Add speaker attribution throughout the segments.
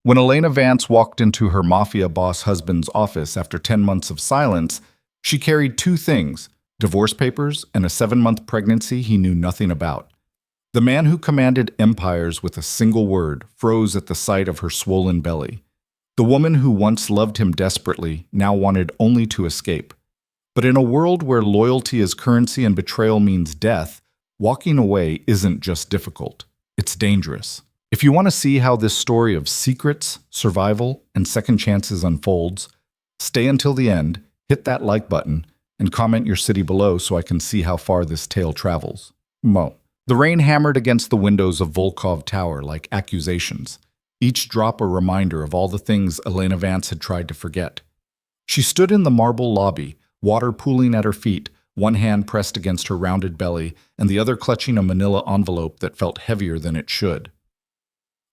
Speaker 1: When Elena Vance walked into her Mafia Boss husband's office after 10 months of silence, she carried two things: divorce papers and a 7-month pregnancy he knew nothing about. The man who commanded empires with a single word froze at the sight of her swollen belly. The woman who once loved him desperately now wanted only to escape. But in a world where loyalty is currency and betrayal means death, walking away isn't just difficult, it's dangerous. If you want to see how this story of secrets, survival, and second chances unfolds, stay until the end, hit that like button, and comment your city below so I can see how far this tale travels. Mo. The rain hammered against the windows of Volkov Tower like accusations, each drop a reminder of all the things Elena Vance had tried to forget. She stood in the marble lobby, water pooling at her feet, one hand pressed against her rounded belly and the other clutching a manila envelope that felt heavier than it should.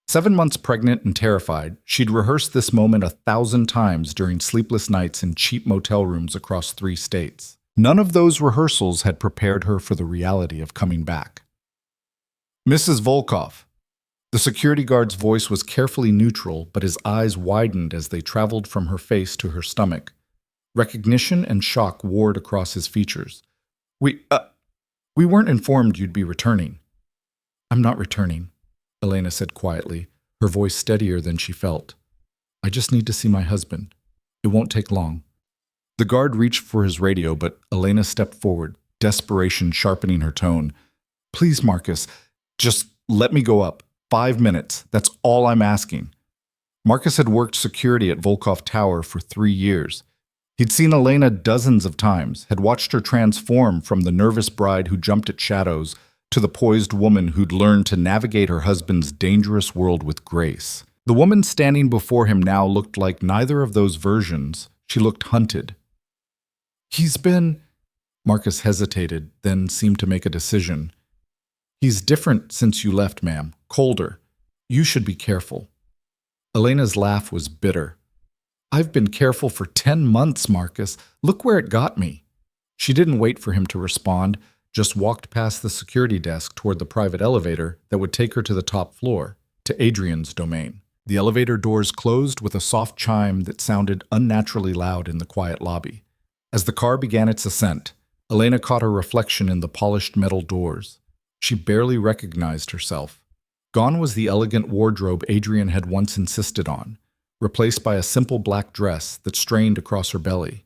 Speaker 1: 7 months pregnant and terrified, she'd rehearsed this moment 1,000 times during sleepless nights in cheap motel rooms across 3 states. None of those rehearsals had prepared her for the reality of coming back. Mrs. Volkov. The security guard's voice was carefully neutral, but his eyes widened as they traveled from her face to her stomach. Recognition and shock warred across his features. We weren't informed you'd be returning." "I'm not returning," Elena said quietly, her voice steadier than she felt. "I just need to see my husband. It won't take long." The guard reached for his radio, but Elena stepped forward, desperation sharpening her tone. "Please, Marcus, just let me go up. 5 minutes. That's all I'm asking." Marcus had worked security at Volkov Tower for 3 years. He'd seen Elena dozens of times, had watched her transform from the nervous bride who jumped at shadows to the poised woman who'd learned to navigate her husband's dangerous world with grace. The woman standing before him now looked like neither of those versions. She looked hunted. "He's been—" Marcus hesitated, then seemed to make a decision. "He's different since you left, ma'am. Colder. You should be careful." Elena's laugh was bitter. "I've been careful for 10 months, Marcus. Look where it got me." She didn't wait for him to respond, just walked past the security desk toward the private elevator that would take her to the top floor, to Adrian's domain. The elevator doors closed with a soft chime that sounded unnaturally loud in the quiet lobby. As the car began its ascent, Elena caught her reflection in the polished metal doors. She barely recognized herself. Gone was the elegant wardrobe Adrian had once insisted on, replaced by a simple black dress that strained across her belly.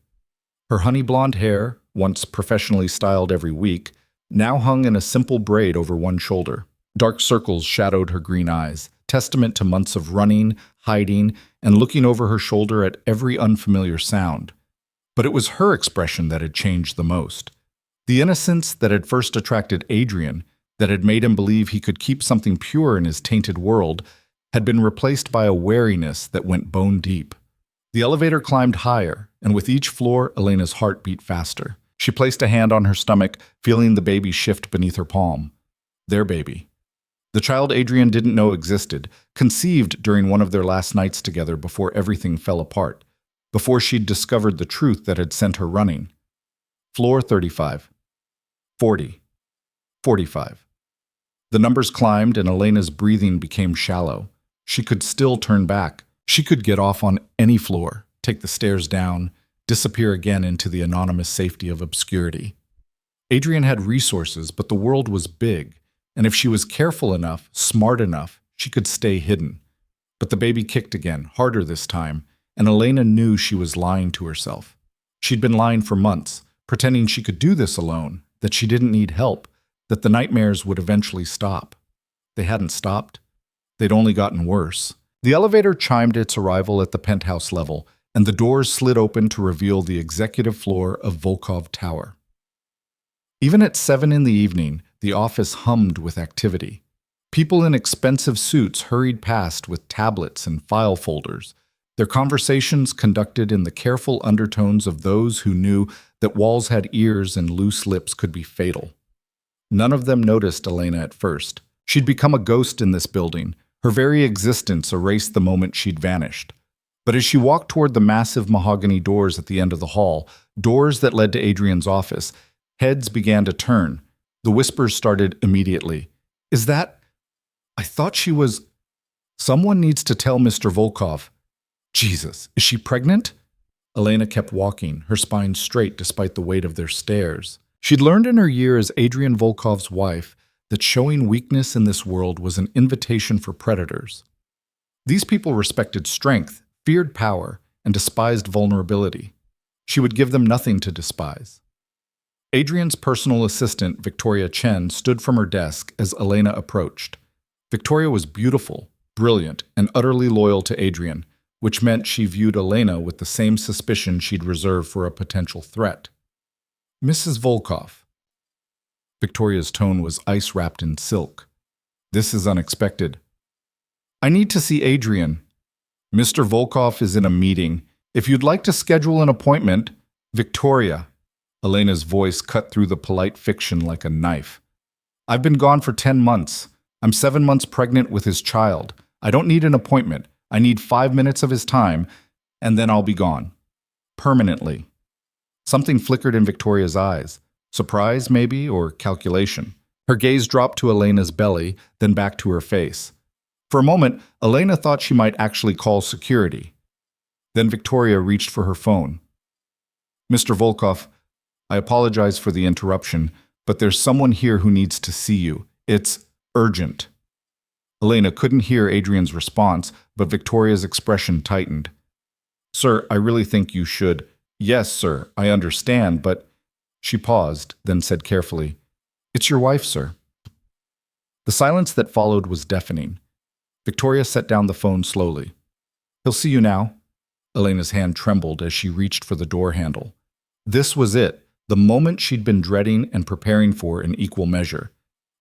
Speaker 1: Her honey blonde hair, once professionally styled every week, now hung in a simple braid over one shoulder. Dark circles shadowed her green eyes, testament to months of running, hiding, and looking over her shoulder at every unfamiliar sound. But it was her expression that had changed the most. The innocence that had first attracted Adrian, that had made him believe he could keep something pure in his tainted world, had been replaced by a wariness that went bone deep. The elevator climbed higher, and with each floor, Elena's heart beat faster. She placed a hand on her stomach, feeling the baby shift beneath her palm. Their baby. The child Adrian didn't know existed, conceived during one of their last nights together before everything fell apart, before she'd discovered the truth that had sent her running. Floor 35. 40. 45. The numbers climbed and Elena's breathing became shallow. She could still turn back. She could get off on any floor, take the stairs down, disappear again into the anonymous safety of obscurity. Adrian had resources, but the world was big, and if she was careful enough, smart enough, she could stay hidden. But the baby kicked again, harder this time, and Elena knew she was lying to herself. She'd been lying for months, pretending she could do this alone, that she didn't need help, that the nightmares would eventually stop. They hadn't stopped. They'd only gotten worse. The elevator chimed its arrival at the penthouse level, and the doors slid open to reveal the executive floor of Volkov Tower. Even at 7 in the evening, the office hummed with activity. People in expensive suits hurried past with tablets and file folders, their conversations conducted in the careful undertones of those who knew that walls had ears and loose lips could be fatal. None of them noticed Elena at first. She'd become a ghost in this building. Her very existence erased the moment she'd vanished. But as she walked toward the massive mahogany doors at the end of the hall, doors that led to Adrian's office, heads began to turn. The whispers started immediately. "Is that... I thought she was..." Someone needs to tell Mr. Volkov. Jesus, is she pregnant? Elena kept walking, her spine straight despite the weight of their stares. She'd learned in her year as Adrian Volkov's wife that showing weakness in this world was an invitation for predators. These people respected strength, feared power, and despised vulnerability. She would give them nothing to despise. Adrian's personal assistant, Victoria Chen, stood from her desk as Elena approached. Victoria was beautiful, brilliant, and utterly loyal to Adrian, which meant she viewed Elena with the same suspicion she'd reserved for a potential threat. Mrs. Volkov. Victoria's tone was ice wrapped in silk. This is unexpected. I need to see Adrian. Mr. Volkov is in a meeting. If you'd like to schedule an appointment, Victoria. Elena's voice cut through the polite fiction like a knife. I've been gone for 10 months. I'm 7 months pregnant with his child. I don't need an appointment. I need 5 minutes of his time, and then I'll be gone. Permanently. Something flickered in Victoria's eyes. Surprise, maybe, or calculation. Her gaze dropped to Elena's belly, then back to her face. For a moment, Elena thought she might actually call security. Then Victoria reached for her phone. Mr. Volkov, I apologize for the interruption, but there's someone here who needs to see you. It's urgent. Elena couldn't hear Adrian's response, but Victoria's expression tightened. Sir, I really think you should. Yes, sir, I understand, but... She paused, then said carefully, It's your wife, sir. The silence that followed was deafening. Victoria set down the phone slowly. He'll see you now. Elena's hand trembled as she reached for the door handle. This was it, the moment she'd been dreading and preparing for in equal measure.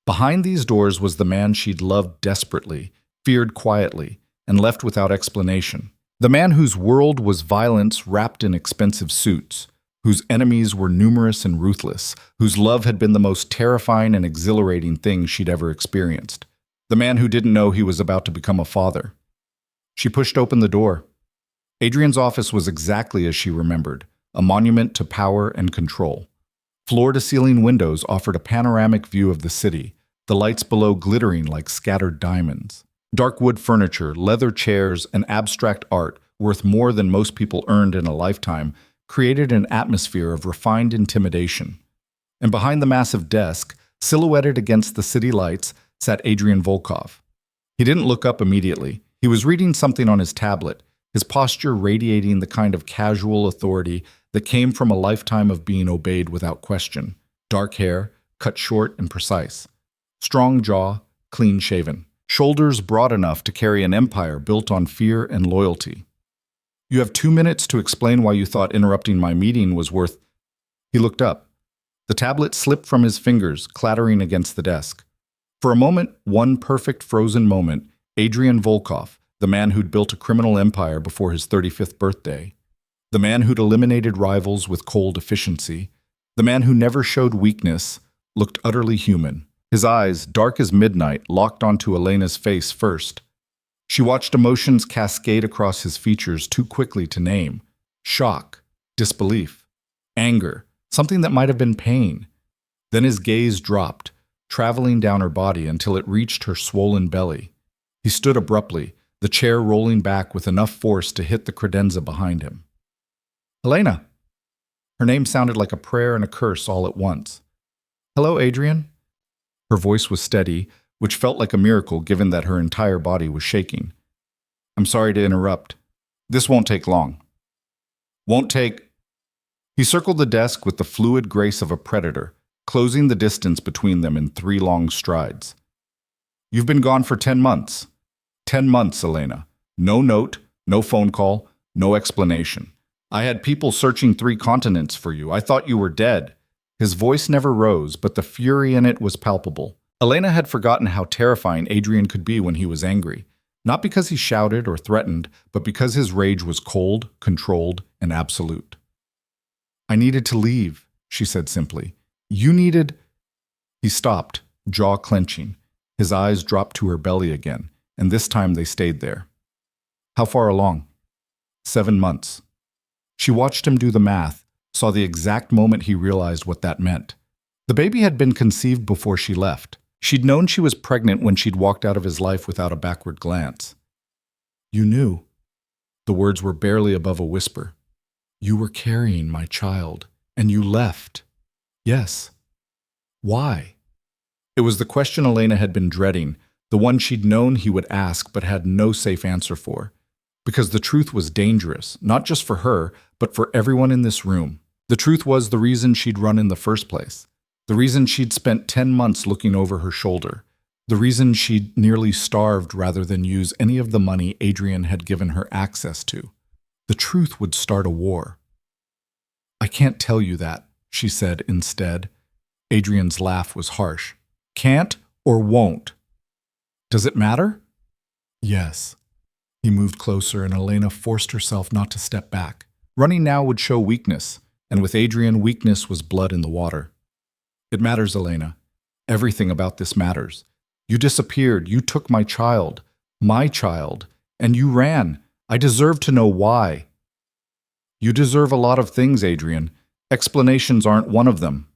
Speaker 1: Behind these doors was the man she'd loved desperately, feared quietly, and left without explanation. The man whose world was violence wrapped in expensive suits, whose enemies were numerous and ruthless, whose love had been the most terrifying and exhilarating thing she'd ever experienced. The man who didn't know he was about to become a father. She pushed open the door. Adrian's office was exactly as she remembered, a monument to power and control. Floor-to-ceiling windows offered a panoramic view of the city, the lights below glittering like scattered diamonds. Dark wood furniture, leather chairs, and abstract art, worth more than most people earned in a lifetime, created an atmosphere of refined intimidation. And behind the massive desk, silhouetted against the city lights, sat Adrian Volkov. He didn't look up immediately. He was reading something on his tablet, his posture radiating the kind of casual authority that came from a lifetime of being obeyed without question. Dark hair, cut short and precise. Strong jaw, clean-shaven. Shoulders broad enough to carry an empire built on fear and loyalty. You have 2 minutes to explain why you thought interrupting my meeting was worth... He looked up. The tablet slipped from his fingers, clattering against the desk. For a moment, one perfect frozen moment, Adrian Volkov, the man who'd built a criminal empire before his 35th birthday, the man who'd eliminated rivals with cold efficiency, the man who never showed weakness, looked utterly human. His eyes, dark as midnight, locked onto Elena's face first. She watched emotions cascade across his features too quickly to name. Shock, disbelief, anger, something that might have been pain. Then his gaze dropped, traveling down her body until it reached her swollen belly. He stood abruptly, the chair rolling back with enough force to hit the credenza behind him. Elena! Her name sounded like a prayer and a curse all at once. Hello, Adrian? Her voice was steady, which felt like a miracle given that her entire body was shaking. I'm sorry to interrupt. This won't take long. Won't take... He circled the desk with the fluid grace of a predator, closing the distance between them in 3 long strides. You've been gone for 10 months. 10 months, Elena. No note, no phone call, no explanation. I had people searching 3 continents for you. I thought you were dead. His voice never rose, but the fury in it was palpable. Elena had forgotten how terrifying Adrian could be when he was angry. Not because he shouted or threatened, but because his rage was cold, controlled, and absolute. I needed to leave, she said simply. You needed... He stopped, jaw clenching. His eyes dropped to her belly again, and this time they stayed there. How far along? 7 months. She watched him do the math, saw the exact moment he realized what that meant. The baby had been conceived before she left. She'd known she was pregnant when she'd walked out of his life without a backward glance. You knew. The words were barely above a whisper. You were carrying my child, and you left. Yes. Why? It was the question Elena had been dreading, the one she'd known he would ask but had no safe answer for. Because the truth was dangerous, not just for her, but for everyone in this room. The truth was the reason she'd run in the first place. The reason she'd spent 10 months looking over her shoulder. The reason she'd nearly starved rather than use any of the money Adrian had given her access to. The truth would start a war. I can't tell you that, she said instead. Adrian's laugh was harsh. Can't or won't? Does it matter? Yes. He moved closer and Elena forced herself not to step back. Running now would show weakness, and with Adrian, weakness was blood in the water. It matters, Elena. Everything about this matters. You disappeared, you took my child, and you ran. I deserve to know why. You deserve a lot of things, Adrian. Explanations aren't one of them.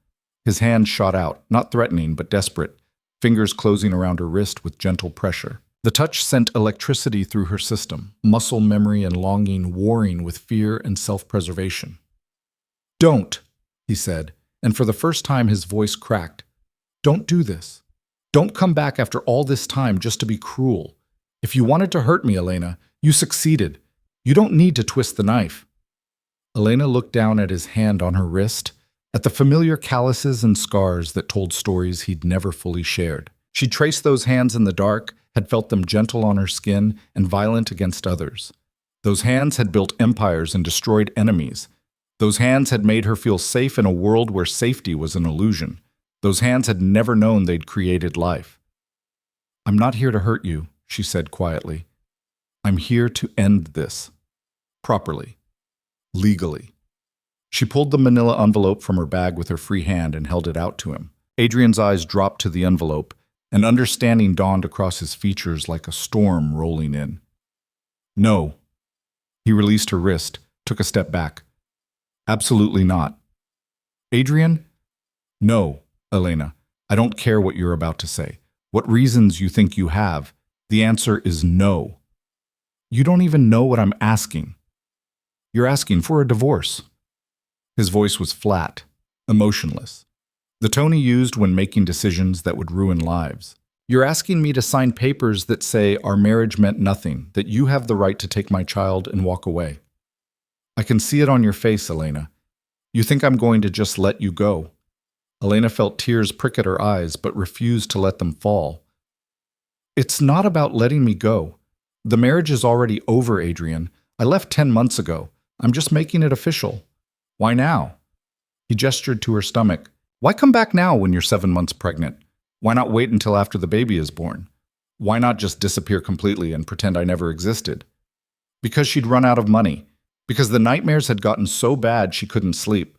Speaker 1: His hand shot out, not threatening, but desperate, fingers closing around her wrist with gentle pressure. The touch sent electricity through her system, muscle memory and longing warring with fear and self-preservation. Don't, he said, and for the first time his voice cracked. Don't do this. Don't come back after all this time just to be cruel. If you wanted to hurt me, Elena, you succeeded. You don't need to twist the knife. Elena looked down at his hand on her wrist, at the familiar calluses and scars that told stories he'd never fully shared. She traced those hands in the dark, had felt them gentle on her skin and violent against others. Those hands had built empires and destroyed enemies. Those hands had made her feel safe in a world where safety was an illusion. Those hands had never known they'd created life. I'm not here to hurt you, she said quietly. I'm here to end this. Properly. Legally. She pulled the manila envelope from her bag with her free hand and held it out to him. Adrian's eyes dropped to the envelope, and understanding dawned across his features like a storm rolling in. No. He released her wrist, took a step back. Absolutely not. Adrian? No, Elena. I don't care what you're about to say. What reasons you think you have. The answer is no. You don't even know what I'm asking. You're asking for a divorce. His voice was flat, emotionless. The tone he used when making decisions that would ruin lives. You're asking me to sign papers that say our marriage meant nothing, that you have the right to take my child and walk away. I can see it on your face, Elena. You think I'm going to just let you go. Elena felt tears prick at her eyes, but refused to let them fall. It's not about letting me go. The marriage is already over, Adrian. I left 10 months ago. I'm just making it official. Why now? He gestured to her stomach. Why come back now when you're 7 months pregnant? Why not wait until after the baby is born? Why not just disappear completely and pretend I never existed? Because she'd run out of money. Because the nightmares had gotten so bad she couldn't sleep.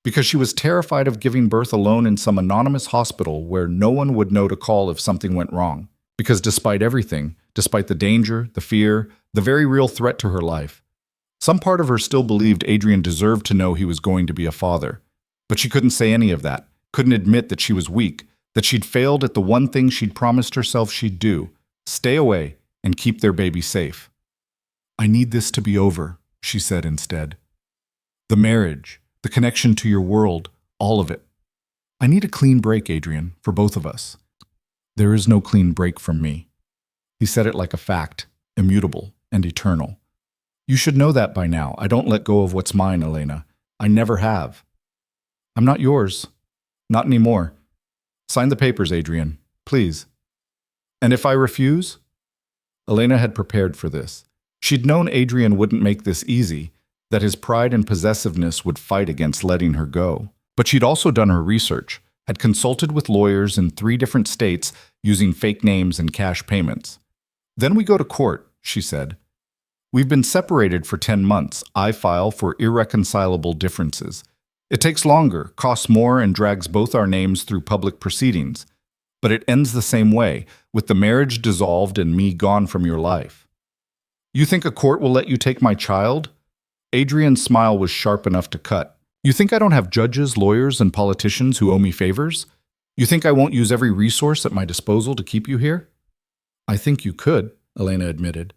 Speaker 1: Because she was terrified of giving birth alone in some anonymous hospital where no one would know to call if something went wrong. Because despite everything, despite the danger, the fear, the very real threat to her life, some part of her still believed Adrian deserved to know he was going to be a father. But she couldn't say any of that, couldn't admit that she was weak, that she'd failed at the one thing she'd promised herself she'd do, stay away and keep their baby safe. I need this to be over, she said instead. The marriage, the connection to your world, all of it. I need a clean break, Adrian, for both of us. There is no clean break from me. He said it like a fact, immutable and eternal. You should know that by now. I don't let go of what's mine, Elena. I never have. I'm not yours. Not anymore. Sign the papers, Adrian, please. And if I refuse? Elena had prepared for this. She'd known Adrian wouldn't make this easy, that his pride and possessiveness would fight against letting her go. But she'd also done her research, had consulted with lawyers in 3 different states using fake names and cash payments. Then we go to court, she said. We've been separated for 10 months. I file for irreconcilable differences. It takes longer, costs more, and drags both our names through public proceedings. But it ends the same way, with the marriage dissolved and me gone from your life. You think a court will let you take my child? Adrian's smile was sharp enough to cut. You think I don't have judges, lawyers, and politicians who owe me favors? You think I won't use every resource at my disposal to keep you here? I think you could, Elena admitted.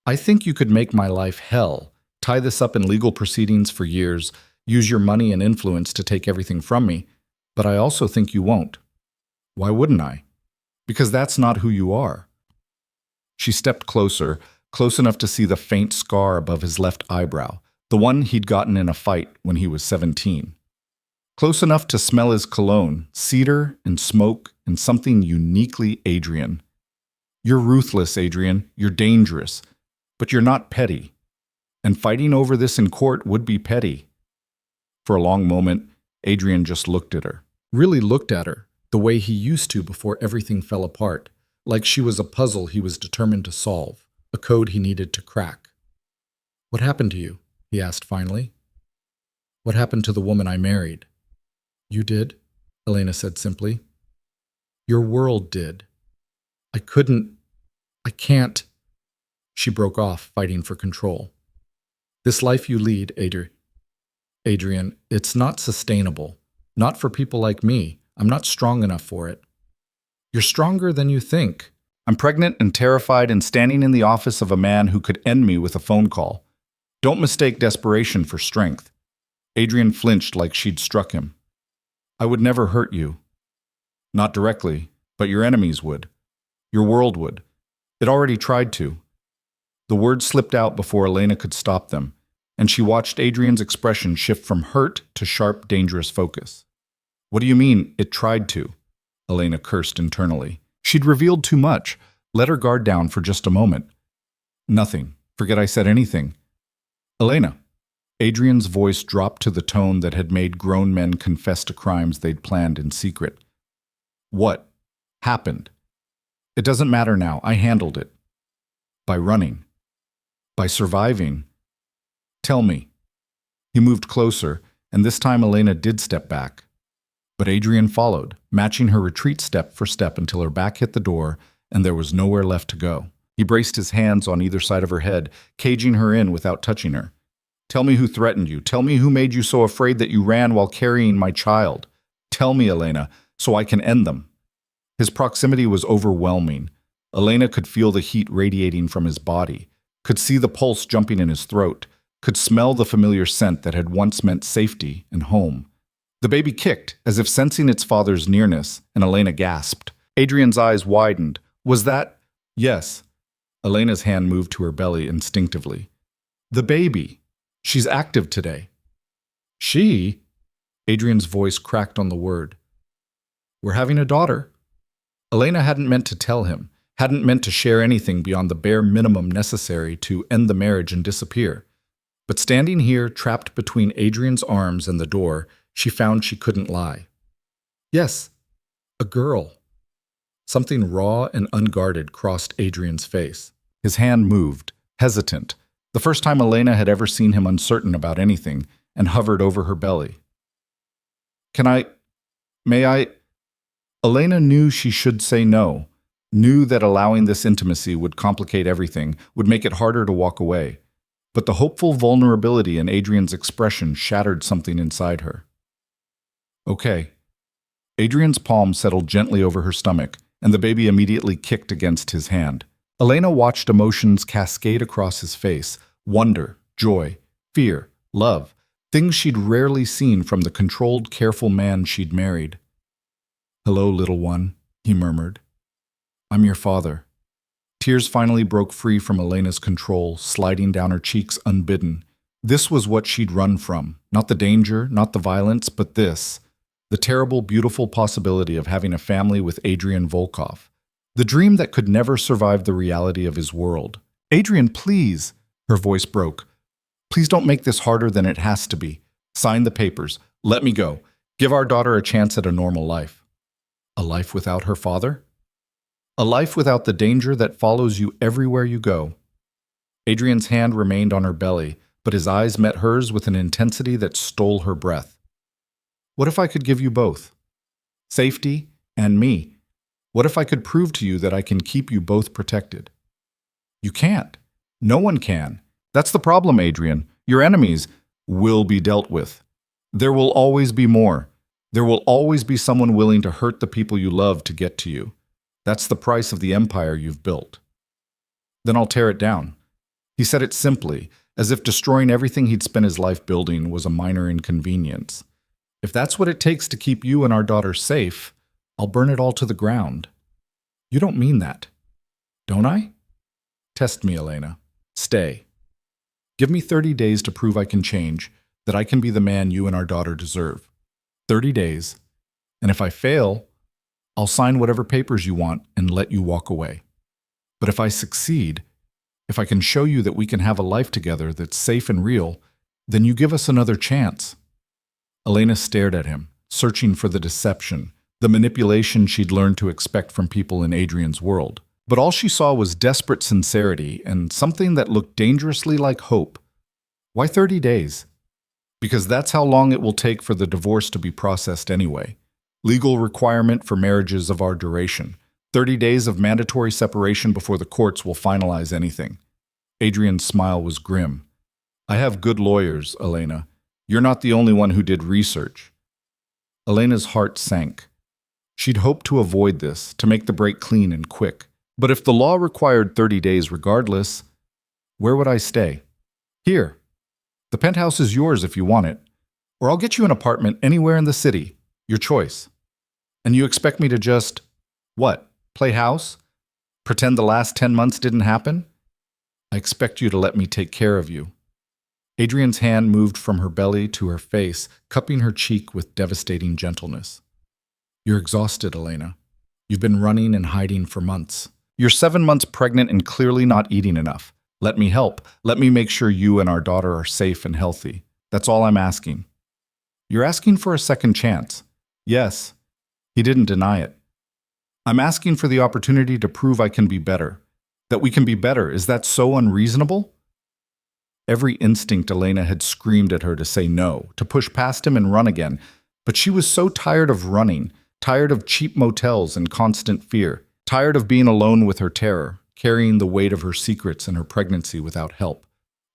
Speaker 1: I think you could make my life hell, tie this up in legal proceedings for years, use your money and influence to take everything from me, but I also think you won't. Why wouldn't I? Because that's not who you are. She stepped closer, close enough to see the faint scar above his left eyebrow, the one he'd gotten in a fight when he was 17. Close enough to smell his cologne, cedar and smoke and something uniquely Adrian. You're ruthless, Adrian. You're dangerous. But you're not petty. And fighting over this in court would be petty. For a long moment, Adrian just looked at her. Really looked at her, the way he used to before everything fell apart, like she was a puzzle he was determined to solve, a code he needed to crack. What happened to you? He asked finally. What happened to the woman I married? You did, Elena said simply. Your world did. I can't. She broke off, fighting for control. This life you lead, Adrian, it's not sustainable. Not for people like me. I'm not strong enough for it. You're stronger than you think. I'm pregnant and terrified and standing in the office of a man who could end me with a phone call. Don't mistake desperation for strength. Adrian flinched like she'd struck him. I would never hurt you. Not directly, but your enemies would. Your world would. It already tried to. The words slipped out before Elena could stop them, and she watched Adrian's expression shift from hurt to sharp, dangerous focus. What do you mean, it tried to? Elena cursed internally. She'd revealed too much. Let her guard down for just a moment. Nothing. Forget I said anything. Elena. Adrian's voice dropped to the tone that had made grown men confess to crimes they'd planned in secret. What happened? It doesn't matter now. I handled it. By running. By surviving. Tell me. He moved closer, and this time Elena did step back. But Adrian followed, matching her retreat step for step until her back hit the door and there was nowhere left to go. He braced his hands on either side of her head, caging her in without touching her. Tell me who threatened you. Tell me who made you so afraid that you ran while carrying my child. Tell me, Elena, so I can end them. His proximity was overwhelming. Elena could feel the heat radiating from his body, could see the pulse jumping in his throat, could smell the familiar scent that had once meant safety and home. The baby kicked, as if sensing its father's nearness, and Elena gasped. Adrian's eyes widened. Was that? Yes. Elena's hand moved to her belly instinctively. The baby. She's active today. She? Adrian's voice cracked on the word. We're having a daughter. Elena hadn't meant to tell him, hadn't meant to share anything beyond the bare minimum necessary to end the marriage and disappear. But standing here, trapped between Adrian's arms and the door, she found she couldn't lie. Yes, a girl. Something raw and unguarded crossed Adrian's face. His hand moved, hesitant, the first time Elena had ever seen him uncertain about anything, and hovered over her belly. May I? Elena knew she should say no, knew that allowing this intimacy would complicate everything, would make it harder to walk away. But the hopeful vulnerability in Adrian's expression shattered something inside her. Okay. Adrian's palm settled gently over her stomach, and the baby immediately kicked against his hand. Elena watched emotions cascade across his face, wonder, joy, fear, love, things she'd rarely seen from the controlled, careful man she'd married. Hello, little one, he murmured. I'm your father. Tears finally broke free from Elena's control, sliding down her cheeks unbidden. This was what she'd run from. Not the danger, not the violence, but this. The terrible, beautiful possibility of having a family with Adrian Volkov. The dream that could never survive the reality of his world. Adrian, please, her voice broke. Please don't make this harder than it has to be. Sign the papers. Let me go. Give our daughter a chance at a normal life. A life without her father? A life without the danger that follows you everywhere you go. Adrian's hand remained on her belly, but his eyes met hers with an intensity that stole her breath. What if I could give you both? Safety and me. What if I could prove to you that I can keep you both protected? You can't. No one can. That's the problem, Adrian. Your enemies will be dealt with. There will always be more. There will always be someone willing to hurt the people you love to get to you. That's the price of the empire you've built. Then I'll tear it down. He said it simply, as if destroying everything he'd spent his life building was a minor inconvenience. If that's what it takes to keep you and our daughter safe, I'll burn it all to the ground. You don't mean that, don't I? Test me, Elena. Stay. Give me 30 days to prove I can change, that I can be the man you and our daughter deserve. 30 days. And if I fail, I'll sign whatever papers you want and let you walk away. But if I succeed, if I can show you that we can have a life together that's safe and real, then you give us another chance. Elena stared at him, searching for the deception, the manipulation she'd learned to expect from people in Adrian's world. But all she saw was desperate sincerity and something that looked dangerously like hope. Why 30 days? Because that's how long it will take for the divorce to be processed anyway. Legal requirement for marriages of our duration. 30 days of mandatory separation before the courts will finalize anything. Adrian's smile was grim. I have good lawyers, Elena. You're not the only one who did research. Elena's heart sank. She'd hoped to avoid this, to make the break clean and quick. But if the law required 30 days regardless, where would I stay? Here. The penthouse is yours if you want it. Or I'll get you an apartment anywhere in the city. Your choice. And you expect me to just, what? Play house? Pretend the last 10 months didn't happen? I expect you to let me take care of you. Adrian's hand moved from her belly to her face, cupping her cheek with devastating gentleness. You're exhausted, Elena. You've been running and hiding for months. You're 7 months pregnant and clearly not eating enough. Let me help. Let me make sure you and our daughter are safe and healthy. That's all I'm asking. You're asking for a second chance. Yes. He didn't deny it. I'm asking for the opportunity to prove I can be better. That we can be better. Is that so unreasonable? Every instinct Elena had screamed at her to say no, to push past him and run again. But she was so tired of running, tired of cheap motels and constant fear, tired of being alone with her terror, carrying the weight of her secrets and her pregnancy without help.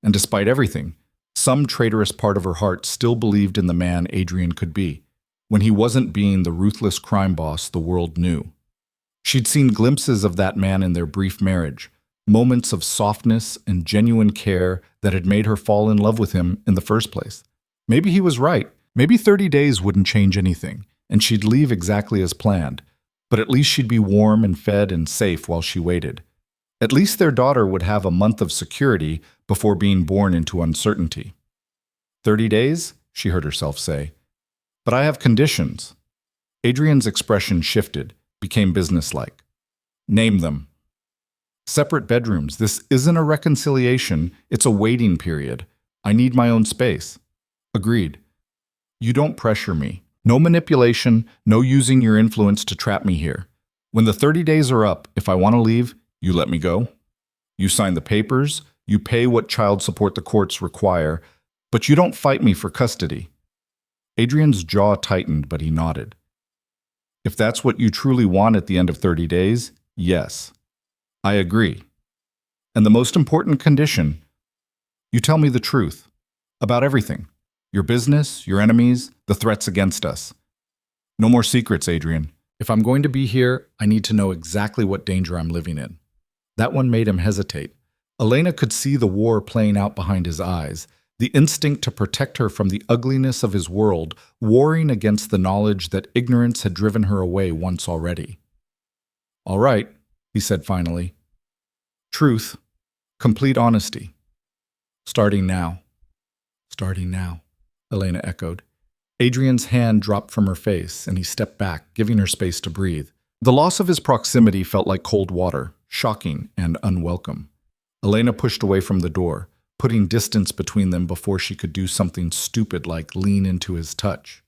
Speaker 1: And despite everything, some traitorous part of her heart still believed in the man Adrian could be, when he wasn't being the ruthless crime boss the world knew. She'd seen glimpses of that man in their brief marriage, moments of softness and genuine care that had made her fall in love with him in the first place. Maybe he was right. Maybe 30 days wouldn't change anything, and she'd leave exactly as planned. But at least she'd be warm and fed and safe while she waited. At least their daughter would have a month of security before being born into uncertainty. 30 days, she heard herself say. But I have conditions. Adrian's expression shifted, became businesslike. Name them. Separate bedrooms. This isn't a reconciliation, it's a waiting period. I need my own space. Agreed. You don't pressure me. No manipulation, no using your influence to trap me here. When the 30 days are up, if I want to leave, you let me go. You sign the papers, you pay what child support the courts require, but you don't fight me for custody. Adrian's jaw tightened, but he nodded. If that's what you truly want at the end of 30 days, yes. I agree. And the most important condition, you tell me the truth about everything. Your business, your enemies, the threats against us. No more secrets, Adrian. If I'm going to be here, I need to know exactly what danger I'm living in. That one made him hesitate. Elena could see the war playing out behind his eyes, the instinct to protect her from the ugliness of his world, warring against the knowledge that ignorance had driven her away once already. All right, he said finally. Truth, complete honesty. Starting now. Starting now, Elena echoed. Adrian's hand dropped from her face, and he stepped back, giving her space to breathe. The loss of his proximity felt like cold water, shocking and unwelcome. Elena pushed away from the door, putting distance between them before she could do something stupid like lean into his touch.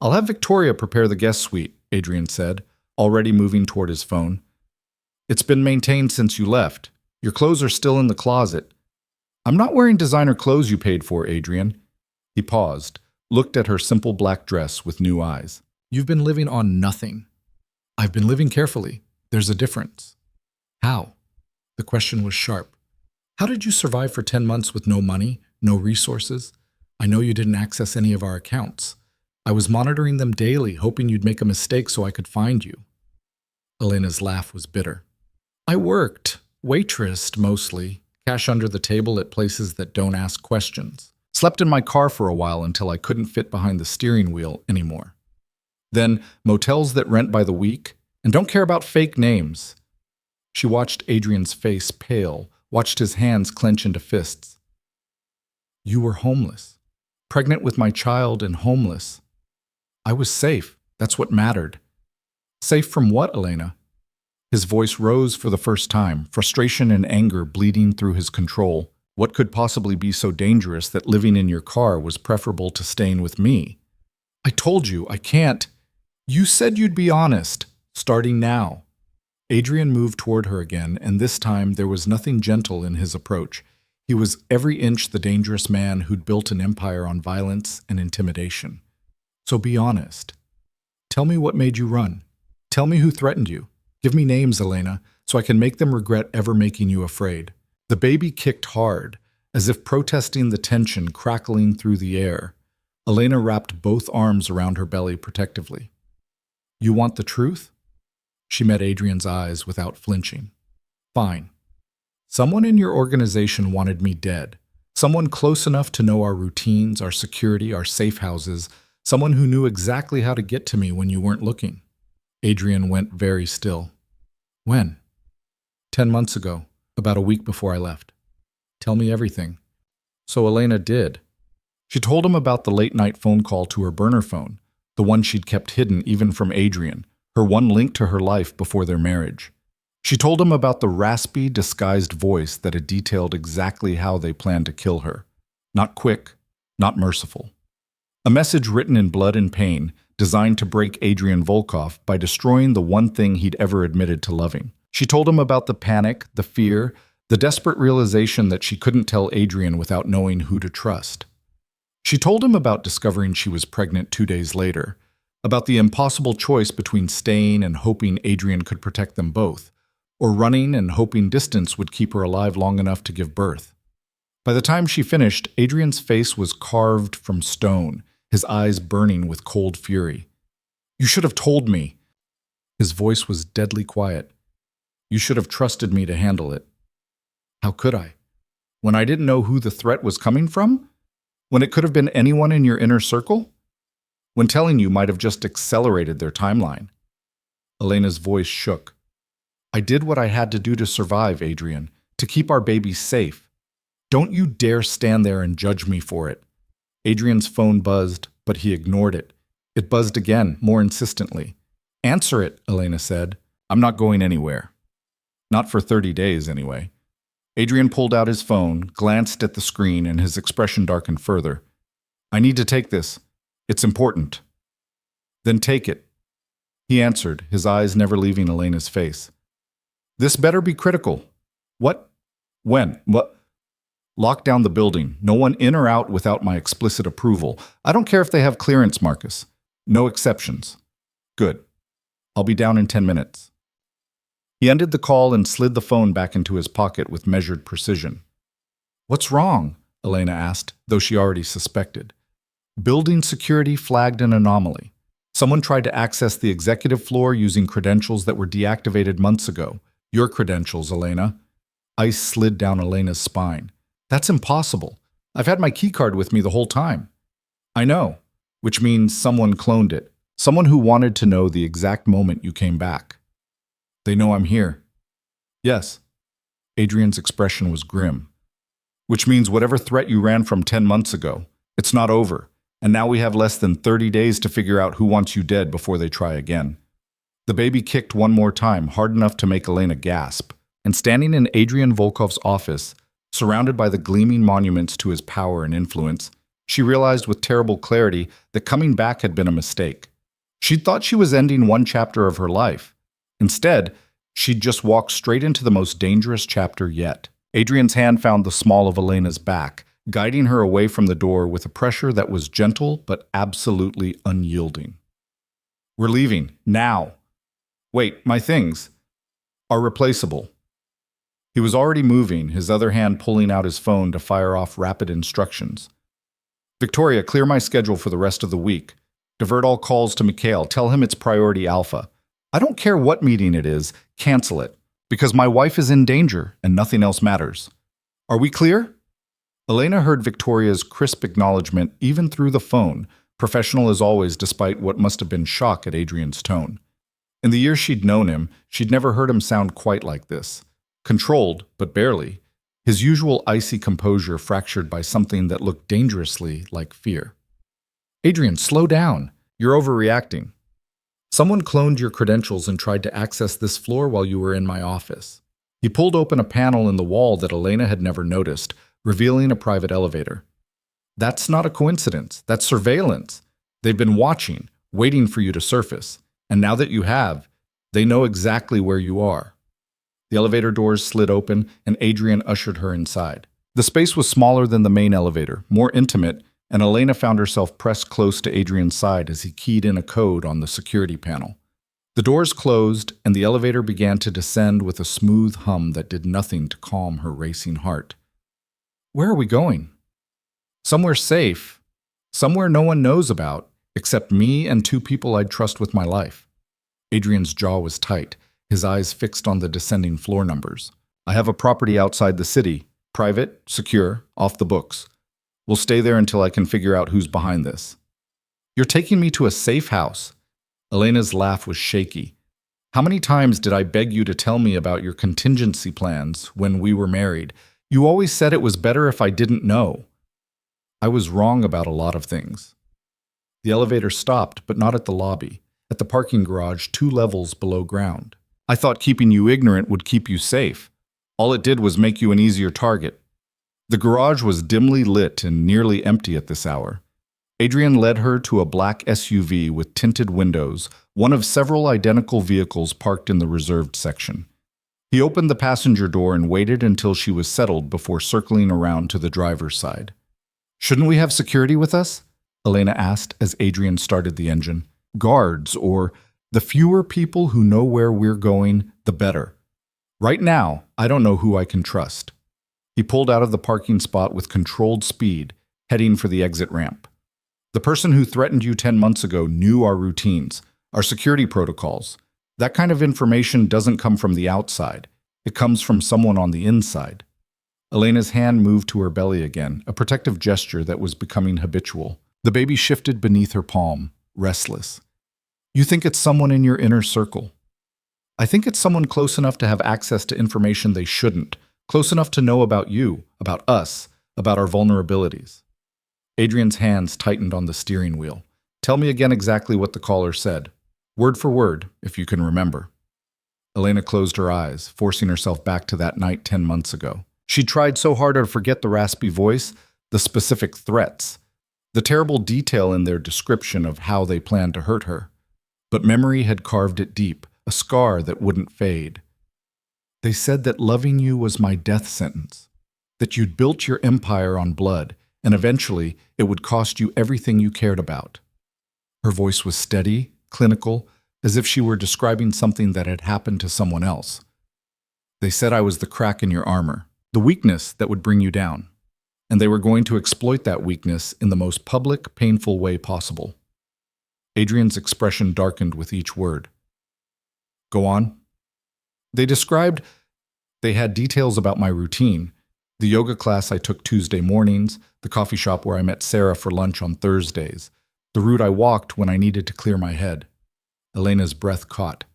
Speaker 1: I'll have Victoria prepare the guest suite, Adrian said, already moving toward his phone. It's been maintained since you left. Your clothes are still in the closet. I'm not wearing designer clothes you paid for, Adrian. He paused, looked at her simple black dress with new eyes. You've been living on nothing. I've been living carefully. There's a difference. How? The question was sharp. How did you survive for 10 months with no money, no resources? I know you didn't access any of our accounts. I was monitoring them daily, hoping you'd make a mistake so I could find you. Elena's laugh was bitter. I worked, waitressed mostly, Cash under the table at places that don't ask questions. Slept in my car for a while until I couldn't fit behind the steering wheel anymore. Then motels that rent by the week and don't care about fake names. She watched Adrian's face pale, watched his hands clench into fists. You were homeless. Pregnant with my child and homeless. I was safe. That's what mattered. Safe from what, Elena? His voice rose for the first time, frustration and anger bleeding through his control. What could possibly be so dangerous that living in your car was preferable to staying with me? I told you, I can't. You said you'd be honest, starting now. Adrian moved toward her again, and this time there was nothing gentle in his approach. He was every inch the dangerous man who'd built an empire on violence and intimidation. So be honest. Tell me what made you run. Tell me who threatened you. Give me names, Elena, so I can make them regret ever making you afraid. The baby kicked hard, as if protesting the tension crackling through the air. Elena wrapped both arms around her belly protectively. You want the truth? She met Adrian's eyes without flinching. Fine. Someone in your organization wanted me dead. Someone close enough to know our routines, our security, our safe houses. Someone who knew exactly how to get to me when you weren't looking. Adrian went very still. When? 10 months ago, about a week before I left. Tell me everything. So Elena did. She told him about the late-night phone call to her burner phone, the one she'd kept hidden even from Adrian, her one link to her life before their marriage. She told him about the raspy, disguised voice that had detailed exactly how they planned to kill her. Not quick, not merciful. A message written in blood and pain, designed to break Adrian Volkov by destroying the one thing he'd ever admitted to loving. She told him about the panic, the fear, the desperate realization that she couldn't tell Adrian without knowing who to trust. She told him about discovering she was pregnant 2 days later, about the impossible choice between staying and hoping Adrian could protect them both, or running and hoping distance would keep her alive long enough to give birth. By the time she finished, Adrian's face was carved from stone, his eyes burning with cold fury. You should have told me. His voice was deadly quiet. You should have trusted me to handle it. How could I? When I didn't know who the threat was coming from? When it could have been anyone in your inner circle? When telling you might have just accelerated their timeline? Elena's voice shook. I did what I had to do to survive, Adrian, to keep our baby safe. Don't you dare stand there and judge me for it. Adrian's phone buzzed, but he ignored it. It buzzed again, more insistently. Answer it, Elena said. I'm not going anywhere. Not for 30 days, anyway. Adrian pulled out his phone, glanced at the screen, and his expression darkened further. I need to take this. It's important. Then take it. He answered, his eyes never leaving Elena's face. This better be critical. What? When? What? Lock down the building. No one in or out without my explicit approval. I don't care if they have clearance, Marcus. No exceptions. Good. I'll be down in 10 minutes. He ended the call and slid the phone back into his pocket with measured precision. What's wrong? Elena asked, though she already suspected. Building security flagged an anomaly. Someone tried to access the executive floor using credentials that were deactivated months ago. Your credentials, Elena. Ice slid down Elena's spine. That's impossible. I've had my keycard with me the whole time. I know, which means someone cloned it. Someone who wanted to know the exact moment you came back. They know I'm here. Yes. Adrian's expression was grim. Which means whatever threat you ran from 10 months ago, it's not over. And now we have less than 30 days to figure out who wants you dead before they try again. The baby kicked one more time, hard enough to make Elena gasp. And standing in Adrian Volkov's office, surrounded by the gleaming monuments to his power and influence, she realized with terrible clarity that coming back had been a mistake. She'd thought she was ending one chapter of her life. Instead, she'd just walked straight into the most dangerous chapter yet. Adrian's hand found the small of Elena's back, guiding her away from the door with a pressure that was gentle but absolutely unyielding. We're leaving, now. Wait, my things are replaceable. He was already moving, his other hand pulling out his phone to fire off rapid instructions. Victoria, clear my schedule for the rest of the week. Divert all calls to Mikhail. Tell him it's priority alpha. I don't care what meeting it is, cancel it, because my wife is in danger and nothing else matters. Are we clear? Elena heard Victoria's crisp acknowledgement even through the phone, professional as always despite what must have been shock at Adrian's tone. In the years she'd known him, she'd never heard him sound quite like this. Controlled, but barely. His usual icy composure fractured by something that looked dangerously like fear. Adrian, slow down. You're overreacting. Someone cloned your credentials and tried to access this floor while you were in my office. He pulled open a panel in the wall that Elena had never noticed, revealing a private elevator. That's not a coincidence. That's surveillance. They've been watching, waiting for you to surface. And now that you have, they know exactly where you are. The elevator doors slid open, and Adrian ushered her inside. The space was smaller than the main elevator, more intimate, and Elena found herself pressed close to Adrian's side as he keyed in a code on the security panel. The doors closed, and the elevator began to descend with a smooth hum that did nothing to calm her racing heart. Where are we going? Somewhere safe. Somewhere no one knows about, except me and two people I'd trust with my life. Adrian's jaw was tight, his eyes fixed on the descending floor numbers. I have a property outside the city, private, secure, off the books. We'll stay there until I can figure out who's behind this. You're taking me to a safe house. Elena's laugh was shaky. How many times did I beg you to tell me about your contingency plans when we were married? You always said it was better if I didn't know. I was wrong about a lot of things. The elevator stopped, but not at the lobby, at the parking garage 2 levels below ground. I thought keeping you ignorant would keep you safe. All it did was make you an easier target. The garage was dimly lit and nearly empty at this hour. Adrian led her to a black SUV with tinted windows, one of several identical vehicles parked in the reserved section. He opened the passenger door and waited until she was settled before circling around to the driver's side. Shouldn't we have security with us? Elena asked as Adrian started the engine. Guards, or the fewer people who know where we're going, the better. Right now, I don't know who I can trust. He pulled out of the parking spot with controlled speed, heading for the exit ramp. The person who threatened you 10 months ago knew our routines, our security protocols. That kind of information doesn't come from the outside. It comes from someone on the inside. Elena's hand moved to her belly again, a protective gesture that was becoming habitual. The baby shifted beneath her palm, restless. You think it's someone in your inner circle. I think it's someone close enough to have access to information they shouldn't, close enough to know about you, about us, about our vulnerabilities. Adrian's hands tightened on the steering wheel. Tell me again exactly what the caller said. Word for word, if you can remember. Elena closed her eyes, forcing herself back to that night 10 months ago. She tried so hard to forget the raspy voice, the specific threats, the terrible detail in their description of how they planned to hurt her. But memory had carved it deep, a scar that wouldn't fade. They said that loving you was my death sentence, that you'd built your empire on blood, and eventually it would cost you everything you cared about. Her voice was steady, clinical, as if she were describing something that had happened to someone else. They said I was the crack in your armor, the weakness that would bring you down, and they were going to exploit that weakness in the most public, painful way possible. Adrian's expression darkened with each word. Go on. They had details about my routine, the yoga class I took Tuesday mornings, the coffee shop where I met Sarah for lunch on Thursdays, the route I walked when I needed to clear my head. Elena's breath caught.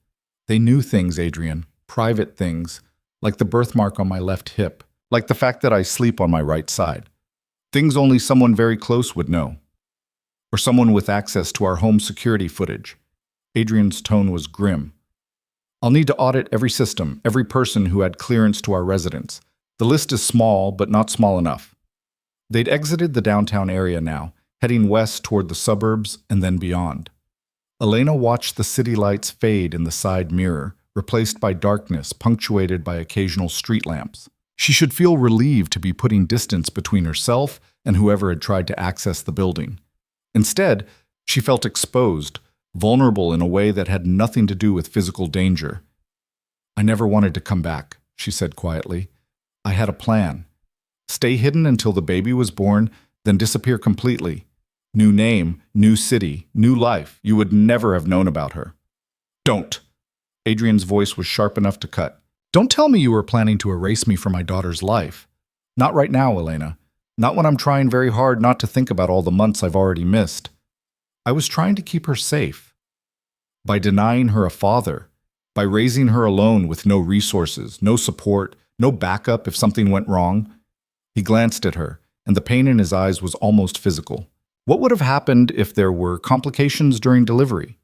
Speaker 1: They knew things, Adrian, private things, like the birthmark on my left hip, like the fact that I sleep on my right side. Things only someone very close would know. Or someone with access to our home security footage. Adrian's tone was grim. I'll need to audit every system, every person who had clearance to our residence. The list is small, but not small enough. They'd exited the downtown area now, heading west toward the suburbs and then beyond. Elena watched the city lights fade in the side mirror, replaced by darkness punctuated by occasional street lamps. She should feel relieved to be putting distance between herself and whoever had tried to access the building. Instead, she felt exposed, vulnerable in a way that had nothing to do with physical danger. I never wanted to come back, she said quietly. I had a plan. Stay hidden until the baby was born, then disappear completely. New name, new city, new life. You would never have known about her. Don't. Adrian's voice was sharp enough to cut. Don't tell me you were planning to erase me from my daughter's life. Not right now, Elena. Not when I'm trying very hard not to think about all the months I've already missed. I was trying to keep her safe. By denying her a father. By raising her alone with no resources, no support, no backup if something went wrong. He glanced at her, and the pain in his eyes was almost physical. What would have happened if there were complications during delivery?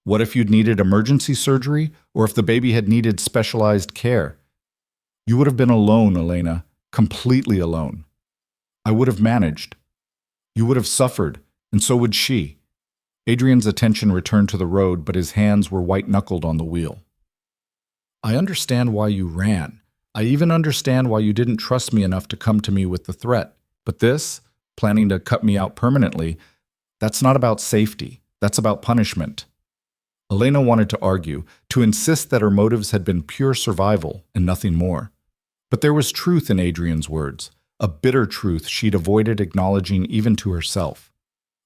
Speaker 1: What if you'd needed emergency surgery, or if the baby had needed specialized care? You would have been alone, Elena, completely alone. I would have managed. You would have suffered, and so would she. Adrian's attention returned to the road, but his hands were white-knuckled on the wheel. I understand why you ran. I even understand why you didn't trust me enough to come to me with the threat. But this, planning to cut me out permanently, that's not about safety. That's about punishment. Elena wanted to argue, to insist that her motives had been pure survival and nothing more. But there was truth in Adrian's words, a bitter truth she'd avoided acknowledging even to herself.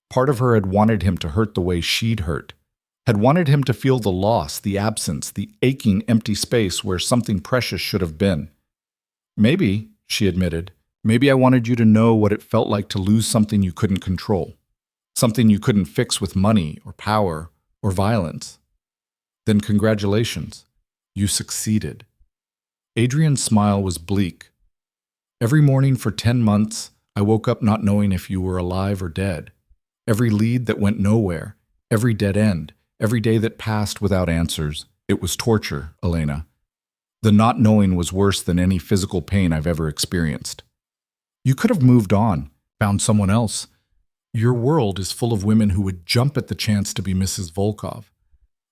Speaker 1: Part of her had wanted him to hurt the way she'd hurt, had wanted him to feel the loss, the absence, the aching empty space where something precious should have been. Maybe, she admitted, maybe I wanted you to know what it felt like to lose something you couldn't control, something you couldn't fix with money or power or violence. Then congratulations, you succeeded. Adrian's smile was bleak. Every morning for 10 months, I woke up not knowing if you were alive or dead. Every lead that went nowhere, every dead end, every day that passed without answers, it was torture, Elena. The not knowing was worse than any physical pain I've ever experienced. You could have moved on, found someone else. Your world is full of women who would jump at the chance to be Mrs. Volkov.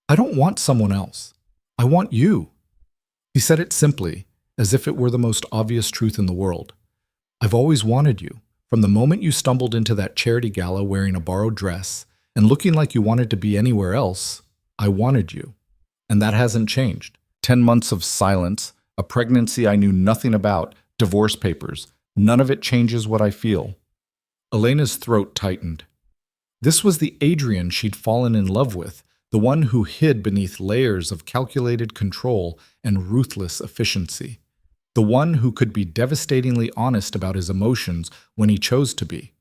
Speaker 1: I don't want someone else. I want you. He said it simply, as if it were the most obvious truth in the world. I've always wanted you. From the moment you stumbled into that charity gala wearing a borrowed dress and looking like you wanted to be anywhere else, I wanted you. And that hasn't changed. 10 months of silence, a pregnancy I knew nothing about, divorce papers. None of it changes what I feel. Elena's throat tightened. This was the Adrian she'd fallen in love with, the one who hid beneath layers of calculated control and ruthless efficiency. The one who could be devastatingly honest about his emotions when he chose to be.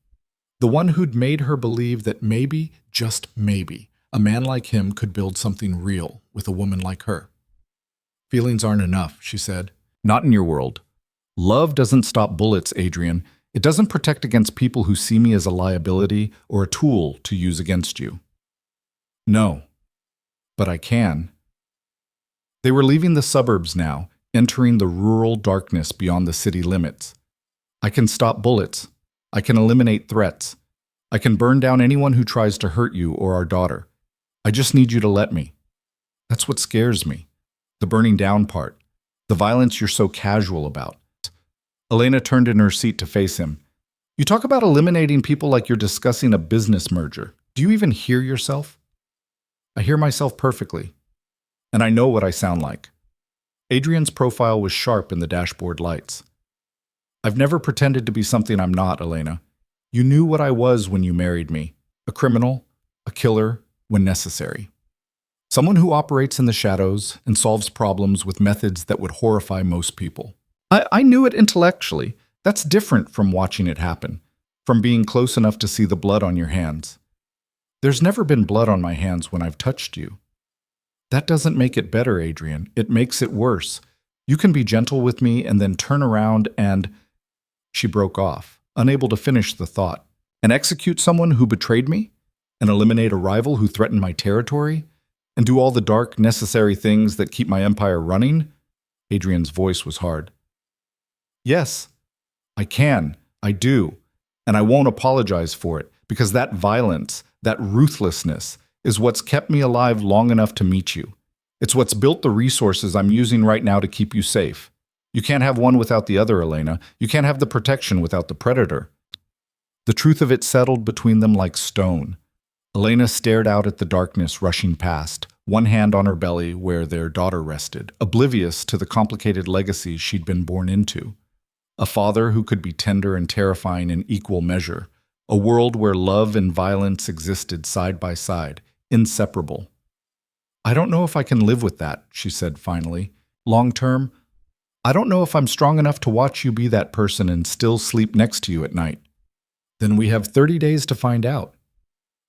Speaker 1: The one who'd made her believe that maybe, just maybe, a man like him could build something real with a woman like her. Feelings aren't enough, she said. Not in your world. Love doesn't stop bullets, Adrian. It doesn't protect against people who see me as a liability or a tool to use against you. No, but I can. They were leaving the suburbs now, entering the rural darkness beyond the city limits. I can stop bullets. I can eliminate threats. I can burn down anyone who tries to hurt you or our daughter. I just need you to let me. That's what scares me. The burning down part. The violence you're so casual about. Elena turned in her seat to face him. You talk about eliminating people like you're discussing a business merger. Do you even hear yourself? I hear myself perfectly. And I know what I sound like. Adrian's profile was sharp in the dashboard lights. I've never pretended to be something I'm not, Elena. You knew what I was when you married me. A criminal, a killer, when necessary. Someone who operates in the shadows and solves problems with methods that would horrify most people. I knew it intellectually. That's different from watching it happen, from being close enough to see the blood on your hands. There's never been blood on my hands when I've touched you. That doesn't make it better, Adrian. It makes it worse. You can be gentle with me and then turn around and... She broke off, unable to finish the thought. And execute someone who betrayed me? And eliminate a rival who threatened my territory? And do all the dark, necessary things that keep my empire running? Adrian's voice was hard. Yes, I can. I do. And I won't apologize for it, because that violence, that ruthlessness, is what's kept me alive long enough to meet you. It's what's built the resources I'm using right now to keep you safe. You can't have one without the other, Elena. You can't have the protection without the predator. The truth of it settled between them like stone. Elena stared out at the darkness rushing past, one hand on her belly where their daughter rested, oblivious to the complicated legacy she'd been born into. A father who could be tender and terrifying in equal measure. A world where love and violence existed side by side, inseparable. I don't know if I can live with that, she said finally. Long term, I don't know if I'm strong enough to watch you be that person and still sleep next to you at night. Then we have 30 days to find out.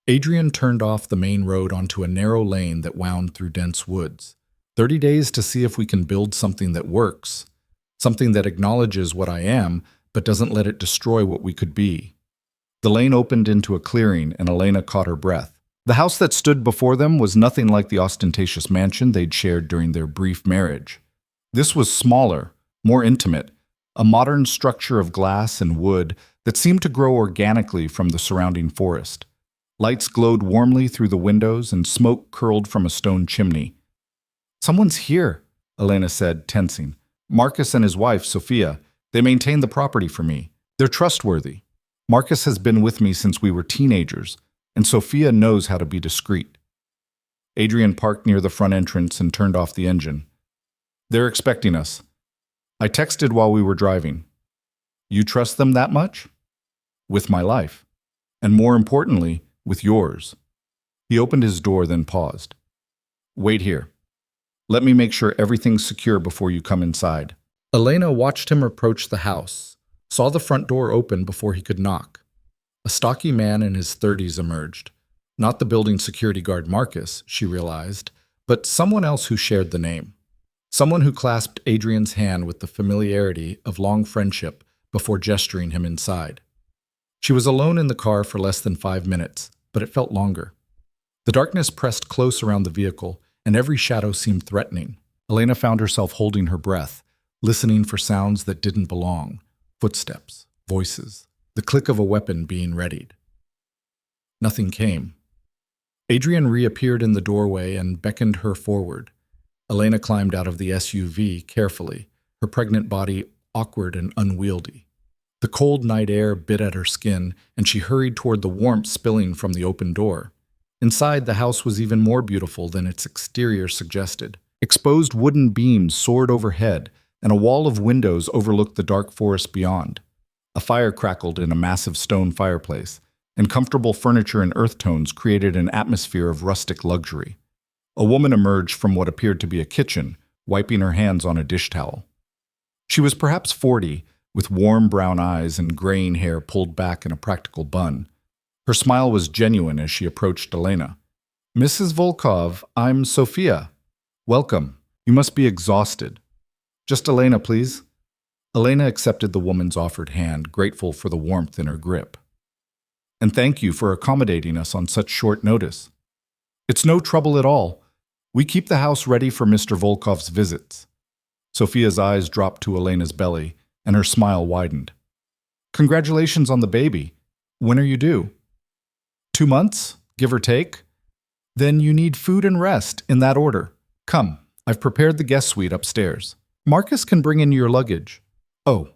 Speaker 1: Adrian turned off the main road onto a narrow lane that wound through dense woods. 30 days to see if we can build something that works. Something that acknowledges what I am, but doesn't let it destroy what we could be. The lane opened into a clearing, and Elena caught her breath. The house that stood before them was nothing like the ostentatious mansion they'd shared during their brief marriage. This was smaller, more intimate, a modern structure of glass and wood that seemed to grow organically from the surrounding forest. Lights glowed warmly through the windows, and smoke curled from a stone chimney. "Someone's here," Elena said, tensing. "Marcus and his wife, Sophia. They maintain the property for me. They're trustworthy. Marcus has been with me since we were teenagers, and Sophia knows how to be discreet." Adrian parked near the front entrance and turned off the engine. "They're expecting us. I texted while we were driving." "You trust them that much?" "With my life. And more importantly, with yours." He opened his door, then paused. "Wait here. Let me make sure everything's secure before you come inside." Elena watched him approach the house, saw the front door open before he could knock. A stocky man in his 30s emerged. Not the building security guard Marcus, she realized, but someone else who shared the name. Someone who clasped Adrian's hand with the familiarity of long friendship before gesturing him inside. She was alone in the car for less than 5 minutes, but it felt longer. The darkness pressed close around the vehicle, and every shadow seemed threatening. Elena found herself holding her breath, listening for sounds that didn't belong. Footsteps, voices, the click of a weapon being readied. Nothing came. Adrian reappeared in the doorway and beckoned her forward. Elena climbed out of the SUV carefully, her pregnant body awkward and unwieldy. The cold night air bit at her skin, and she hurried toward the warmth spilling from the open door. Inside, the house was even more beautiful than its exterior suggested. Exposed wooden beams soared overhead, and a wall of windows overlooked the dark forest beyond. A fire crackled in a massive stone fireplace, and comfortable furniture and earth tones created an atmosphere of rustic luxury. A woman emerged from what appeared to be a kitchen, wiping her hands on a dish towel. She was perhaps 40, with warm brown eyes and graying hair pulled back in a practical bun. Her smile was genuine as she approached Elena. "Mrs. Volkov, I'm Sophia. Welcome. You must be exhausted. Just Elena, please." Elena accepted the woman's offered hand, grateful for the warmth in her grip. "And thank you for accommodating us on such short notice." "It's no trouble at all. We keep the house ready for Mr. Volkov's visits." Sophia's eyes dropped to Elena's belly, and her smile widened. "Congratulations on the baby. When are you due?" 2 months, give or take. Then you need food and rest, in that order. Come, I've prepared the guest suite upstairs. Marcus can bring in your luggage." "Oh."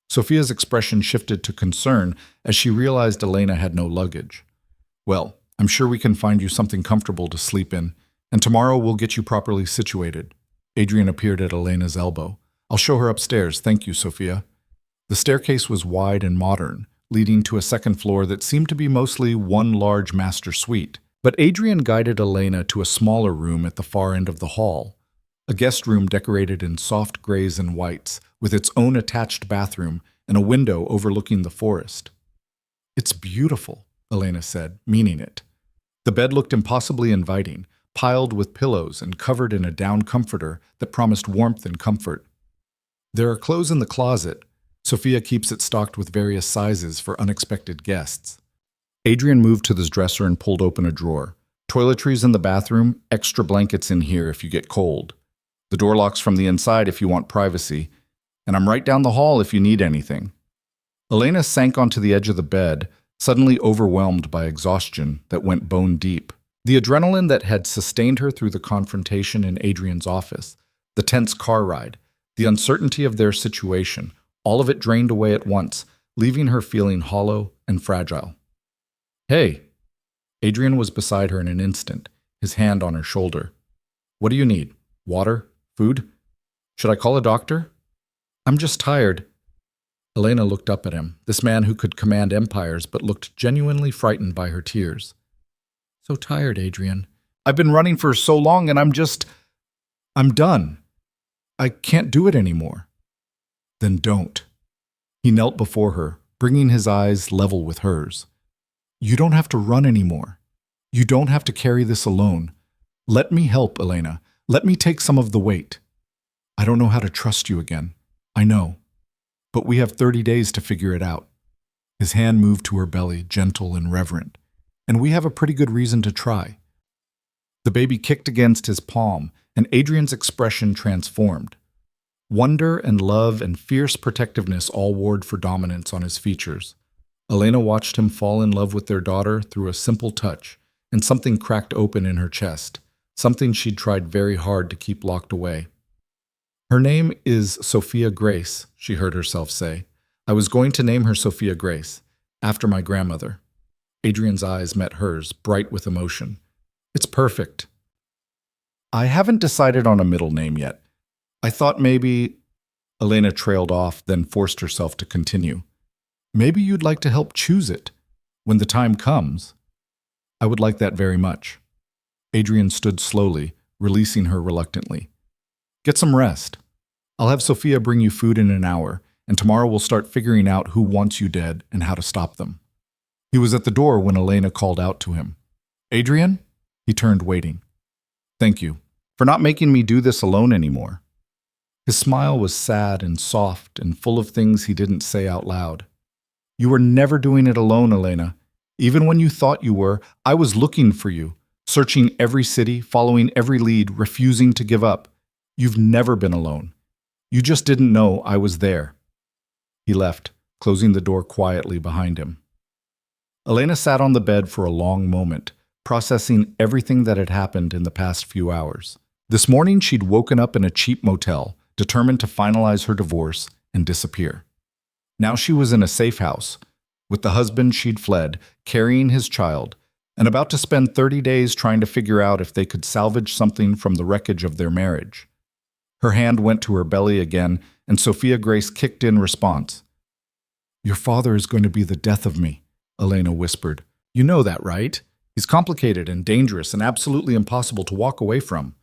Speaker 1: Sophia's expression shifted to concern as she realized Elena had no luggage. "Well, I'm sure we can find you something comfortable to sleep in, and tomorrow we'll get you properly situated." Adrian appeared at Elena's elbow. "I'll show her upstairs, thank you, Sophia." The staircase was wide and modern, leading to a second floor that seemed to be mostly one large master suite. But Adrian guided Elena to a smaller room at the far end of the hall, a guest room decorated in soft grays and whites, with its own attached bathroom and a window overlooking the forest. "It's beautiful," Elena said, meaning it. The bed looked impossibly inviting, piled with pillows and covered in a down comforter that promised warmth and comfort. "There are clothes in the closet. Sophia keeps it stocked with various sizes for unexpected guests." Adrian moved to the dresser and pulled open a drawer. "Toiletries in the bathroom, extra blankets in here if you get cold. The door locks from the inside if you want privacy, and I'm right down the hall if you need anything." Elena sank onto the edge of the bed, suddenly overwhelmed by exhaustion that went bone deep. The adrenaline that had sustained her through the confrontation in Adrian's office, the tense car ride, the uncertainty of their situation, all of it drained away at once, leaving her feeling hollow and fragile. "Hey." Adrian was beside her in an instant, his hand on her shoulder. "What do you need? Water? Food? Should I call a doctor?" "I'm just tired." Elena looked up at him, this man who could command empires but looked genuinely frightened by her tears. "So tired, Adrian. I've been running for so long and I'm done." I can't do it anymore." "Then don't." He knelt before her, bringing his eyes level with hers. "You don't have to run anymore. You don't have to carry this alone. Let me help, Elena. Let me take some of the weight. I don't know how to trust you again. I know. But we have 30 days to figure it out." His hand moved to her belly, gentle and reverent. "And we have a pretty good reason to try." The baby kicked against his palm, and Adrian's expression transformed. Wonder and love and fierce protectiveness all warred for dominance on his features. Elena watched him fall in love with their daughter through a simple touch, and something cracked open in her chest, something she'd tried very hard to keep locked away. "Her name is Sophia Grace," she heard herself say. "I was going to name her Sophia Grace, after my grandmother." Adrian's eyes met hers, bright with emotion. "It's perfect." "I haven't decided on a middle name yet. I thought maybe—" Elena trailed off, then forced herself to continue. "Maybe you'd like to help choose it, when the time comes." "I would like that very much." Adrian stood slowly, releasing her reluctantly. "Get some rest. I'll have Sophia bring you food in an hour, and tomorrow we'll start figuring out who wants you dead and how to stop them." He was at the door when Elena called out to him. "Adrian?" He turned, waiting. "Thank you for not making me do this alone anymore." His smile was sad and soft and full of things he didn't say out loud. "You were never doing it alone, Elena. Even when you thought you were, I was looking for you, searching every city, following every lead, refusing to give up. You've never been alone. You just didn't know I was there." He left, closing the door quietly behind him. Elena sat on the bed for a long moment, processing everything that had happened in the past few hours. This morning she'd woken up in a cheap motel, determined to finalize her divorce and disappear. Now she was in a safe house, with the husband she'd fled, carrying his child, and about to spend 30 days trying to figure out if they could salvage something from the wreckage of their marriage. Her hand went to her belly again, and Sophia Grace kicked in response. "Your father is going to be the death of me," Elena whispered. "You know that, right? He's complicated and dangerous and absolutely impossible to walk away from."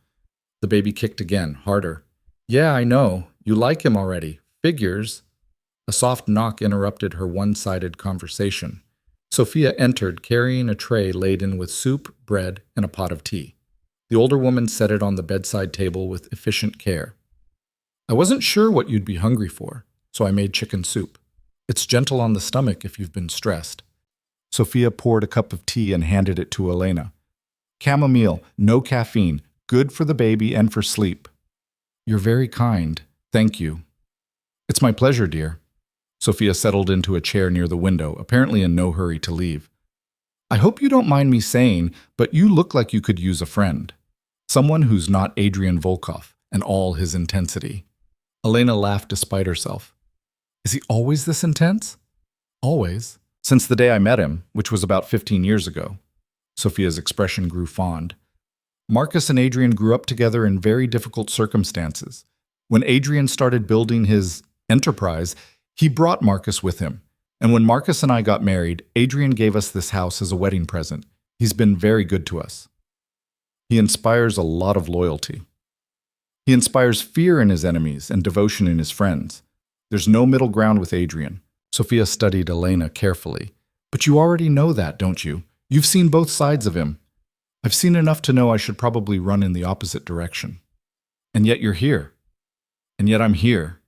Speaker 1: The baby kicked again, harder. "Yeah, I know. You like him already. Figures." A soft knock interrupted her one-sided conversation. Sophia entered, carrying a tray laden with soup, bread, and a pot of tea. The older woman set it on the bedside table with efficient care. "I wasn't sure what you'd be hungry for, so I made chicken soup. It's gentle on the stomach if you've been stressed." Sophia poured a cup of tea and handed it to Elena. "Chamomile, no caffeine, good for the baby and for sleep." "You're very kind. Thank you." "It's my pleasure, dear." Sophia settled into a chair near the window, apparently in no hurry to leave. "I hope you don't mind me saying, but you look like you could use a friend. Someone who's not Adrian Volkov and all his intensity." Elena laughed despite herself. "Is he always this intense?" "Always. Since the day I met him, which was about 15 years ago." Sophia's expression grew fond. "Marcus and Adrian grew up together in very difficult circumstances. When Adrian started building his enterprise, he brought Marcus with him. And when Marcus and I got married, Adrian gave us this house as a wedding present. He's been very good to us. He inspires a lot of loyalty. He inspires fear in his enemies and devotion in his friends. There's no middle ground with Adrian." Sophia studied Elena carefully. "But you already know that, don't you? You've seen both sides of him." "I've seen enough to know I should probably run in the opposite direction." "And yet you're here." "And yet I'm here."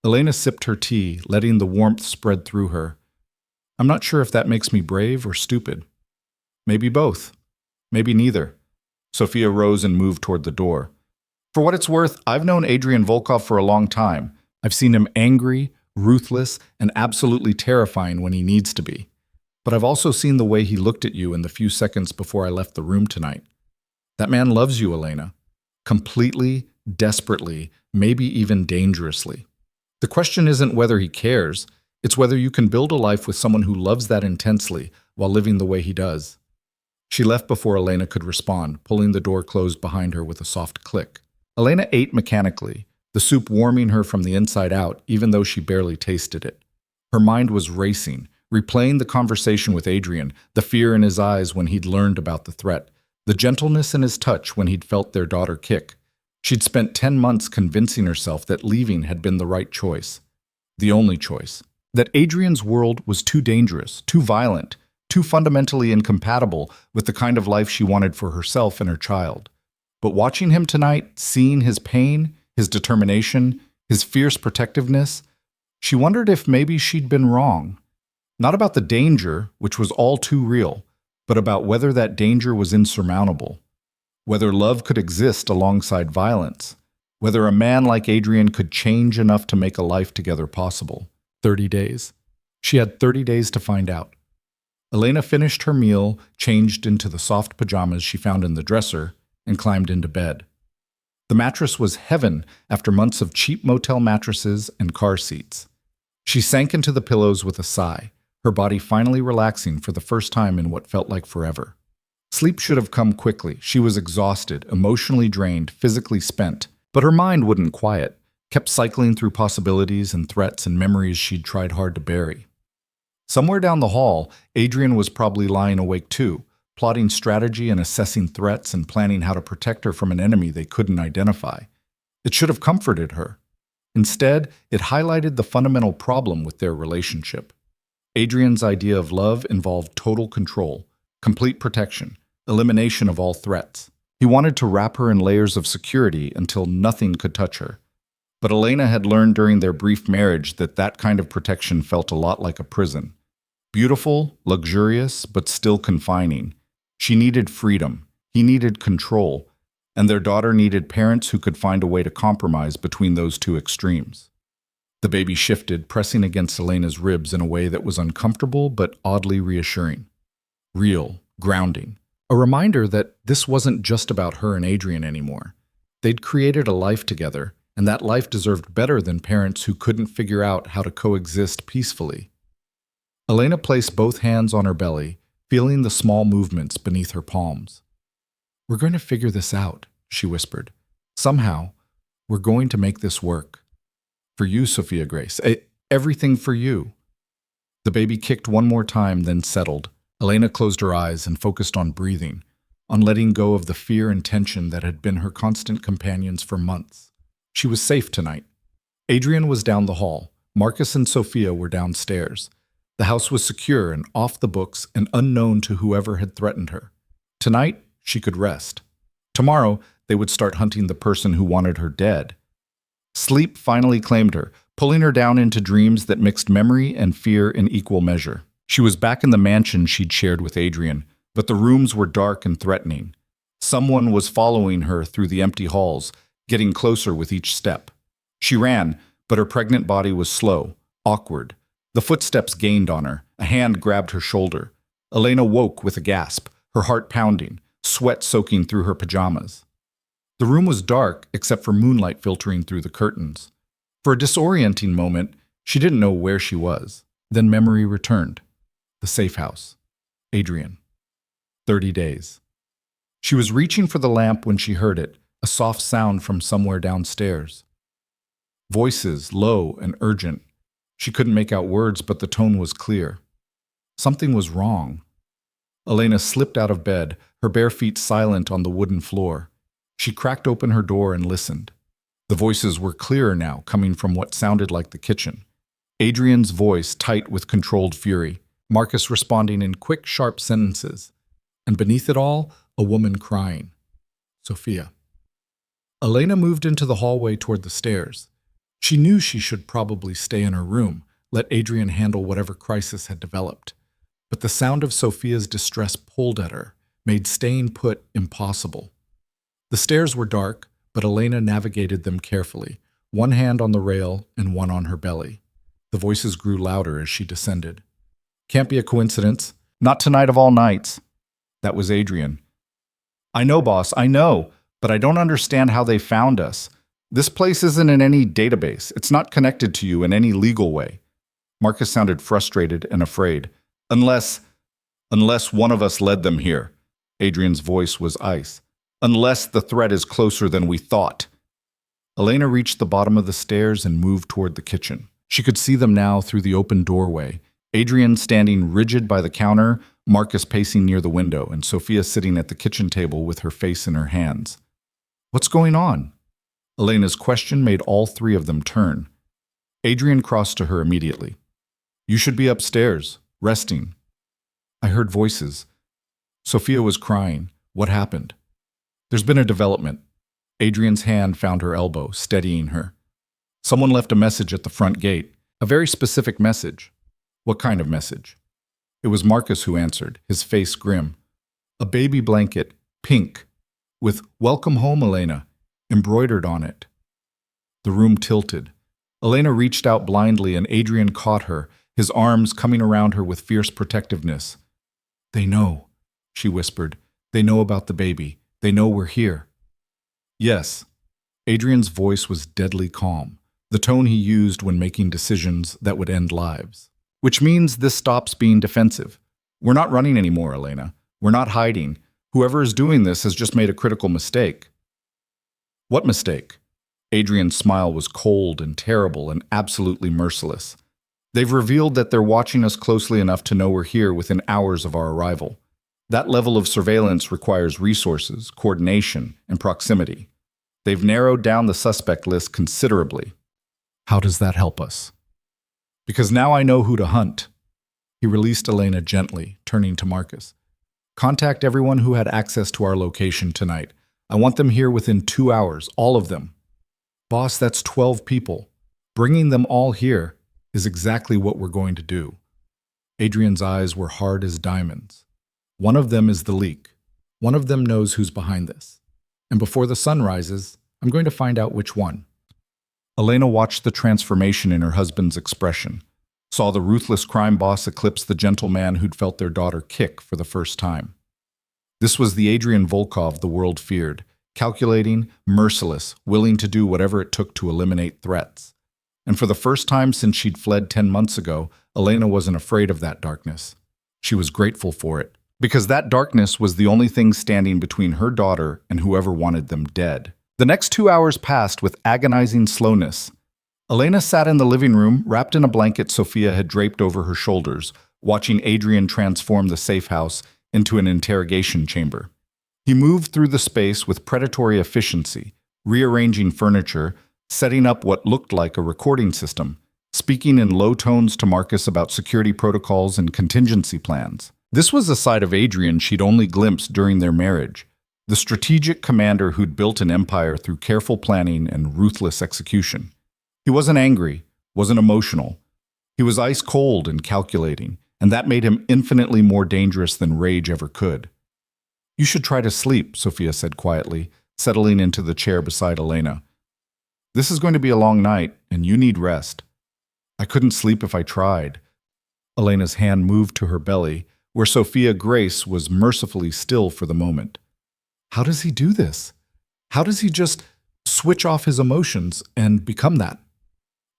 Speaker 1: Elena sipped her tea, letting the warmth spread through her. "I'm not sure if that makes me brave or stupid. Maybe both. Maybe neither." Sophia rose and moved toward the door. "For what it's worth, I've known Adrian Volkov for a long time. I've seen him angry, ruthless, and absolutely terrifying when he needs to be. But I've also seen the way he looked at you in the few seconds before I left the room tonight. That man loves you, Elena. Completely, desperately, maybe even dangerously. The question isn't whether he cares, it's whether you can build a life with someone who loves that intensely while living the way he does." She left before Elena could respond, pulling the door closed behind her with a soft click. Elena ate mechanically, the soup warming her from the inside out, even though she barely tasted it. Her mind was racing, replaying the conversation with Adrian, the fear in his eyes when he'd learned about the threat, the gentleness in his touch when he'd felt their daughter kick, She'd spent 10 months convincing herself that leaving had been the right choice, the only choice. That Adrian's world was too dangerous, too violent, too fundamentally incompatible with the kind of life she wanted for herself and her child. But watching him tonight, seeing his pain, his determination, his fierce protectiveness, she wondered if maybe she'd been wrong. Not about the danger, which was all too real, but about whether that danger was insurmountable. Whether love could exist alongside violence. Whether a man like Adrian could change enough to make a life together possible. 30 days. She had 30 days to find out. Elena finished her meal, changed into the soft pajamas she found in the dresser, and climbed into bed. The mattress was heaven after months of cheap motel mattresses and car seats. She sank into the pillows with a sigh, her body finally relaxing for the first time in what felt like forever. Sleep should have come quickly. She was exhausted, emotionally drained, physically spent, but her mind wouldn't quiet, kept cycling through possibilities and threats and memories she'd tried hard to bury. Somewhere down the hall, Adrian was probably lying awake too, plotting strategy and assessing threats and planning how to protect her from an enemy they couldn't identify. It should have comforted her. Instead, it highlighted the fundamental problem with their relationship. Adrian's idea of love involved total control, complete protection, elimination of all threats. He wanted to wrap her in layers of security until nothing could touch her. But Elena had learned during their brief marriage that that kind of protection felt a lot like a prison. Beautiful, luxurious, but still confining. She needed freedom. He needed control. And their daughter needed parents who could find a way to compromise between those two extremes. The baby shifted, pressing against Elena's ribs in a way that was uncomfortable but oddly reassuring. Real, grounding. A reminder that this wasn't just about her and Adrian anymore. They'd created a life together, and that life deserved better than parents who couldn't figure out how to coexist peacefully. Elena placed both hands on her belly, feeling the small movements beneath her palms. "We're going to figure this out," she whispered. "Somehow, we're going to make this work. For you, Sophia Grace. Everything for you." The baby kicked one more time, then settled. Elena closed her eyes and focused on breathing, on letting go of the fear and tension that had been her constant companions for months. She was safe tonight. Adrian was down the hall. Marcus and Sophia were downstairs. The house was secure and off the books and unknown to whoever had threatened her. Tonight, she could rest. Tomorrow, they would start hunting the person who wanted her dead. Sleep finally claimed her, pulling her down into dreams that mixed memory and fear in equal measure. She was back in the mansion she'd shared with Adrian, but the rooms were dark and threatening. Someone was following her through the empty halls, getting closer with each step. She ran, but her pregnant body was slow, awkward. The footsteps gained on her. A hand grabbed her shoulder. Elena woke with a gasp, her heart pounding, sweat soaking through her pajamas. The room was dark except for moonlight filtering through the curtains. For a disorienting moment, she didn't know where she was. Then memory returned. The safe house. Adrian. 30 days. She was reaching for the lamp when she heard it, a soft sound from somewhere downstairs. Voices, low and urgent. She couldn't make out words, but the tone was clear. Something was wrong. Elena slipped out of bed, her bare feet silent on the wooden floor. She cracked open her door and listened. The voices were clearer now, coming from what sounded like the kitchen. Adrian's voice tight with controlled fury, Marcus responding in quick, sharp sentences. And beneath it all, a woman crying. Sophia. Elena moved into the hallway toward the stairs. She knew she should probably stay in her room, let Adrian handle whatever crisis had developed. But the sound of Sophia's distress pulled at her, made staying put impossible. The stairs were dark, but Elena navigated them carefully, one hand on the rail and one on her belly. The voices grew louder as she descended. Can't be a coincidence. Not tonight of all nights. That was Adrian. I know, boss, I know, but I don't understand how they found us. This place isn't in any database. It's not connected to you in any legal way. Marcus sounded frustrated and afraid. Unless one of us led them here. Adrian's voice was ice. Unless the threat is closer than we thought. Elena reached the bottom of the stairs and moved toward the kitchen. She could see them now through the open doorway. Adrian standing rigid by the counter, Marcus pacing near the window, and Sophia sitting at the kitchen table with her face in her hands. What's going on? Elena's question made all three of them turn. Adrian crossed to her immediately. You should be upstairs, resting. I heard voices. Sophia was crying. What happened? There's been a development. Adrian's hand found her elbow, steadying her. Someone left a message at the front gate. A very specific message. What kind of message? It was Marcus who answered, his face grim. A baby blanket, pink, with "Welcome home, Elena," embroidered on it. The room tilted. Elena reached out blindly and Adrian caught her, his arms coming around her with fierce protectiveness. They know, she whispered. They know about the baby. They know we're here. Yes. Adrian's voice was deadly calm, the tone he used when making decisions that would end lives. Which means this stops being defensive. We're not running anymore, Elena. We're not hiding. Whoever is doing this has just made a critical mistake. What mistake? Adrian's smile was cold and terrible and absolutely merciless. They've revealed that they're watching us closely enough to know we're here within hours of our arrival. That level of surveillance requires resources, coordination, and proximity. They've narrowed down the suspect list considerably. How does that help us? Because now I know who to hunt. He released Elena gently, turning to Marcus. Contact everyone who had access to our location tonight. I want them here within 2 hours, all of them. Boss, that's 12 people. Bringing them all here is exactly what we're going to do. Adrian's eyes were hard as diamonds. One of them is the leak. One of them knows who's behind this. And before the sun rises, I'm going to find out which one. Elena watched the transformation in her husband's expression, saw the ruthless crime boss eclipse the gentle man who'd felt their daughter kick for the first time. This was the Adrian Volkov the world feared, calculating, merciless, willing to do whatever it took to eliminate threats. And for the first time since she'd fled 10 months ago, Elena wasn't afraid of that darkness. She was grateful for it, because that darkness was the only thing standing between her daughter and whoever wanted them dead. The next 2 hours passed with agonizing slowness. Elena sat in the living room, wrapped in a blanket Sophia had draped over her shoulders, watching Adrian transform the safe house into an interrogation chamber. He moved through the space with predatory efficiency, rearranging furniture, setting up what looked like a recording system, speaking in low tones to Marcus about security protocols and contingency plans. This was a side of Adrian she'd only glimpsed during their marriage, the strategic commander who'd built an empire through careful planning and ruthless execution. He wasn't angry, wasn't emotional. He was ice cold and calculating, and that made him infinitely more dangerous than rage ever could. You should try to sleep, Sophia said quietly, settling into the chair beside Elena. This is going to be a long night, and you need rest. I couldn't sleep if I tried. Elena's hand moved to her belly, where Sophia Grace was mercifully still for the moment. How does he do this? How does he just switch off his emotions and become that?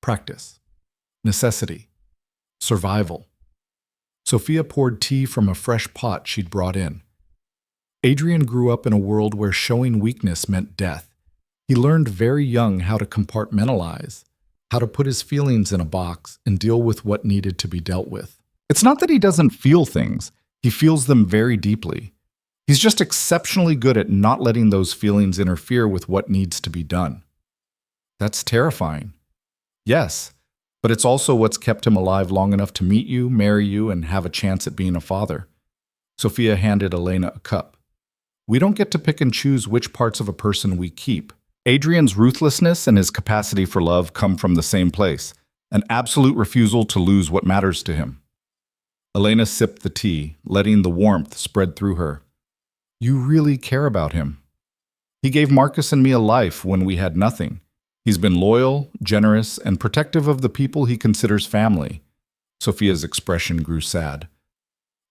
Speaker 1: Practice. Necessity. Survival. Sophia poured tea from a fresh pot she'd brought in. Adrian grew up in a world where showing weakness meant death. He learned very young how to compartmentalize, how to put his feelings in a box and deal with what needed to be dealt with. It's not that he doesn't feel things. He feels them very deeply. He's just exceptionally good at not letting those feelings interfere with what needs to be done. That's terrifying. Yes, but it's also what's kept him alive long enough to meet you, marry you, and have a chance at being a father. Sophia handed Elena a cup. We don't get to pick and choose which parts of a person we keep. Adrian's ruthlessness and his capacity for love come from the same place, an absolute refusal to lose what matters to him. Elena sipped the tea, letting the warmth spread through her. You really care about him. He gave Marcus and me a life when we had nothing. He's been loyal, generous, and protective of the people he considers family. Sophia's expression grew sad.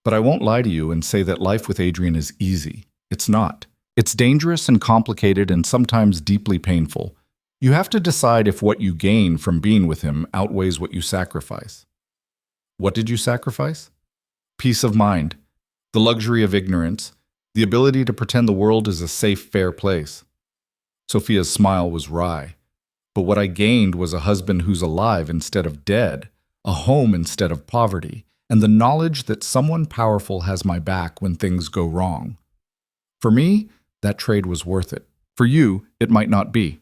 Speaker 1: But I won't lie to you and say that life with Adrian is easy. It's not. It's dangerous and complicated and sometimes deeply painful. You have to decide if what you gain from being with him outweighs what you sacrifice. What did you sacrifice? Peace of mind, the luxury of ignorance, the ability to pretend the world is a safe, fair place. Sophia's smile was wry. But what I gained was a husband who's alive instead of dead, a home instead of poverty, and the knowledge that someone powerful has my back when things go wrong. For me, that trade was worth it. For you, it might not be.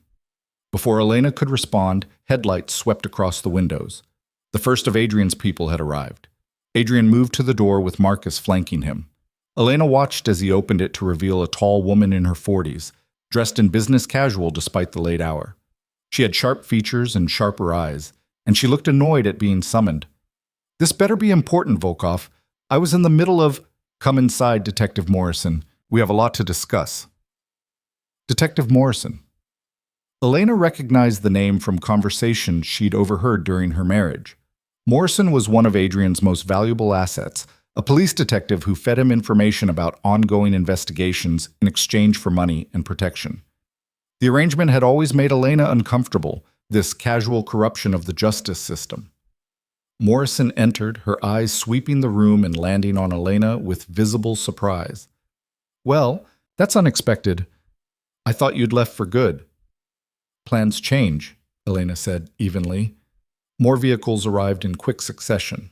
Speaker 1: Before Elena could respond, headlights swept across the windows. The first of Adrian's people had arrived. Adrian moved to the door with Marcus flanking him. Elena watched as he opened it to reveal a tall woman in her 40s, dressed in business casual despite the late hour. She had sharp features and sharper eyes, and she looked annoyed at being summoned. "This better be important, Volkov. I was in the middle of—" "Come inside, Detective Morrison. We have a lot to discuss." Detective Morrison. Elena recognized the name from conversations she'd overheard during her marriage. Morrison was one of Adrian's most valuable assets, a police detective who fed him information about ongoing investigations in exchange for money and protection. The arrangement had always made Elena uncomfortable, this casual corruption of the justice system. Morrison entered, her eyes sweeping the room and landing on Elena with visible surprise. "Well, that's unexpected. I thought you'd left for good." "Plans change," Elena said evenly. More vehicles arrived in quick succession.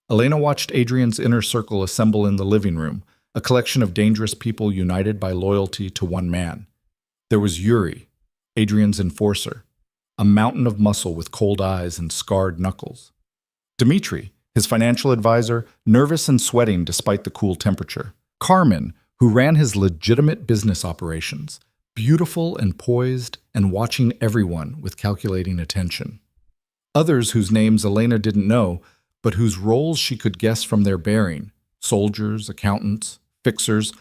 Speaker 1: Elena watched Adrian's inner circle assemble in the living room, a collection of dangerous people united by loyalty to one man. There was Yuri, Adrian's enforcer, a mountain of muscle with cold eyes and scarred knuckles. Dmitri, his financial advisor, nervous and sweating despite the cool temperature. Carmen, who ran his legitimate business operations, beautiful and poised and watching everyone with calculating attention. Others whose names Elena didn't know, but whose roles she could guess from their bearing: soldiers, accountants, fixers,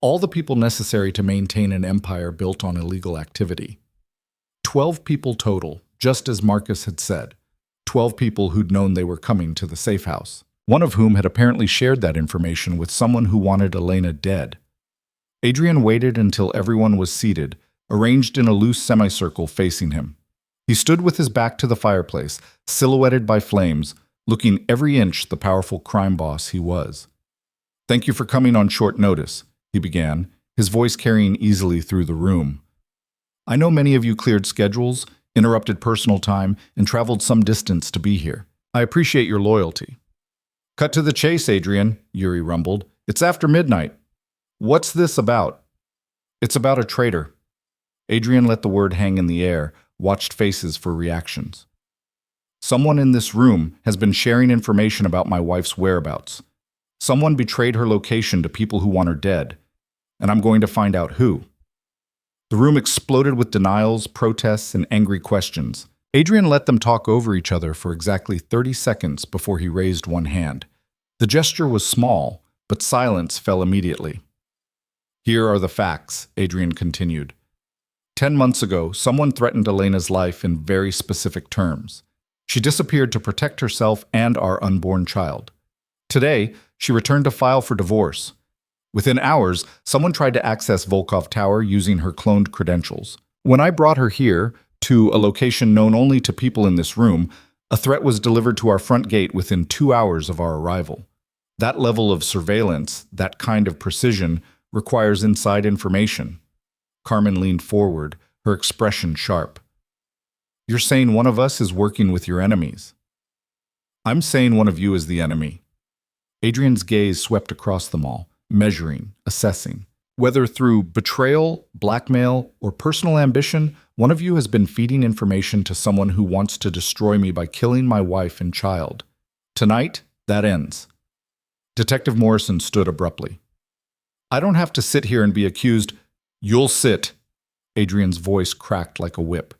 Speaker 1: all the people necessary to maintain an empire built on illegal activity. 12 people total, just as Marcus had said. 12 people who'd known they were coming to the safe house, one of whom had apparently shared that information with someone who wanted Elena dead. Adrian waited until everyone was seated, arranged in a loose semicircle facing him. He stood with his back to the fireplace, silhouetted by flames, looking every inch the powerful crime boss he was. "Thank you for coming on short notice," he began, his voice carrying easily through the room. "I know many of you cleared schedules, interrupted personal time, and traveled some distance to be here. I appreciate your loyalty." "Cut to the chase, Adrian," Yuri rumbled. "It's after midnight. What's this about?" "It's about a traitor." Adrian let the word hang in the air, watched faces for reactions. "Someone in this room has been sharing information about my wife's whereabouts. Someone betrayed her location to people who want her dead, and I'm going to find out who." The room exploded with denials, protests, and angry questions. Adrian let them talk over each other for exactly 30 seconds before he raised one hand. The gesture was small, but silence fell immediately. "Here are the facts," Adrian continued. 10 months ago, someone threatened Elena's life in very specific terms. She disappeared to protect herself and our unborn child. Today, she returned to file for divorce. Within hours, someone tried to access Volkov Tower using her cloned credentials. When I brought her here, to a location known only to people in this room, a threat was delivered to our front gate within 2 hours of our arrival. That level of surveillance, that kind of precision, requires inside information. Carmen leaned forward, her expression sharp. "You're saying one of us is working with your enemies." "I'm saying one of you is the enemy." Adrian's gaze swept across them all, measuring, assessing. "Whether through betrayal, blackmail, or personal ambition, one of you has been feeding information to someone who wants to destroy me by killing my wife and child. Tonight, that ends." Detective Morrison stood abruptly. "I don't have to sit here and be accused." "You'll sit." Adrian's voice cracked like a whip.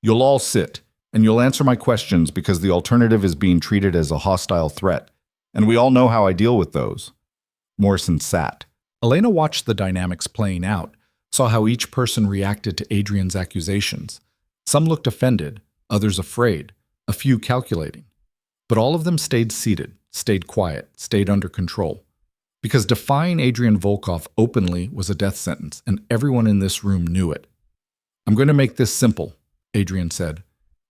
Speaker 1: "You'll all sit, and you'll answer my questions because the alternative is being treated as a hostile threat, and we all know how I deal with those." Morrison sat. Elena watched the dynamics playing out, saw how each person reacted to Adrian's accusations. Some looked offended, others afraid, a few calculating. But all of them stayed seated, stayed quiet, stayed under control. Because defying Adrian Volkov openly was a death sentence, and everyone in this room knew it. "I'm going to make this simple," Adrian said.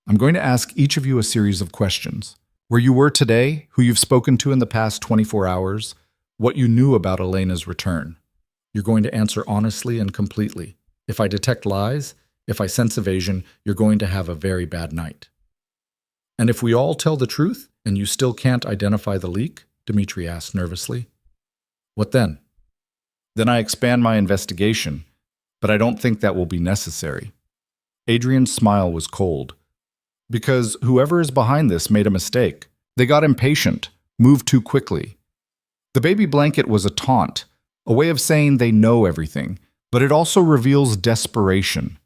Speaker 1: "I'm going to ask each of you a series of questions. Where you were today, who you've spoken to in the past 24 hours, what you knew about Elena's return. You're going to answer honestly and completely. If I detect lies, if I sense evasion, you're going to have a very bad night." "And if we all tell the truth, and you still can't identify the leak?" Dmitri asked nervously. "What then?" "Then I expand my investigation, but I don't think that will be necessary." Adrian's smile was cold. Because whoever is behind this made a mistake. They got impatient, moved too quickly. The baby blanket was a taunt, a way of saying they know everything, but it also reveals desperation.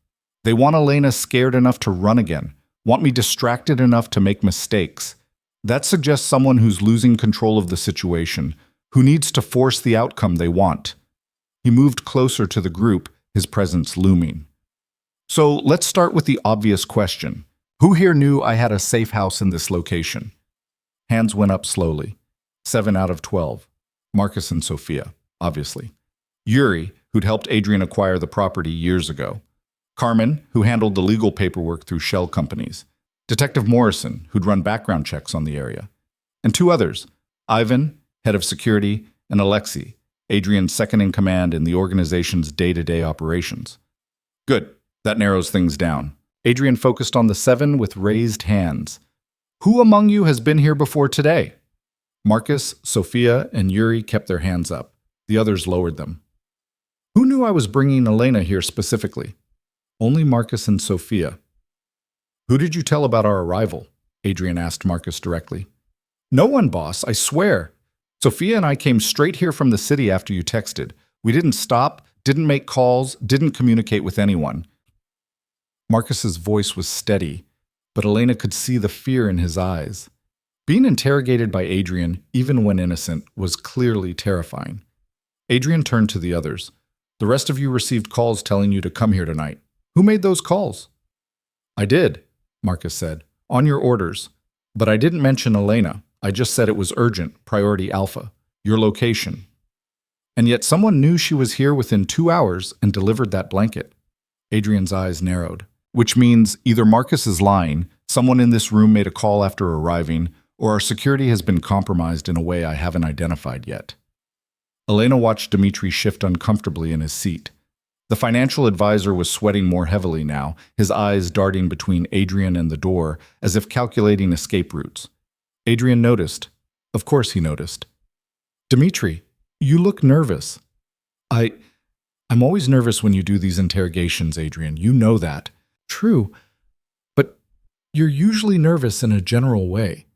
Speaker 1: They want Elena scared enough to run again, want me distracted enough to make mistakes. That suggests someone who's losing control of the situation, who needs to force the outcome they want. He moved closer to the group, his presence looming. So let's start with the obvious question. Who here knew I had a safe house in this location? Hands went up slowly. 7 out of 12. Marcus and Sophia, obviously. Yuri, who'd helped Adrian acquire the property years ago. Carmen, who handled the legal paperwork through shell companies. Detective Morrison, who'd run background checks on the area. And 2 others, Ivan, head of security, and Alexei, Adrian's second-in-command in the organization's day-to-day operations. Good, that narrows things down. Adrian focused on the 7 with raised hands. Who among you has been here before today? Marcus, Sophia, and Yuri kept their hands up. The others lowered them. Who knew I was bringing Elena here specifically? Only Marcus and Sophia. Who did you tell about our arrival? Adrian asked Marcus directly. No one, boss, I swear. Sophia and I came straight here from the city after you texted. We didn't stop, didn't make calls, didn't communicate with anyone. Marcus's voice was steady, but Elena could see the fear in his eyes. Being interrogated by Adrian, even when innocent, was clearly terrifying. Adrian turned to the others. The rest of you received calls telling you to come here tonight. Who made those calls? I did, Marcus said, on your orders. But I didn't mention Elena. I just said it was urgent, priority alpha, your location. And yet someone knew she was here within 2 hours and delivered that blanket. Adrian's eyes narrowed. Which means either Marcus is lying, someone in this room made a call after arriving, or our security has been compromised in a way I haven't identified yet. Elena watched Dmitri shift uncomfortably in his seat. The financial advisor was sweating more heavily now, his eyes darting between Adrian and the door, as if calculating escape routes. Adrian noticed. Of course he noticed. Dmitri, you look nervous. I'm always nervous when you do these interrogations, Adrian. You know that. True, but you're usually nervous in a general way.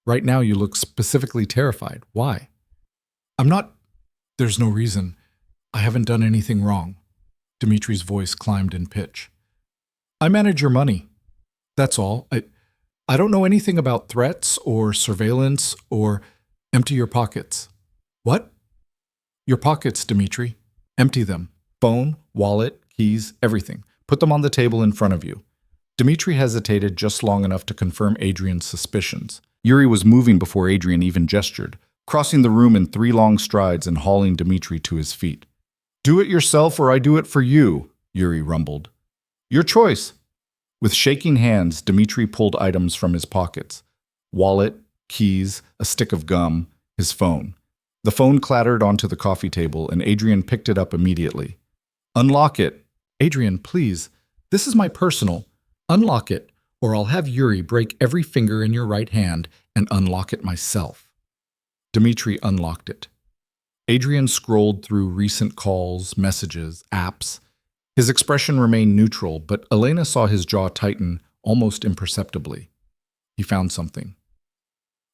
Speaker 1: Right now you look specifically terrified. Why? I'm not. There's no reason. I haven't done anything wrong. Dimitri's voice climbed in pitch. I manage your money. That's all. I don't know anything about threats or surveillance or empty your pockets. What? Your pockets, Dmitri. Empty them. Phone, wallet, keys, everything. Put them on the table in front of you. Dmitri hesitated just long enough to confirm Adrian's suspicions. Yuri was moving before Adrian even gestured, crossing the room in 3 long strides and hauling Dmitri to his feet. Do it yourself or I do it for you, Yuri rumbled. Your choice. With shaking hands, Dmitri pulled items from his pockets. Wallet, keys, a stick of gum, his phone. The phone clattered onto the coffee table and Adrian picked it up immediately. Unlock it. Adrian, please. This is my personal. Unlock it, or I'll have Yuri break every finger in your right hand and unlock it myself. Dmitri unlocked it. Adrian scrolled through recent calls, messages, apps. His expression remained neutral, but Elena saw his jaw tighten almost imperceptibly. He found something.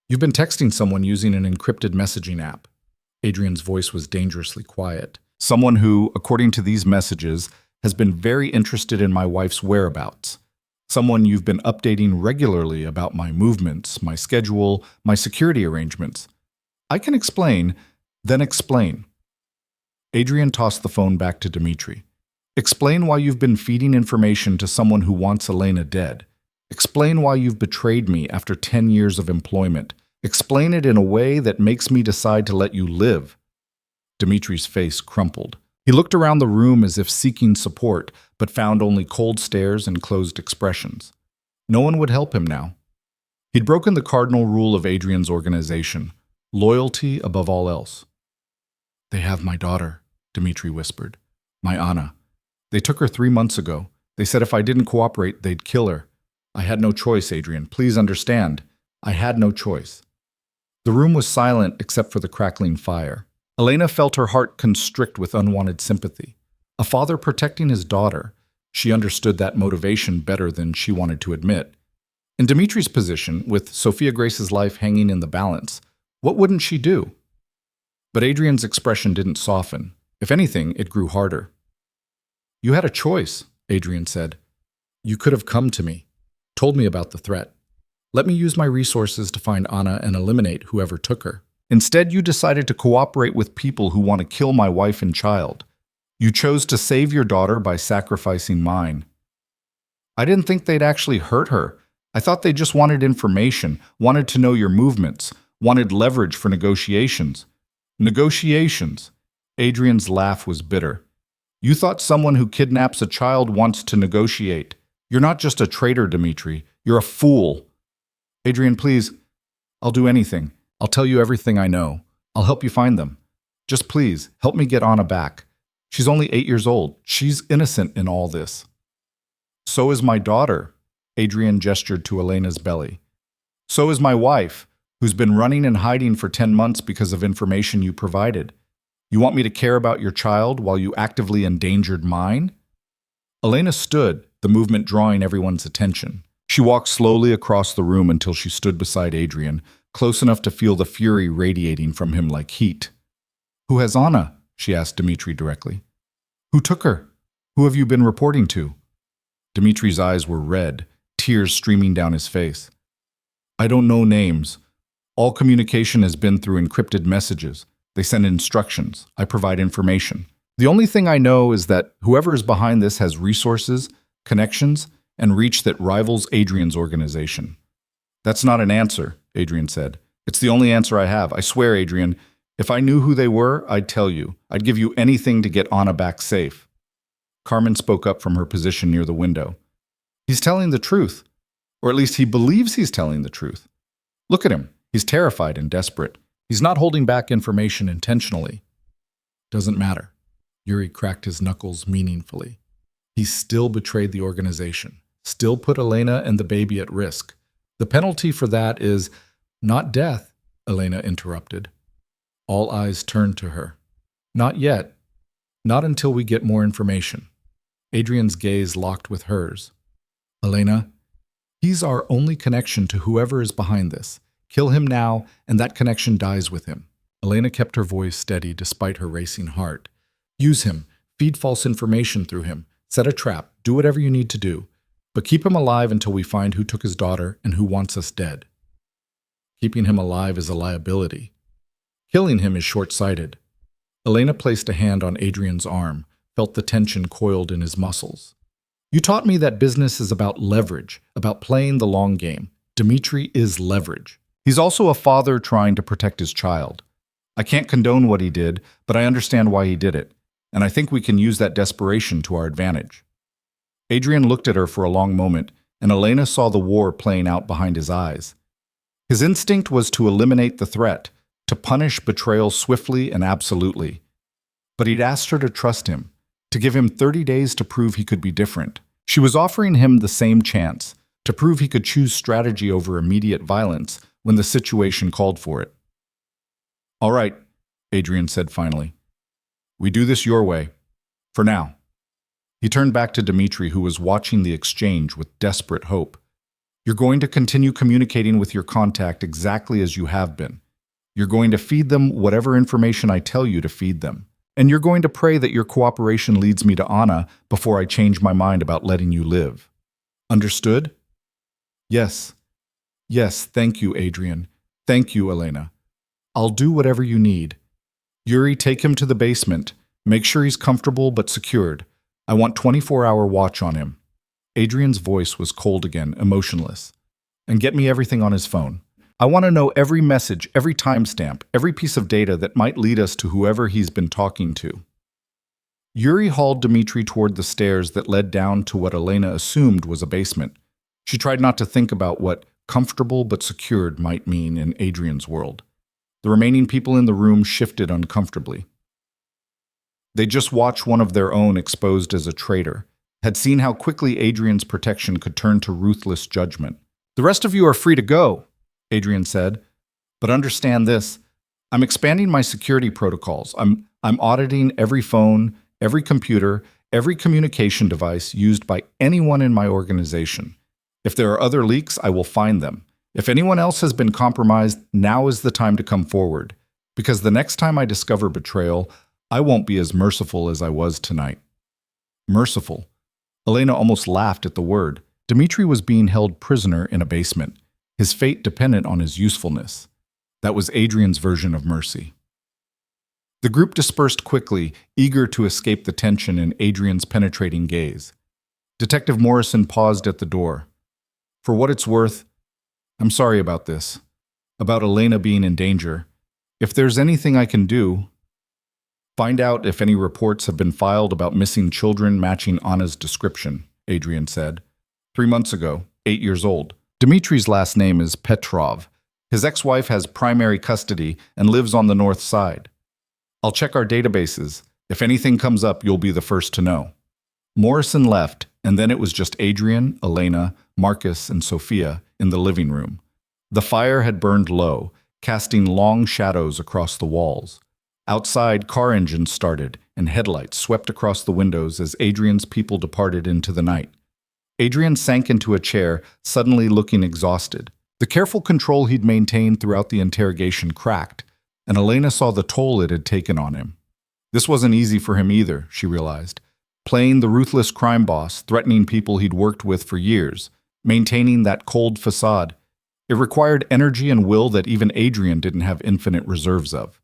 Speaker 1: You've been texting someone using an encrypted messaging app. Adrian's voice was dangerously quiet. Someone who, according to these messages, has been very interested in my wife's whereabouts. Someone you've been updating regularly about my movements, my schedule, my security arrangements. I can explain, then explain. Adrian tossed the phone back to Dmitri. Explain why you've been feeding information to someone who wants Elena dead. Explain why you've betrayed me after 10 years of employment. Explain it in a way that makes me decide to let you live. Dmitri's face crumpled. He looked around the room as if seeking support, but found only cold stares and closed expressions. No one would help him now. He'd broken the cardinal rule of Adrian's organization, loyalty above all else. They have my daughter, Dmitri whispered. My Anna. They took her 3 months ago. They said if I didn't cooperate, they'd kill her. I had no choice, Adrian. Please understand. I had no choice. The room was silent except for the crackling fire. Elena felt her heart constrict with unwanted sympathy. A father protecting his daughter, She understood that motivation better than she wanted to admit. In Dimitri's position, with Sophia Grace's life hanging in the balance, what wouldn't she do? But Adrian's expression didn't soften. If anything, it grew harder. "You had a choice," Adrian said. "You could have come to me, told me about the threat. Let me use my resources to find Anna and eliminate whoever took her. Instead, you decided to cooperate with people who want to kill my wife and child. You chose to save your daughter by sacrificing mine. I didn't think they'd actually hurt her. I thought they just wanted information, wanted to know your movements, wanted leverage for negotiations." Negotiations. Adrian's laugh was bitter. "You thought someone who kidnaps a child wants to negotiate. You're not just a traitor, Dimitri. You're a fool." "Adrian, please. I'll do anything. I'll tell you everything I know. I'll help you find them. Just please, help me get Anna back. She's only 8 years old. She's innocent in all this." "So is my daughter." Adrian gestured to Elena's belly. "So is my wife, who's been running and hiding for 10 months because of information you provided. You want me to care about your child while you actively endangered mine?" Elena stood, the movement drawing everyone's attention. She walked slowly across the room until she stood beside Adrian, close enough to feel the fury radiating from him like heat. "Who has Anna?" she asked Dimitri directly. "Who took her? Who have you been reporting to?" Dimitri's eyes were red, tears streaming down his face. "I don't know names. All communication has been through encrypted messages. They send instructions. I provide information. The only thing I know is that whoever is behind this has resources, connections, and reach that rivals Adrian's organization." "That's not an answer," Adrian said. "It's the only answer I have. I swear, Adrian, if I knew who they were, I'd tell you. I'd give you anything to get Anna back safe." Carmen spoke up from her position near the window. "He's telling the truth. Or at least he believes he's telling the truth. Look at him. He's terrified and desperate. He's not holding back information intentionally." "Doesn't matter." Yuri cracked his knuckles meaningfully. "He still betrayed the organization, still put Elena and the baby at risk. The penalty for that is not death," Elena interrupted. All eyes turned to her. "Not yet. Not until we get more information." Adrian's gaze locked with hers. "Elena, he's our only connection to whoever is behind this. Kill him now, and that connection dies with him." Elena kept her voice steady despite her racing heart. "Use him. Feed false information through him. Set a trap. Do whatever you need to do. But keep him alive until we find who took his daughter and who wants us dead." Keeping him alive is a liability. Killing him is short-sighted. Elena placed a hand on Adrian's arm, felt the tension coiled in his muscles. "You taught me that business is about leverage, about playing the long game. Dimitri is leverage. He's also a father trying to protect his child. I can't condone what he did, but I understand why he did it, and I think we can use that desperation to our advantage." Adrian looked at her for a long moment, and Elena saw the war playing out behind his eyes. His instinct was to eliminate the threat, to punish betrayal swiftly and absolutely. But he'd asked her to trust him, to give him 30 days to prove he could be different. She was offering him the same chance, to prove he could choose strategy over immediate violence when the situation called for it. "All right," Adrian said finally. "We do this your way. For now." He turned back to Dimitri, who was watching the exchange with desperate hope. "You're going to continue communicating with your contact exactly as you have been. You're going to feed them whatever information I tell you to feed them. And you're going to pray that your cooperation leads me to Anna before I change my mind about letting you live. Understood?" "Yes. Yes, thank you, Adrian. Thank you, Elena. I'll do whatever you need. Yuri, take him to the basement. Make sure he's comfortable but secured. I want 24-hour watch on him." Adrian's voice was cold again, emotionless. "And get me everything on his phone. I want to know every message, every timestamp, every piece of data that might lead us to whoever he's been talking to." Yuri hauled Dimitri toward the stairs that led down to what Elena assumed was a basement. She tried not to think about what comfortable but secured might mean in Adrian's world. The remaining people in the room shifted uncomfortably. They just watched one of their own exposed as a traitor, had seen how quickly Adrian's protection could turn to ruthless judgment. "The rest of you are free to go," Adrian said. "But understand this, I'm expanding my security protocols. I'm auditing every phone, every computer, every communication device used by anyone in my organization. If there are other leaks, I will find them. If anyone else has been compromised, now is the time to come forward. Because the next time I discover betrayal, I won't be as merciful as I was tonight. Merciful. Elena almost laughed at the word. Dmitri was being held prisoner in a basement, his fate dependent on his usefulness. That was Adrian's version of mercy. The group dispersed quickly, eager to escape the tension in Adrian's penetrating gaze. Detective Morrison paused at the door. For what it's worth, I'm sorry about this. About Elena being in danger. If there's anything I can do, find out if any reports have been filed about missing children matching Anna's description, Adrian said. 3 months ago, 8 years old. Dmitri's last name is Petrov. His ex-wife has primary custody and lives on the north side. I'll check our databases. If anything comes up, you'll be the first to know. Morrison left, and then it was just Adrian, Elena, Marcus, and Sophia in the living room. The fire had burned low, casting long shadows across the walls. Outside, car engines started, and headlights swept across the windows as Adrian's people departed into the night. Adrian sank into a chair, suddenly looking exhausted. The careful control he'd maintained throughout the interrogation cracked, and Elena saw the toll it had taken on him. This wasn't easy for him either, she realized. Playing the ruthless crime boss, threatening people he'd worked with for years, maintaining that cold facade. It required energy and will that even Adrian didn't have infinite reserves of.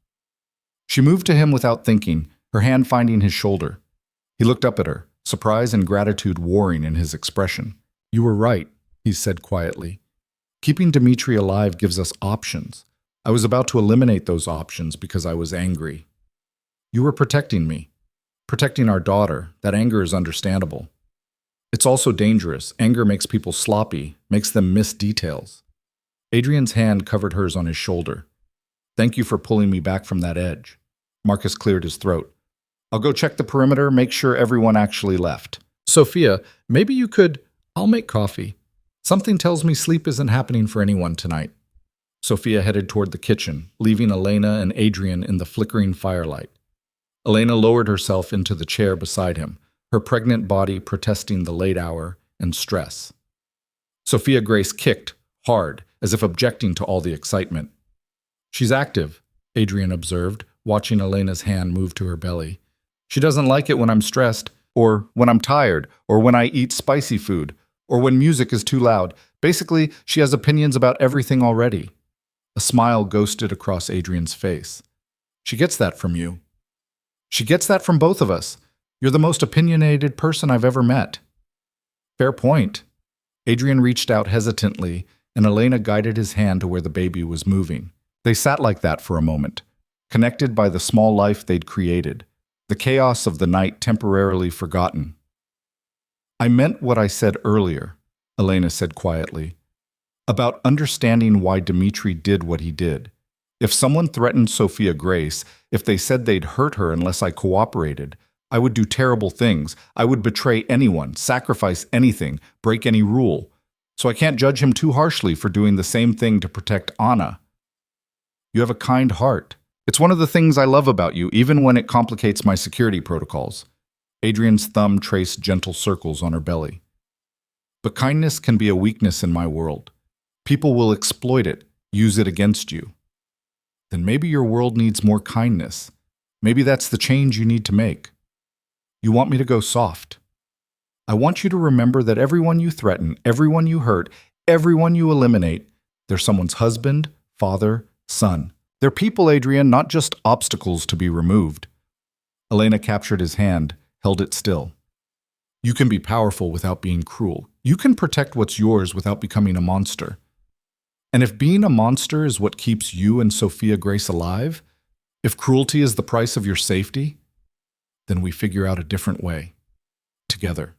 Speaker 1: She moved to him without thinking, her hand finding his shoulder. He looked up at her, surprise and gratitude warring in his expression. You were right, he said quietly. Keeping Dmitri alive gives us options. I was about to eliminate those options because I was angry. You were protecting me, protecting our daughter. That anger is understandable. It's also dangerous. Anger makes people sloppy, makes them miss details. Adrian's hand covered hers on his shoulder. Thank you for pulling me back from that edge. Marcus cleared his throat. I'll go check the perimeter, make sure everyone actually left. Sophia, maybe you could... I'll make coffee. Something tells me sleep isn't happening for anyone tonight. Sophia headed toward the kitchen, leaving Elena and Adrian in the flickering firelight. Elena lowered herself into the chair beside him, her pregnant body protesting the late hour and stress. Sophia Grace kicked, hard, as if objecting to all the excitement. She's active, Adrian observed, watching Elena's hand move to her belly. She doesn't like it when I'm stressed, or when I'm tired, or when I eat spicy food, or when music is too loud. Basically, she has opinions about everything already. A smile ghosted across Adrian's face. She gets that from you. She gets that from both of us. You're the most opinionated person I've ever met. Fair point. Adrian reached out hesitantly, and Elena guided his hand to where the baby was moving. They sat like that for a moment, connected by the small life they'd created, the chaos of the night temporarily forgotten. I meant what I said earlier, Elena said quietly, about understanding why Dmitri did what he did. If someone threatened Sophia Grace, if they said they'd hurt her unless I cooperated, I would do terrible things. I would betray anyone, sacrifice anything, break any rule. So I can't judge him too harshly for doing the same thing to protect Anna. You have a kind heart. It's one of the things I love about you, even when it complicates my security protocols. Adrian's thumb traced gentle circles on her belly. But kindness can be a weakness in my world. People will exploit it, use it against you. Then maybe your world needs more kindness. Maybe that's the change you need to make. You want me to go soft. I want you to remember that everyone you threaten, everyone you hurt, everyone you eliminate, they're someone's husband, father, son. They're people, Adrian, not just obstacles to be removed. Elena captured his hand, held it still. You can be powerful without being cruel. You can protect what's yours without becoming a monster. And if being a monster is what keeps you and Sophia Grace alive, if cruelty is the price of your safety, then we figure out a different way. Together.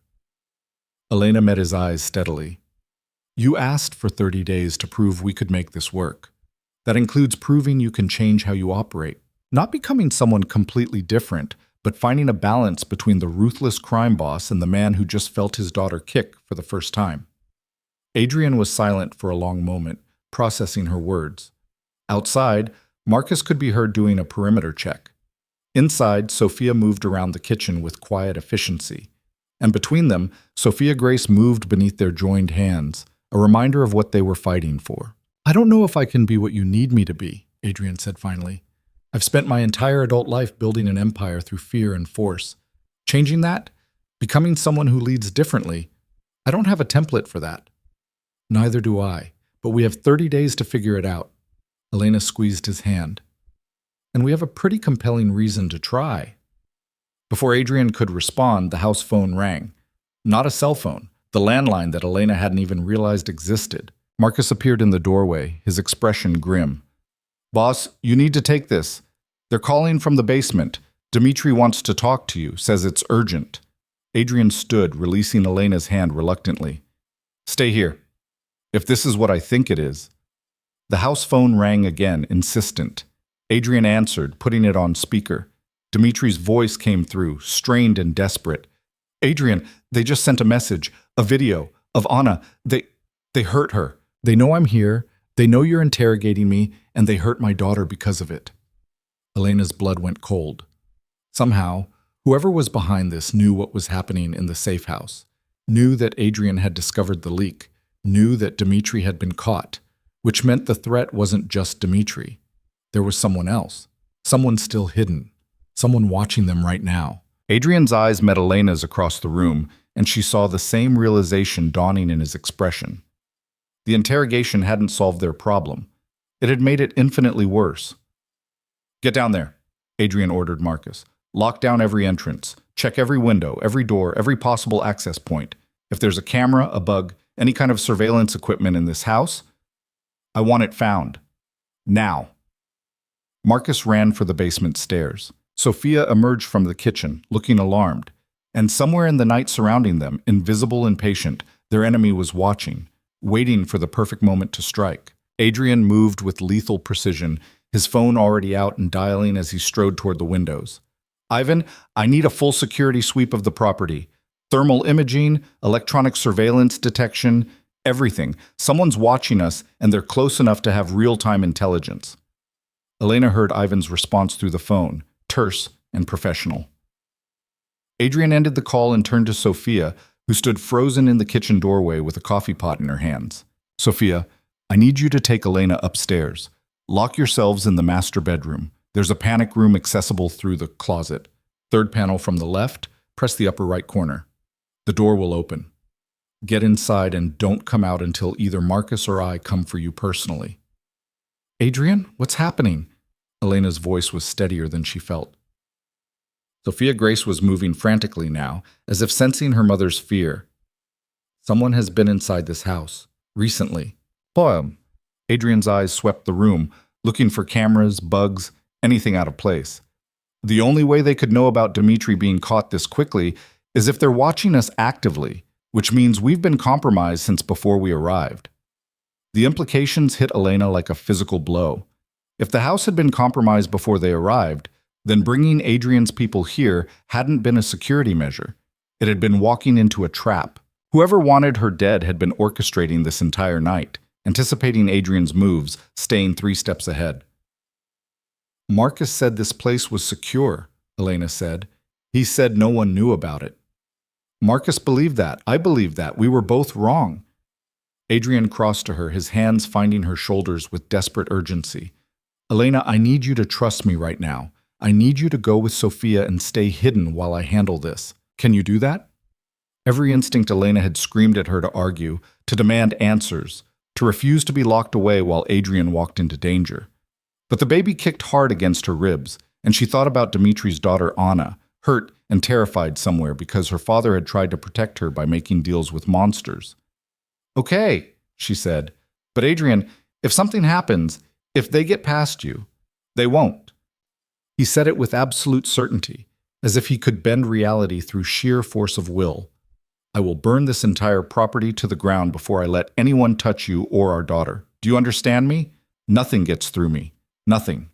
Speaker 1: Elena met his eyes steadily. You asked for 30 days to prove we could make this work. That includes proving you can change how you operate. Not becoming someone completely different, but finding a balance between the ruthless crime boss and the man who just felt his daughter kick for the first time. Adrian was silent for a long moment, processing her words. Outside, Marcus could be heard doing a perimeter check. Inside, Sophia moved around the kitchen with quiet efficiency. And between them, Sophia Grace moved beneath their joined hands, a reminder of what they were fighting for. "I don't know if I can be what you need me to be," Adrian said finally. "I've spent my entire adult life building an empire through fear and force. Changing that? Becoming someone who leads differently? I don't have a template for that." "Neither do I, but we have 30 days to figure it out." Elena squeezed his hand. "And we have a pretty compelling reason to try." Before Adrian could respond, the house phone rang. Not a cell phone, the landline that Elena hadn't even realized existed. Marcus appeared in the doorway, his expression grim. "Boss, you need to take this. They're calling from the basement. Dmitri wants to talk to you, says it's urgent." Adrian stood, releasing Elena's hand reluctantly. "Stay here. If this is what I think it is." The house phone rang again, insistent. Adrian answered, putting it on speaker. Dimitri's voice came through, strained and desperate. "Adrian, they just sent a message, a video, of Anna. They hurt her. They know I'm here, they know you're interrogating me, and they hurt my daughter because of it." Elena's blood went cold. Somehow, whoever was behind this knew what was happening in the safe house, knew that Adrian had discovered the leak, knew that Dmitri had been caught, which meant the threat wasn't just Dmitri. There was someone else, someone still hidden, someone watching them right now. Adrian's eyes met Elena's across the room, and she saw the same realization dawning in his expression. The interrogation hadn't solved their problem. It had made it infinitely worse. "Get down there," Adrian ordered Marcus. "Lock down every entrance. Check every window, every door, every possible access point. If there's a camera, a bug, any kind of surveillance equipment in this house, I want it found. Now." Marcus ran for the basement stairs. Sophia emerged from the kitchen, looking alarmed. And somewhere in the night surrounding them, invisible and patient, their enemy was watching, waiting for the perfect moment to strike. Adrian moved with lethal precision, his phone already out and dialing as he strode toward the windows. "Ivan, I need a full security sweep of the property. Thermal imaging, electronic surveillance detection, everything. Someone's watching us, and they're close enough to have real-time intelligence." Elena heard Ivan's response through the phone, terse and professional. Adrian ended the call and turned to Sophia, who stood frozen in the kitchen doorway with a coffee pot in her hands. "Sophia, I need you to take Elena upstairs. Lock yourselves in the master bedroom. There's a panic room accessible through the closet. Third panel from the left, press the upper right corner. The door will open. Get inside and don't come out until either Marcus or I come for you personally." "Adrian, what's happening?" Elena's voice was steadier than she felt. Sophia Grace was moving frantically now, as if sensing her mother's fear. "Someone has been inside this house. Recently." "Boom." Adrian's eyes swept the room, looking for cameras, bugs, anything out of place. The only way they could know about Dmitri being caught this quickly is if they're watching us actively, which means we've been compromised since before we arrived. The implications hit Elena like a physical blow. If the house had been compromised before they arrived, then bringing Adrian's people here hadn't been a security measure. It had been walking into a trap. Whoever wanted her dead had been orchestrating this entire night, anticipating Adrian's moves, staying 3 steps ahead. "Marcus said this place was secure," Elena said. "He said no one knew about it." "Marcus believed that. I believed that. We were both wrong." Adrian crossed to her, his hands finding her shoulders with desperate urgency. "Elena, I need you to trust me right now. I need you to go with Sophia and stay hidden while I handle this. Can you do that?" Every instinct Elena had screamed at her to argue, to demand answers, to refuse to be locked away while Adrian walked into danger. But the baby kicked hard against her ribs, and she thought about Dimitri's daughter Anna, hurt and terrified somewhere because her father had tried to protect her by making deals with monsters. "Okay," she said, "but Adrian, if something happens, if they get past you, they won't." He said it with absolute certainty, as if he could bend reality through sheer force of will. "I will burn this entire property to the ground before I let anyone touch you or our daughter. Do you understand me? Nothing gets through me. Nothing."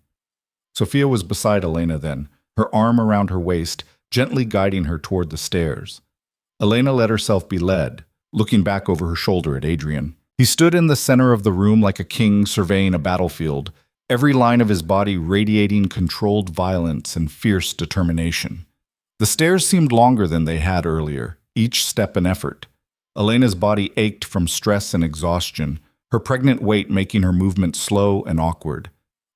Speaker 1: Sophia was beside Elena then, her arm around her waist, gently guiding her toward the stairs. Elena let herself be led, looking back over her shoulder at Adrian. He stood in the center of the room like a king surveying a battlefield, every line of his body radiating controlled violence and fierce determination. The stairs seemed longer than they had earlier, each step an effort. Elena's body ached from stress and exhaustion, her pregnant weight making her movement slow and awkward.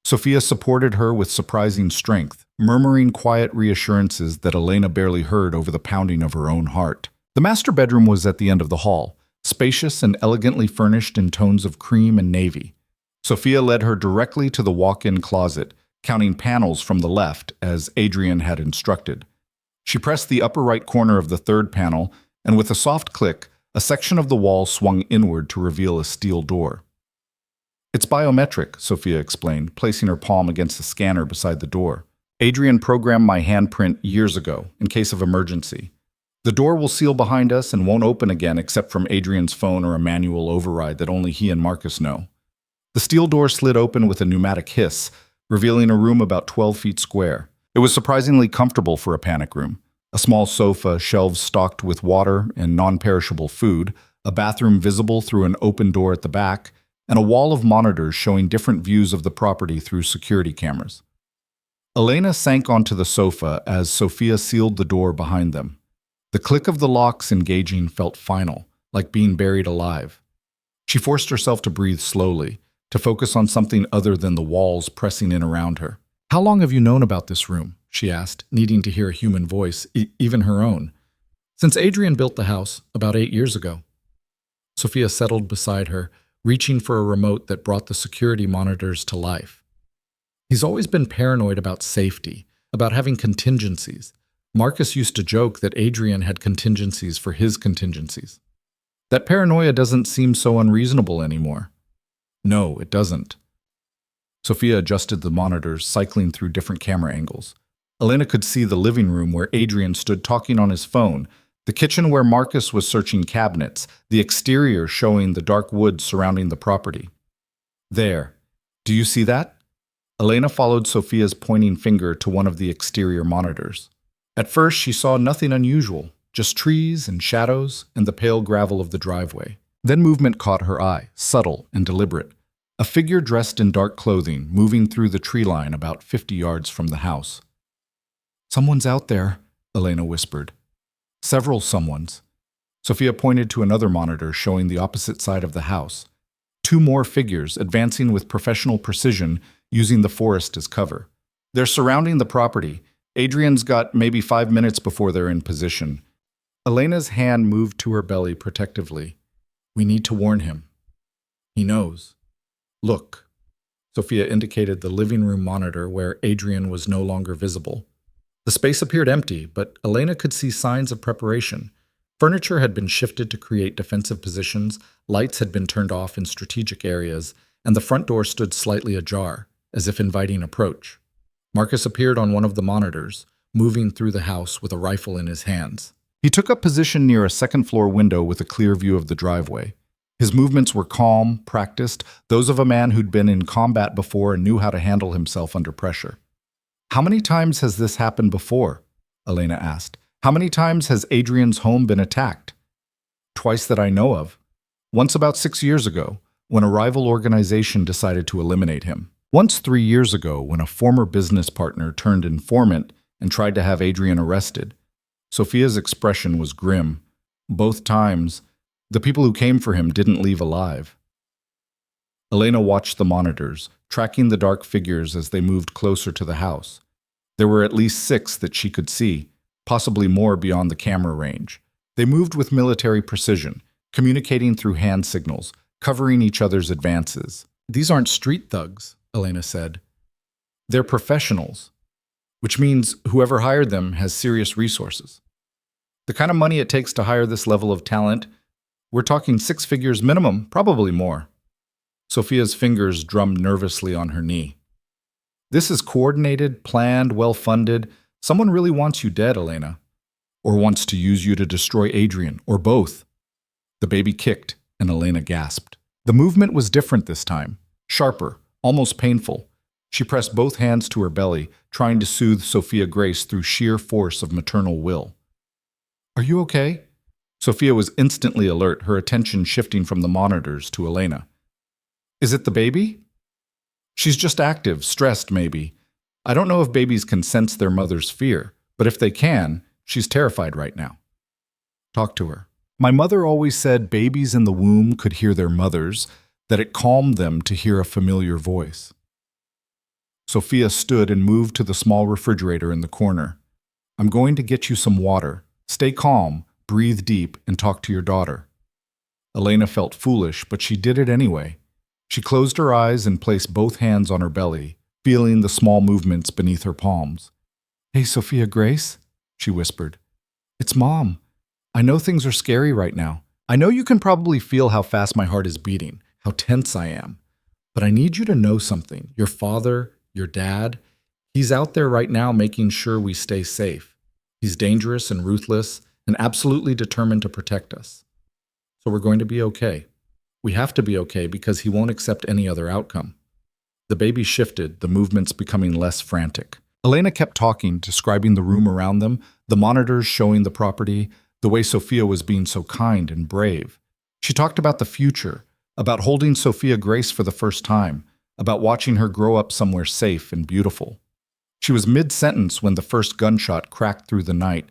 Speaker 1: Sophia supported her with surprising strength, murmuring quiet reassurances that Elena barely heard over the pounding of her own heart. The master bedroom was at the end of the hall, spacious and elegantly furnished in tones of cream and navy. Sophia led her directly to the walk-in closet, counting panels from the left, as Adrian had instructed. She pressed the upper right corner of the third panel, and with a soft click, a section of the wall swung inward to reveal a steel door. "It's biometric," Sophia explained, placing her palm against the scanner beside the door. "Adrian programmed my handprint years ago, in case of emergency. The door will seal behind us and won't open again except from Adrian's phone or a manual override that only he and Marcus know." The steel door slid open with a pneumatic hiss, revealing a room about 12 feet square. It was surprisingly comfortable for a panic room. A small sofa, shelves stocked with water and non-perishable food, a bathroom visible through an open door at the back, and a wall of monitors showing different views of the property through security cameras. Elena sank onto the sofa as Sophia sealed the door behind them. The click of the locks engaging felt final, like being buried alive. She forced herself to breathe slowly, to focus on something other than the walls pressing in around her. "How long have you known about this room?" she asked, needing to hear a human voice, even her own. "Since Adrian built the house, about 8 years ago." Sophia settled beside her, reaching for a remote that brought the security monitors to life. "He's always been paranoid about safety, about having contingencies. Marcus used to joke that Adrian had contingencies for his contingencies. That paranoia doesn't seem so unreasonable anymore." "No, it doesn't." Sophia adjusted the monitors, cycling through different camera angles. Elena could see the living room where Adrian stood talking on his phone, the kitchen where Marcus was searching cabinets, the exterior showing the dark woods surrounding the property. "There. Do you see that?" Elena followed Sophia's pointing finger to one of the exterior monitors. At first, she saw nothing unusual, just trees and shadows and the pale gravel of the driveway. Then movement caught her eye, subtle and deliberate. A figure dressed in dark clothing, moving through the tree line about 50 yards from the house. "Someone's out there," Elena whispered. Several someones. Sophia pointed to another monitor showing the opposite side of the house. 2 more figures advancing with professional precision, using the forest as cover. They're surrounding the property. Adrian's got maybe 5 minutes before they're in position. Elena's hand moved to her belly protectively. "We need to warn him. He knows. Look." Sophia indicated the living room monitor where Adrian was no longer visible. The space appeared empty, but Elena could see signs of preparation. Furniture had been shifted to create defensive positions, lights had been turned off in strategic areas, and the front door stood slightly ajar, as if inviting approach. Marcus appeared on one of the monitors, moving through the house with a rifle in his hands. He took up position near a second-floor window with a clear view of the driveway. His movements were calm, practiced, those of a man who'd been in combat before and knew how to handle himself under pressure. "How many times has this happened before?" Elena asked. "How many times has Adrian's home been attacked?" "Twice that I know of. Once about 6 years ago, when a rival organization decided to eliminate him. Once 3 years ago, when a former business partner turned informant and tried to have Adrian arrested." Sophia's expression was grim. Both times, the people who came for him didn't leave alive. Elena watched the monitors, tracking the dark figures as they moved closer to the house. There were at least 6 that she could see, possibly more beyond the camera range. They moved with military precision, communicating through hand signals, covering each other's advances. "These aren't street thugs," Elena said. "They're professionals, which means whoever hired them has serious resources. The kind of money it takes to hire this level of talent, we're talking 6 figures minimum, probably more." Sophia's fingers drummed nervously on her knee. "This is coordinated, planned, well-funded. Someone really wants you dead, Elena. Or wants to use you to destroy Adrian, or both." The baby kicked, and Elena gasped. The movement was different this time, sharper, almost painful. She pressed both hands to her belly, trying to soothe Sophia Grace through sheer force of maternal will. "Are you okay?" Sophia was instantly alert, her attention shifting from the monitors to Elena. "Is it the baby?" She's just active, stressed maybe. I don't know if babies can sense their mother's fear, but if they can, she's terrified right now. Talk to her. My mother always said babies in the womb could hear their mothers, that it calmed them to hear a familiar voice. Sophia stood and moved to the small refrigerator in the corner. I'm going to get you some water. Stay calm, breathe deep, and talk to your daughter. Elena felt foolish, but she did it anyway. She closed her eyes and placed both hands on her belly, feeling the small movements beneath her palms. Hey, Sophia Grace, she whispered. It's Mom. I know things are scary right now. I know you can probably feel how fast my heart is beating, how tense I am. But I need you to know something. Your father, your dad, he's out there right now making sure we stay safe. He's dangerous and ruthless and absolutely determined to protect us. So we're going to be okay. We have to be okay because he won't accept any other outcome. The baby shifted, the movements becoming less frantic. Elena kept talking, describing the room around them, the monitors showing the property, the way Sophia was being so kind and brave. She talked about the future, about holding Sophia Grace for the first time, about watching her grow up somewhere safe and beautiful. She was mid-sentence when the first gunshot cracked through the night.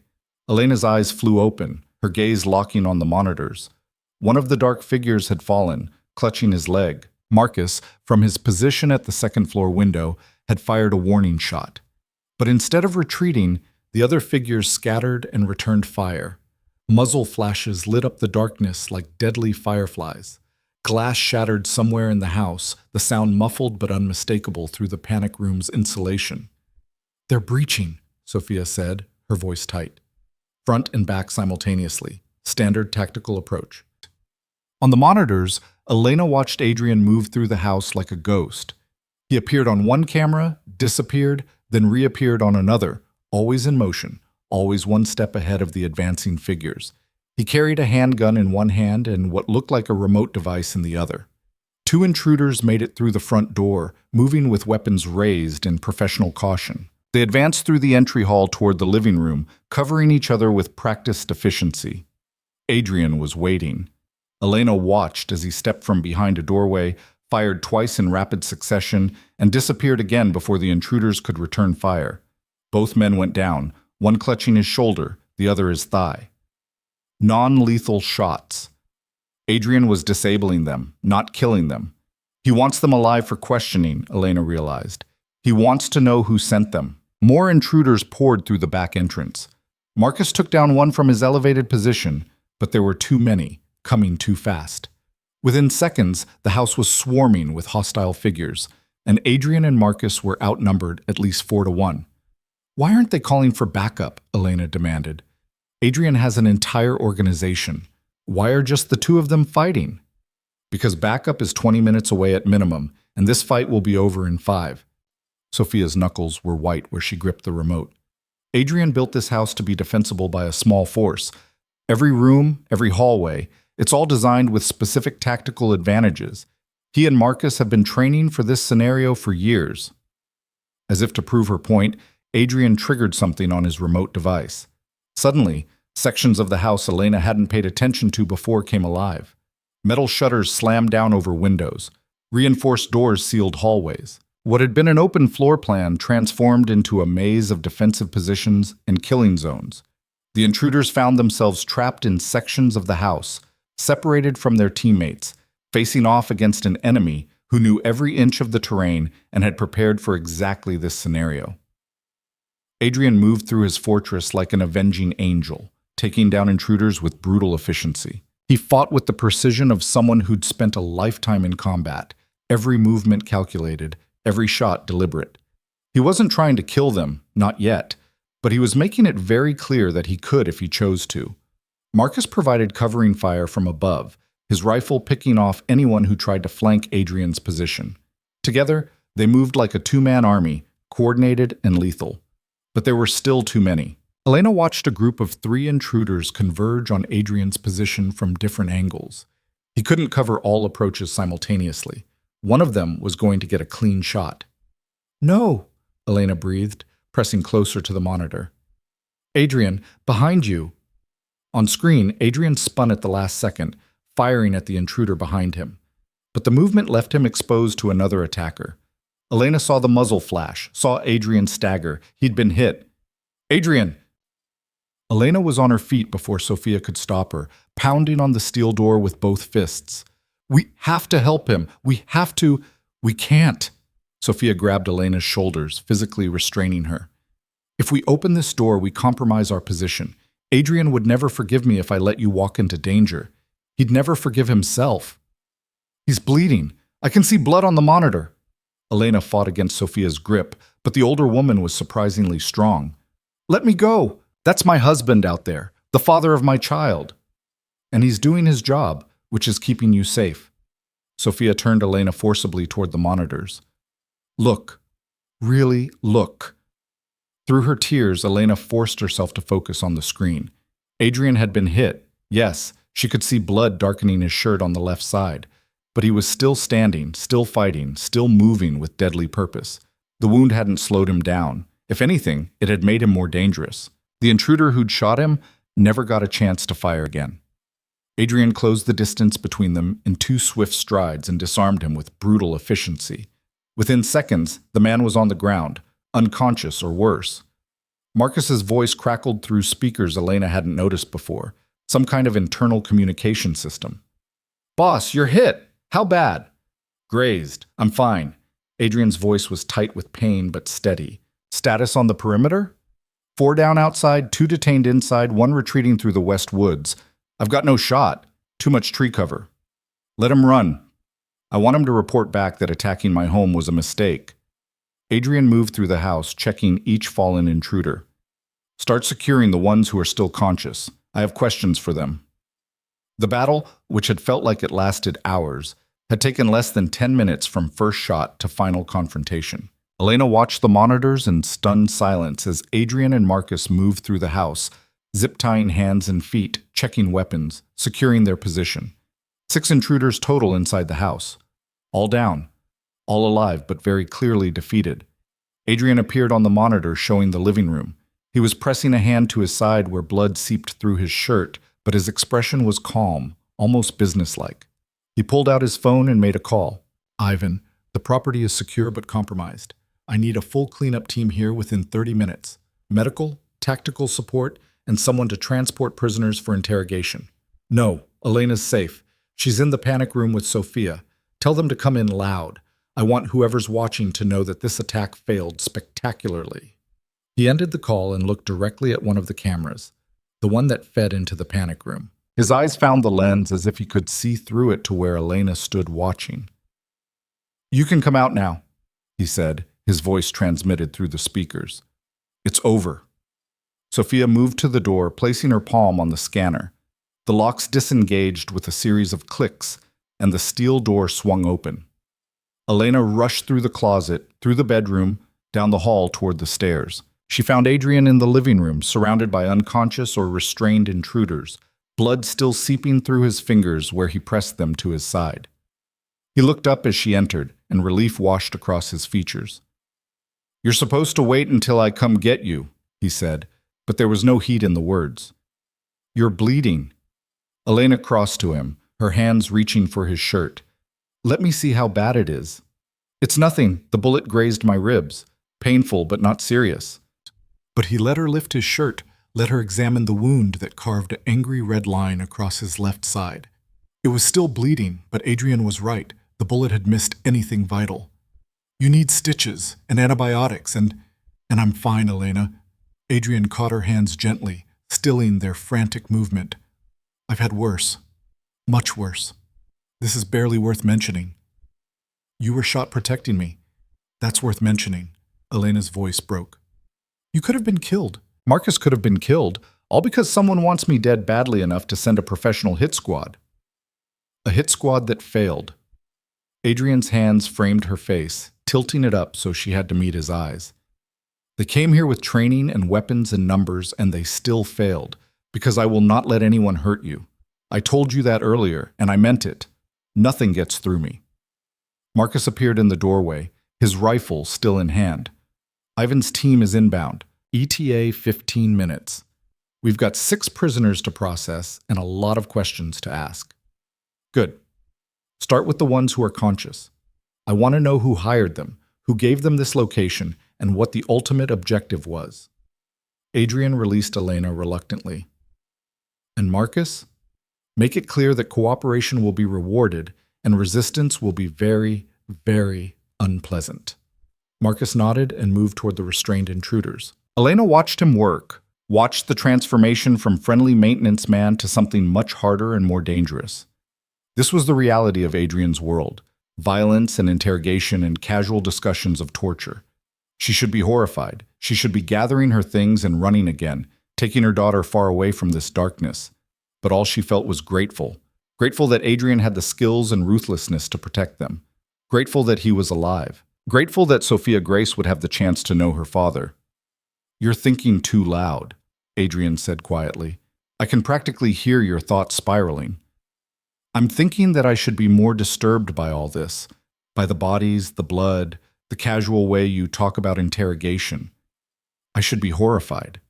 Speaker 1: Elena's eyes flew open, her gaze locking on the monitors. One of the dark figures had fallen, clutching his leg. Marcus, from his position at the second-floor window, had fired a warning shot. But instead of retreating, the other figures scattered and returned fire. Muzzle flashes lit up the darkness like deadly fireflies. Glass shattered somewhere in the house, the sound muffled but unmistakable through the panic room's insulation. They're breaching, Sophia said, her voice tight. Front and back simultaneously. Standard tactical approach. On the monitors, Elena watched Adrian move through the house like a ghost. He appeared on one camera, disappeared, then reappeared on another, always in motion, always one step ahead of the advancing figures. He carried a handgun in one hand and what looked like a remote device in the other. Two intruders made it through the front door, moving with weapons raised in professional caution. They advanced through the entry hall toward the living room, covering each other with practiced efficiency. Adrian was waiting. Elena watched as he stepped from behind a doorway, fired twice in rapid succession, and disappeared again before the intruders could return fire. Both men went down, one clutching his shoulder, the other his thigh. Non-lethal shots. Adrian was disabling them, not killing them. He wants them alive for questioning, Elena realized. He wants to know who sent them. More intruders poured through the back entrance. Marcus took down one from his elevated position, but there were too many, coming too fast. Within seconds, the house was swarming with hostile figures, and Adrian and Marcus were outnumbered at least 4-1. Why aren't they calling for backup? Elena demanded. Adrian has an entire organization. Why are just the two of them fighting? Because backup is 20 minutes away at minimum, and this fight will be over in 5. Sophia's knuckles were white where she gripped the remote. Adrian built this house to be defensible by a small force. Every room, every hallway, it's all designed with specific tactical advantages. He and Marcus have been training for this scenario for years. As if to prove her point, Adrian triggered something on his remote device. Suddenly, sections of the house Elena hadn't paid attention to before came alive. Metal shutters slammed down over windows. Reinforced doors sealed hallways. What had been an open floor plan transformed into a maze of defensive positions and killing zones. The intruders found themselves trapped in sections of the house, separated from their teammates, facing off against an enemy who knew every inch of the terrain and had prepared for exactly this scenario. Adrian moved through his fortress like an avenging angel, taking down intruders with brutal efficiency. He fought with the precision of someone who'd spent a lifetime in combat, every movement calculated, every shot deliberate. He wasn't trying to kill them, not yet, but he was making it very clear that he could if he chose to. Marcus provided covering fire from above, his rifle picking off anyone who tried to flank Adrian's position. Together, they moved like a two-man army, coordinated and lethal. But there were still too many. Elena watched a group of 3 intruders converge on Adrian's position from different angles. He couldn't cover all approaches simultaneously. One of them was going to get a clean shot. "No," Elena breathed, pressing closer to the monitor. "Adrian, behind you." On screen, Adrian spun at the last second, firing at the intruder behind him. But the movement left him exposed to another attacker. Elena saw the muzzle flash, saw Adrian stagger. He'd been hit. Adrian! Elena was on her feet before Sophia could stop her, pounding on the steel door with both fists. We have to help him. We have to. We can't. Sophia grabbed Elena's shoulders, physically restraining her. If we open this door, we compromise our position. Adrian would never forgive me if I let you walk into danger. He'd never forgive himself. He's bleeding. I can see blood on the monitor. Elena fought against Sophia's grip, but the older woman was surprisingly strong. Let me go. That's my husband out there, the father of my child. And he's doing his job, which is keeping you safe. Sophia turned Elena forcibly toward the monitors. Look. Really look. Through her tears, Elena forced herself to focus on the screen. Adrian had been hit. Yes, she could see blood darkening his shirt on the left side. But he was still standing, still fighting, still moving with deadly purpose. The wound hadn't slowed him down. If anything, it had made him more dangerous. The intruder who'd shot him never got a chance to fire again. Adrian closed the distance between them in 2 swift strides and disarmed him with brutal efficiency. Within seconds, the man was on the ground, unconscious or worse. Marcus's voice crackled through speakers Elena hadn't noticed before, some kind of internal communication system. Boss, you're hit! How bad? Grazed. I'm fine. Adrian's voice was tight with pain but steady. Status on the perimeter? 4 down outside, 2 detained inside, 1 retreating through the west woods. I've got no shot. Too much tree cover. Let him run. I want him to report back that attacking my home was a mistake. Adrian moved through the house, checking each fallen intruder. Start securing the ones who are still conscious. I have questions for them. The battle, which had felt like it lasted hours, had taken less than 10 minutes from first shot to final confrontation. Elena watched the monitors in stunned silence as Adrian and Marcus moved through the house, zip-tying hands and feet, checking weapons, securing their position. 6 intruders total inside the house. All down. All alive, but very clearly defeated. Adrian appeared on the monitor showing the living room. He was pressing a hand to his side where blood seeped through his shirt, but his expression was calm, almost businesslike. He pulled out his phone and made a call. Ivan, the property is secure but compromised. I need a full cleanup team here within 30 minutes. Medical, tactical support, and someone to transport prisoners for interrogation. No, Elena's safe. She's in the panic room with Sophia. Tell them to come in loud. I want whoever's watching to know that this attack failed spectacularly. He ended the call and looked directly at one of the cameras, the one that fed into the panic room. His eyes found the lens as if he could see through it to where Elena stood watching. You can come out now, he said, his voice transmitted through the speakers. It's over. Sophia moved to the door, placing her palm on the scanner. The locks disengaged with a series of clicks, and the steel door swung open. Elena rushed through the closet, through the bedroom, down the hall toward the stairs. She found Adrian in the living room, surrounded by unconscious or restrained intruders, blood still seeping through his fingers where he pressed them to his side. He looked up as she entered, and relief washed across his features. You're supposed to wait until I come get you, he said, but there was no heat in the words. You're bleeding. Elena crossed to him, her hands reaching for his shirt. Let me see how bad it is. It's nothing. The bullet grazed my ribs. Painful, but not serious. But he let her lift his shirt, let her examine the wound that carved an angry red line across his left side. It was still bleeding, but Adrian was right. The bullet had missed anything vital. You need stitches and antibiotics, and I'm fine, Elena. Adrian caught her hands gently, stilling their frantic movement. I've had worse. Much worse. This is barely worth mentioning. You were shot protecting me. That's worth mentioning. Elena's voice broke. You could have been killed. Marcus could have been killed, all because someone wants me dead badly enough to send a professional hit squad. A hit squad that failed. Adrian's hands framed her face, tilting it up so she had to meet his eyes. They came here with training and weapons and numbers, and they still failed, because I will not let anyone hurt you. I told you that earlier, and I meant it. Nothing gets through me. Marcus appeared in the doorway, his rifle still in hand. Ivan's team is inbound. ETA 15 minutes. We've got 6 prisoners to process and a lot of questions to ask. Good. Start with the ones who are conscious. I want to know who hired them, who gave them this location, and what the ultimate objective was. Adrian released Elena reluctantly. And Marcus? Make it clear that cooperation will be rewarded and resistance will be very, very unpleasant. Marcus nodded and moved toward the restrained intruders. Elena watched him work, watched the transformation from friendly maintenance man to something much harder and more dangerous. This was the reality of Adrian's world: violence and interrogation and casual discussions of torture. She should be horrified. She should be gathering her things and running again, taking her daughter far away from this darkness. But all she felt was grateful. Grateful that Adrian had the skills and ruthlessness to protect them. Grateful that he was alive. Grateful that Sophia Grace would have the chance to know her father. "You're thinking too loud," Adrian said quietly. "I can practically hear your thoughts spiraling. I'm thinking that I should be more disturbed by all this, by the bodies, the blood, the casual way you talk about interrogation. I should be horrified.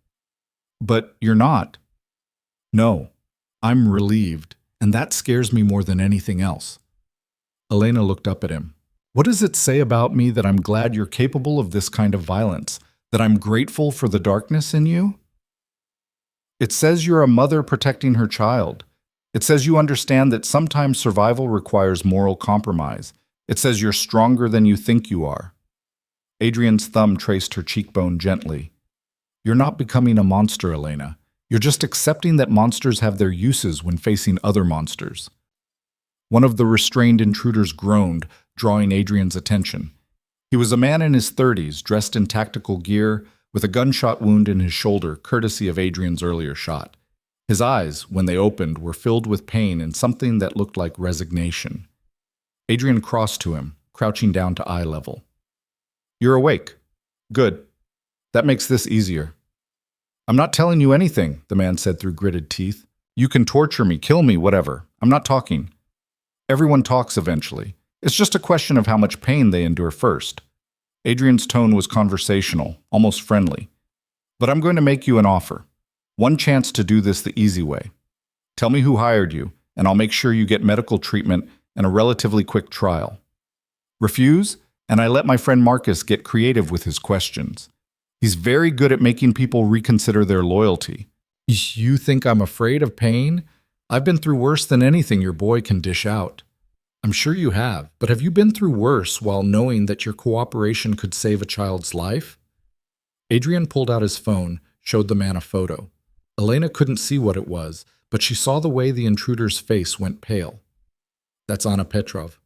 Speaker 1: But you're not." "No, I'm relieved, and that scares me more than anything else." Elena looked up at him. "What does it say about me that I'm glad you're capable of this kind of violence? That I'm grateful for the darkness in you?" "It says you're a mother protecting her child. It says you understand that sometimes survival requires moral compromise. It says you're stronger than you think you are." Adrian's thumb traced her cheekbone gently. "You're not becoming a monster, Elena. You're just accepting that monsters have their uses when facing other monsters." One of the restrained intruders groaned, drawing Adrian's attention. He was a man in his 30s, dressed in tactical gear, with a gunshot wound in his shoulder, courtesy of Adrian's earlier shot. His eyes, when they opened, were filled with pain and something that looked like resignation. Adrian crossed to him, crouching down to eye level. "You're awake. Good. That makes this easier." "I'm not telling you anything," the man said through gritted teeth. "You can torture me, kill me, whatever. I'm not talking. Everyone talks eventually. It's just a question of how much pain they endure first." Adrian's tone was conversational, almost friendly. "But I'm going to make you an offer. One chance to do this the easy way. Tell me who hired you, and I'll make sure you get medical treatment and a relatively quick trial. Refuse, and I let my friend Marcus get creative with his questions. He's very good at making people reconsider their loyalty." "You think I'm afraid of pain? I've been through worse than anything your boy can dish out." "I'm sure you have, but have you been through worse while knowing that your cooperation could save a child's life?" Adrian pulled out his phone, showed the man a photo. Elena couldn't see what it was, but she saw the way the intruder's face went pale. "That's Anna Petrov,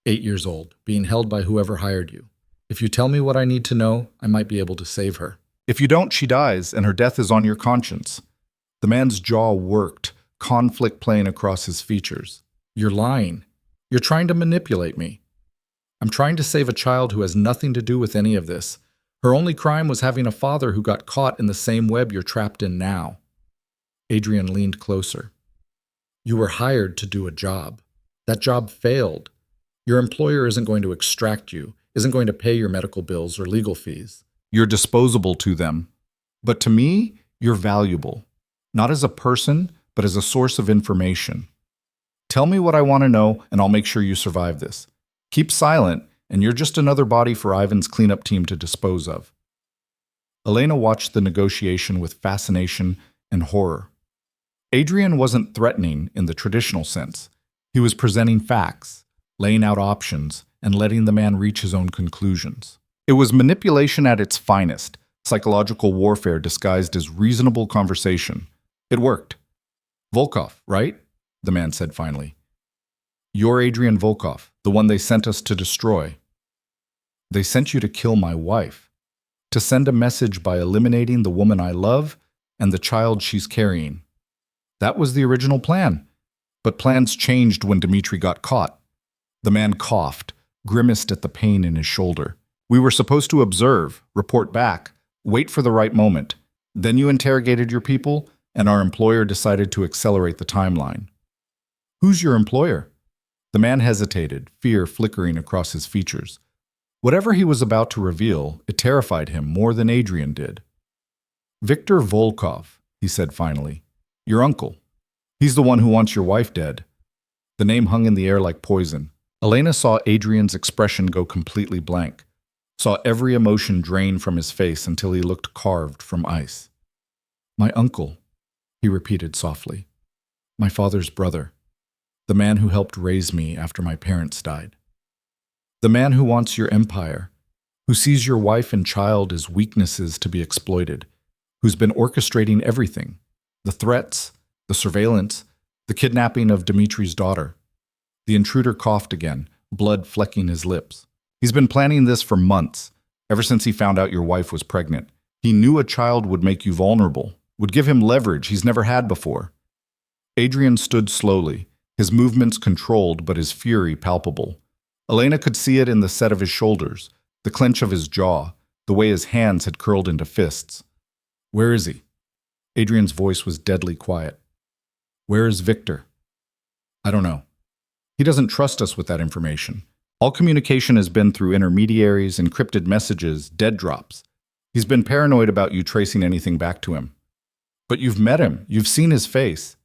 Speaker 1: 8 years old, being held by whoever hired you. If you tell me what I need to know, I might be able to save her." "If you don't, she dies, and her death is on your conscience." The man's jaw worked, conflict playing across his features. "You're lying. You're trying to manipulate me." "I'm trying to save a child who has nothing to do with any of this. Her only crime was having a father who got caught in the same web you're trapped in now." Adrian leaned closer. "You were hired to do a job. That job failed. Your employer isn't going to extract you, isn't going to pay your medical bills or legal fees. You're disposable to them. But to me, you're valuable. Not as a person, but as a source of information. Tell me what I want to know, and I'll make sure you survive this. Keep silent, and you're just another body for Ivan's cleanup team to dispose of." Elena watched the negotiation with fascination and horror. Adrian wasn't threatening in the traditional sense. He was presenting facts, laying out options, and letting the man reach his own conclusions. It was manipulation at its finest, psychological warfare disguised as reasonable conversation. It worked. "Volkov, right?" the man said finally. "You're Adrian Volkov, the one they sent us to destroy." "They sent you to kill my wife, to send a message by eliminating the woman I love and the child she's carrying. That was the original plan. But plans changed when Dmitri got caught." The man coughed, grimaced at the pain in his shoulder. "We were supposed to observe, report back, wait for the right moment. Then you interrogated your people, and our employer decided to accelerate the timeline." "Who's your employer?" The man hesitated, fear flickering across his features. Whatever he was about to reveal, it terrified him more than Adrian did. "Viktor Volkov," he said finally. "Your uncle. He's the one who wants your wife dead." The name hung in the air like poison. Elena saw Adrian's expression go completely blank. saw every emotion drain from his face until he looked carved from ice. "My uncle," he repeated softly. "My father's brother. The man who helped raise me after my parents died. The man who wants your empire, who sees your wife and child as weaknesses to be exploited, who's been orchestrating everything, the threats, the surveillance, the kidnapping of Dimitri's daughter." The intruder coughed again, blood flecking his lips. "He's been planning this for months, ever since he found out your wife was pregnant. He knew a child would make you vulnerable, would give him leverage he's never had before." Adrian stood slowly, his movements controlled but his fury palpable. Elena could see it in the set of his shoulders, the clench of his jaw, the way his hands had curled into fists. "Where is he?" Adrian's voice was deadly quiet. "Where is Victor?" "I don't know. He doesn't trust us with that information. All communication has been through intermediaries, encrypted messages, dead drops. He's been paranoid about you tracing anything back to him." "But you've met him. You've seen his face."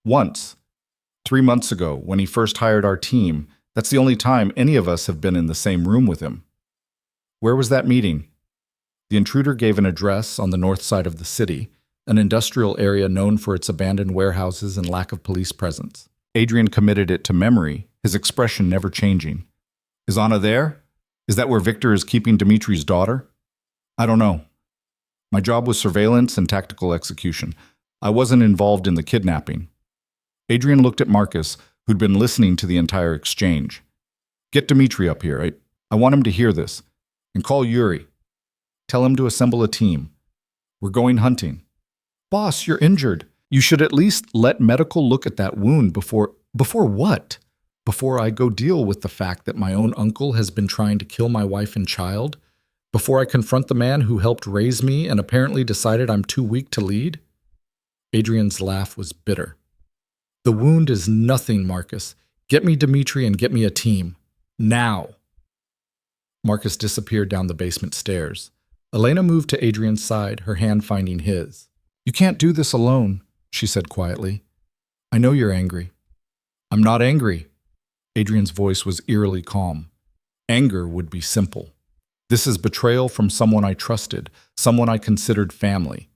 Speaker 1: "Once. 3 months ago, when he first hired our team. That's the only time any of us have been in the same room with him." "Where was that meeting?" The intruder gave an address on the north side of the city, an industrial area known for its abandoned warehouses and lack of police presence. Adrian committed it to memory, his expression never changing. "Is Anna there? Is that where Victor is keeping Dimitri's daughter?" "I don't know. My job was surveillance and tactical execution. I wasn't involved in the kidnapping." Adrian looked at Marcus, who'd been listening to the entire exchange. "Get Dimitri up here. I want him to hear this. And call Yuri. Tell him to assemble a team. We're going hunting." "Boss, you're injured. You should at least let medical look at that wound before..." "Before what? Before I go deal with the fact that my own uncle has been trying to kill my wife and child? Before I confront the man who helped raise me and apparently decided I'm too weak to lead?" Adrian's laugh was bitter. "The wound is nothing, Marcus. Get me Dimitri and get me a team. Now." Marcus disappeared down the basement stairs. Elena moved to Adrian's side, her hand finding his. "You can't do this alone," she said quietly. "I know you're angry." "I'm not angry." Adrian's voice was eerily calm. "Anger would be simple. This is betrayal from someone I trusted, someone I considered family.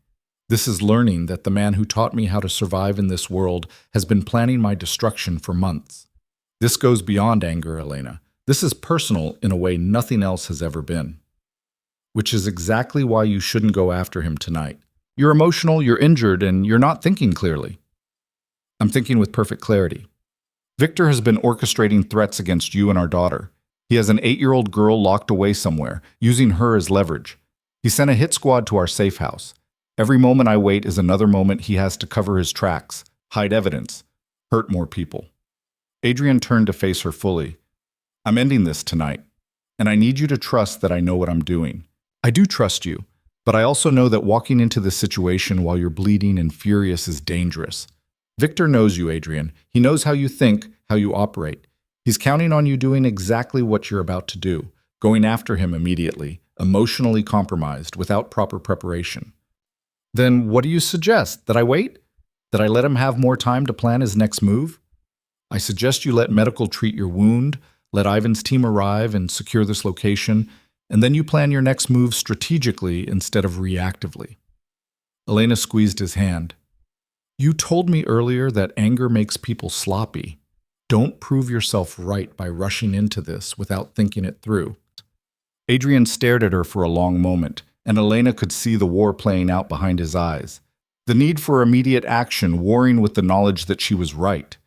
Speaker 1: This is learning that the man who taught me how to survive in this world has been planning my destruction for months. This goes beyond anger, Elena. This is personal in a way nothing else has ever been. Which is exactly why you shouldn't go after him tonight. You're emotional, you're injured, and you're not thinking clearly." "I'm thinking with perfect clarity. Victor has been orchestrating threats against you and our daughter. He has an 8-year-old girl locked away somewhere, using her as leverage. He sent a hit squad to our safe house. Every moment I wait is another moment he has to cover his tracks, hide evidence, hurt more people." Adrian turned to face her fully. "I'm ending this tonight, and I need you to trust that I know what I'm doing. I do trust you, but I also know that walking into this situation while you're bleeding and furious is dangerous. Victor knows you, Adrian. He knows how you think, how you operate. He's counting on you doing exactly what you're about to do, going after him immediately, emotionally compromised, without proper preparation." "Then what do you suggest? That I wait? That I let him have more time to plan his next move?" "I suggest you let medical treat your wound, let Ivan's team arrive and secure this location, and then you plan your next move strategically instead of reactively." Elena squeezed his hand. "You told me earlier that anger makes people sloppy. Don't prove yourself right by rushing into this without thinking it through." Adrian stared at her for a long moment, and Elena could see the war playing out behind his eyes. The need for immediate action warring with the knowledge that she was right.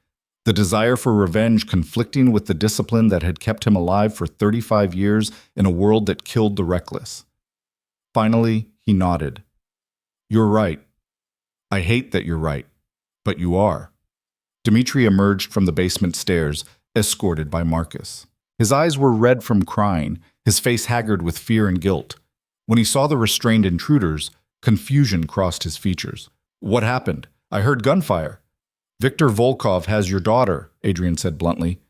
Speaker 1: The desire for revenge conflicting with the discipline that had kept him alive for 35 years in a world that killed the reckless. Finally, he nodded. "You're right. I hate that you're right, but you are." Dimitri emerged from the basement stairs, escorted by Marcus. His eyes were red from crying, his face haggard with fear and guilt. When he saw the restrained intruders, confusion crossed his features. "What happened? I heard gunfire." "Viktor Volkov has your daughter," Adrian said bluntly.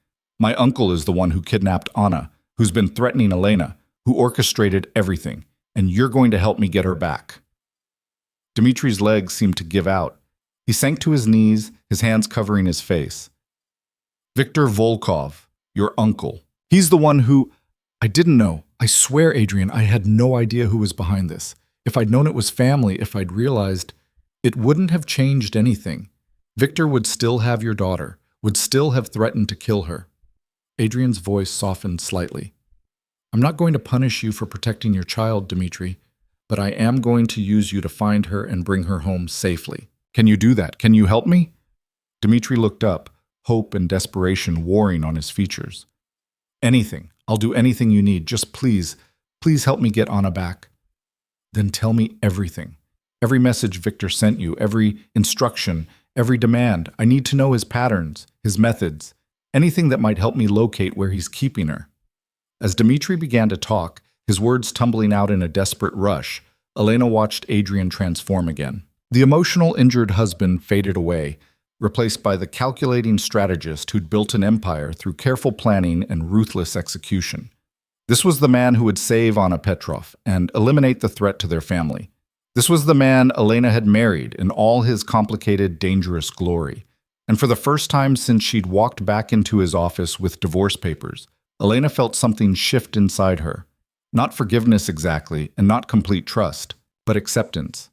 Speaker 1: "My uncle is the one who kidnapped Anna, who's been threatening Elena, who orchestrated everything, and you're going to help me get her back." Dimitri's legs seemed to give out. He sank to his knees, his hands covering his face. "Viktor Volkov, your uncle. He's the one who..." "I didn't know. I swear, Adrian, I had no idea who was behind this. If I'd known it was family, if I'd realized, it wouldn't have changed anything. Victor would still have your daughter, would still have threatened to kill her. Adrian's voice softened slightly. I'm not going to punish you for protecting your child, Dimitri, but I am going to use you to find her and bring her home safely. Can you do that? Can you help me? Dimitri looked up, hope and desperation warring on his features. Anything. I'll do anything you need. Just please help me get Anna back. Then tell me everything. Every message Victor sent you, every instruction, every demand. I need to know his patterns, his methods, anything that might help me locate where he's keeping her. As Dimitri began to talk, his words tumbling out in a desperate rush, Elena watched Adrian transform again. The emotional, injured husband faded away, replaced by the calculating strategist who'd built an empire through careful planning and ruthless execution. This was the man who would save Anna Petrov and eliminate the threat to their family. This was the man Elena had married in all his complicated, dangerous glory. And for the first time since she'd walked back into his office with divorce papers, Elena felt something shift inside her. Not forgiveness exactly, and not complete trust, but acceptance.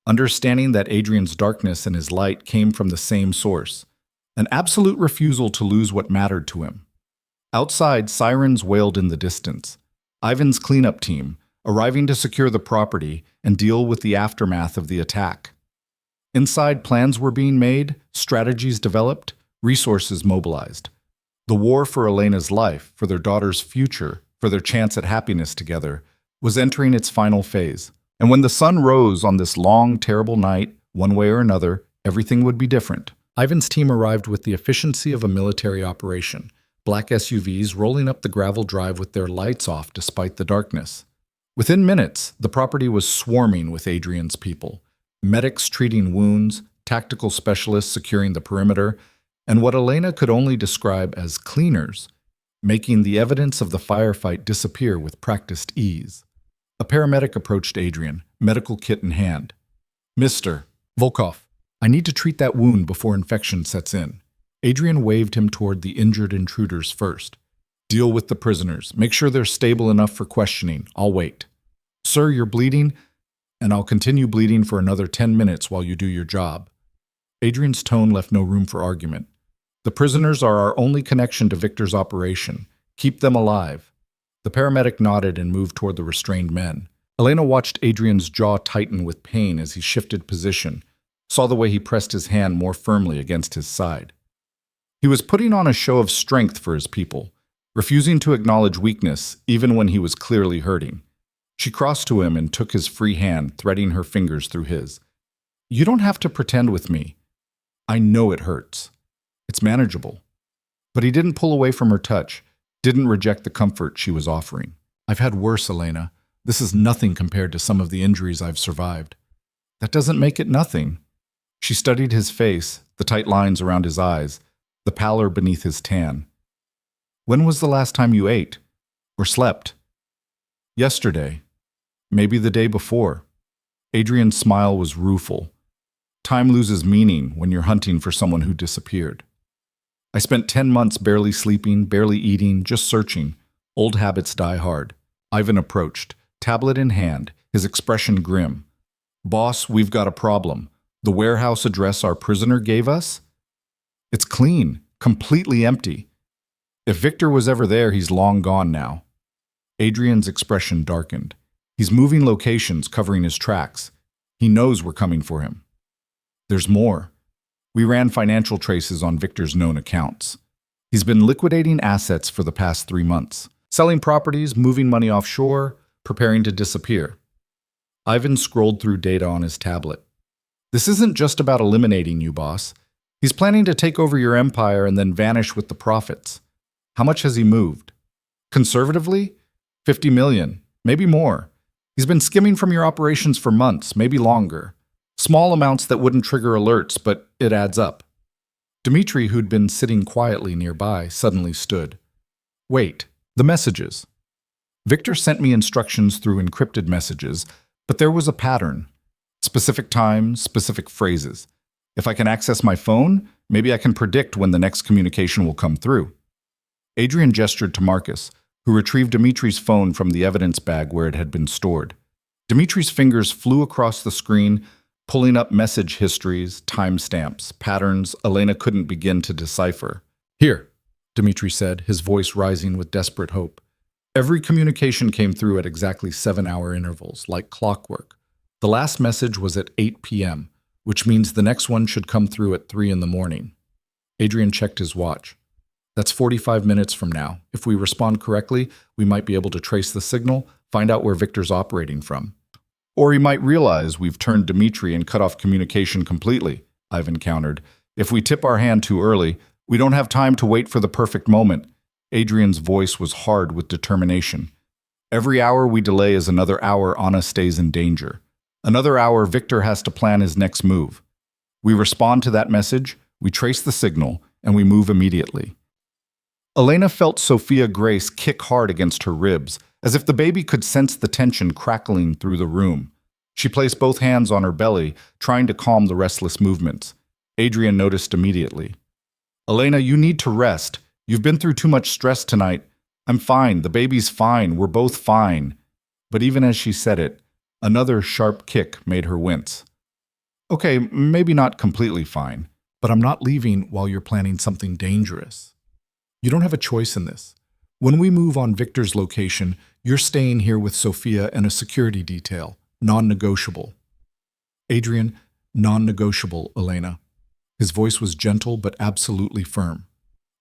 Speaker 1: Understanding that Adrian's darkness and his light came from the same source. An absolute refusal to lose what mattered to him. Outside, sirens wailed in the distance. Ivan's cleanup team, arriving to secure the property and deal with the aftermath of the attack. Inside, plans were being made, strategies developed, resources mobilized. The war for Elena's life, for their daughter's future, for their chance at happiness together, was entering its final phase. And when the sun rose on this long, terrible night, one way or another, everything would be different. Ivan's team arrived with the efficiency of a military operation, black SUVs rolling up the gravel drive with their lights off despite the darkness. Within minutes, the property was swarming with Adrian's people. Medics treating wounds, tactical specialists securing the perimeter, and what Elena could only describe as cleaners, making the evidence of the firefight disappear with practiced ease. A paramedic approached Adrian, medical kit in hand. Mr. Volkov, I need to treat that wound before infection sets in. Adrian waved him toward the injured intruders first. Deal with the prisoners. Make sure they're stable enough for questioning. I'll wait. Sir, you're bleeding, and I'll continue bleeding for another 10 minutes while you do your job. Adrian's tone left no room for argument. The prisoners are our only connection to Victor's operation. Keep them alive. The paramedic nodded and moved toward the restrained men. Elena watched Adrian's jaw tighten with pain as he shifted position, saw the way he pressed his hand more firmly against his side. He was putting on a show of strength for his people, refusing to acknowledge weakness even when he was clearly hurting. She crossed to him and took his free hand, threading her fingers through his. You don't have to pretend with me. I know it hurts. It's manageable. But he didn't pull away from her touch, didn't reject the comfort she was offering. I've had worse, Elena. This is nothing compared to some of the injuries I've survived. That doesn't make it nothing. She studied his face, the tight lines around his eyes, the pallor beneath his tan. When was the last time you ate? Or slept? Yesterday. Maybe the day before. Adrian's smile was rueful. Time loses meaning when you're hunting for someone who disappeared. I spent 10 months barely sleeping, barely eating, just searching. Old habits die hard. Ivan approached, tablet in hand, his expression grim. Boss, we've got a problem. The warehouse address our prisoner gave us? It's clean, completely empty. If Victor was ever there, he's long gone now. Adrian's expression darkened. He's moving locations, covering his tracks. He knows we're coming for him. There's more. We ran financial traces on Victor's known accounts. He's been liquidating assets for the past 3 months, selling properties, moving money offshore, preparing to disappear. Ivan scrolled through data on his tablet. This isn't just about eliminating you, boss. He's planning to take over your empire and then vanish with the profits. How much has he moved? Conservatively? 50 million, maybe more. He's been skimming from your operations for months, maybe longer. Small amounts that wouldn't trigger alerts, but it adds up. Dimitri, who'd been sitting quietly nearby, suddenly stood. Wait, the messages. Victor sent me instructions through encrypted messages, but there was a pattern. Specific times, specific phrases. If I can access my phone, maybe I can predict when the next communication will come through. Adrian gestured to Marcus, who retrieved Dimitri's phone from the evidence bag where it had been stored. Dimitri's fingers flew across the screen, pulling up message histories, timestamps, patterns Elena couldn't begin to decipher. "Here," Dimitri said, his voice rising with desperate hope. Every communication came through at exactly 7-hour intervals, like clockwork. The last message was at 8 p.m., which means the next one should come through at 3 in the morning. Adrian checked his watch. "That's 45 minutes from now. If we respond correctly, we might be able to trace the signal, find out where Victor's operating from." "Or he might realize we've turned Dimitri and cut off communication completely," Ivan countered. "If we tip our hand too early, we don't have time to wait for the perfect moment." Adrian's voice was hard with determination. "Every hour we delay is another hour Anna stays in danger. Another hour Victor has to plan his next move. We respond to that message, we trace the signal, and we move immediately." Elena felt Sophia Grace kick hard against her ribs, as if the baby could sense the tension crackling through the room. She placed both hands on her belly, trying to calm the restless movements. Adrian noticed immediately. "Elena, you need to rest. You've been through too much stress tonight. I'm fine, the baby's fine, we're both fine." But even as she said it, another sharp kick made her wince. "Okay, maybe not completely fine, but I'm not leaving while you're planning something dangerous. You don't have a choice in this. When we move on Victor's location, you're staying here with Sophia and a security detail, non-negotiable." "Adrian, non-negotiable, Elena." His voice was gentle but absolutely firm.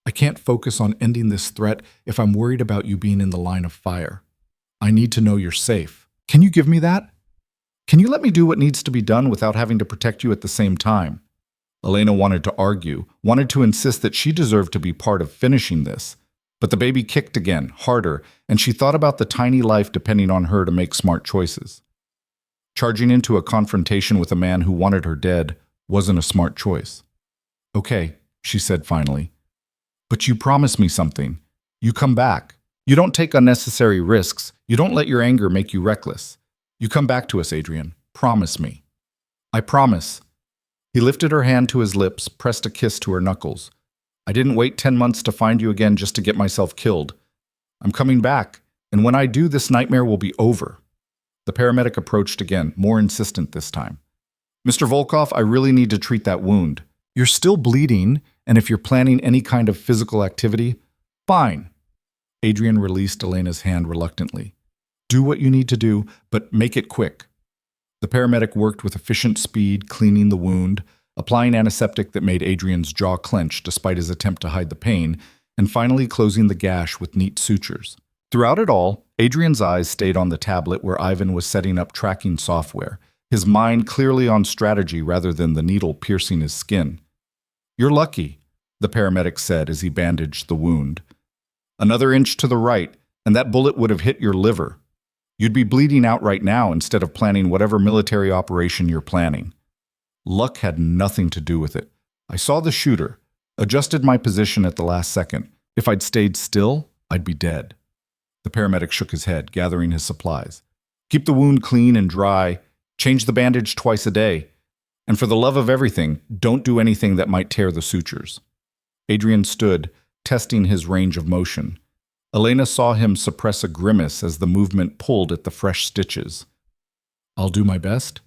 Speaker 1: "I can't focus on ending this threat if I'm worried about you being in the line of fire. I need to know you're safe. Can you give me that? Can you let me do what needs to be done without having to protect you at the same time?" Elena wanted to argue, wanted to insist that she deserved to be part of finishing this. But the baby kicked again, harder, and she thought about the tiny life depending on her to make smart choices. Charging into a confrontation with a man who wanted her dead wasn't a smart choice. "Okay," she said finally. "But you promise me something. You come back. You don't take unnecessary risks. You don't let your anger make you reckless. You come back to us, Adrian. Promise me." "I promise." He lifted her hand to his lips, pressed a kiss to her knuckles. "I didn't wait 10 months to find you again just to get myself killed. I'm coming back, and when I do, this nightmare will be over." The paramedic approached again, more insistent this time. "Mr. Volkov, I really need to treat that wound. You're still bleeding, and if you're planning any kind of physical activity, fine." Adrian released Elena's hand reluctantly. "Do what you need to do, but make it quick." The paramedic worked with efficient speed, cleaning the wound, applying antiseptic that made Adrian's jaw clench despite his attempt to hide the pain, and finally closing the gash with neat sutures. Throughout it all, Adrian's eyes stayed on the tablet where Ivan was setting up tracking software, his mind clearly on strategy rather than the needle piercing his skin. "You're lucky," the paramedic said as he bandaged the wound. "Another inch to the right, and that bullet would have hit your liver. You'd be bleeding out right now instead of planning whatever military operation you're planning." Luck had nothing to do with it. "I saw the shooter, adjusted my position at the last second. If I'd stayed still, I'd be dead." The paramedic shook his head, gathering his supplies. "Keep the wound clean and dry. Change the bandage twice a day. And for the love of everything, don't do anything that might tear the sutures." Adrian stood, testing his range of motion. Elena saw him suppress a grimace as the movement pulled at the fresh stitches. "I'll do my best?"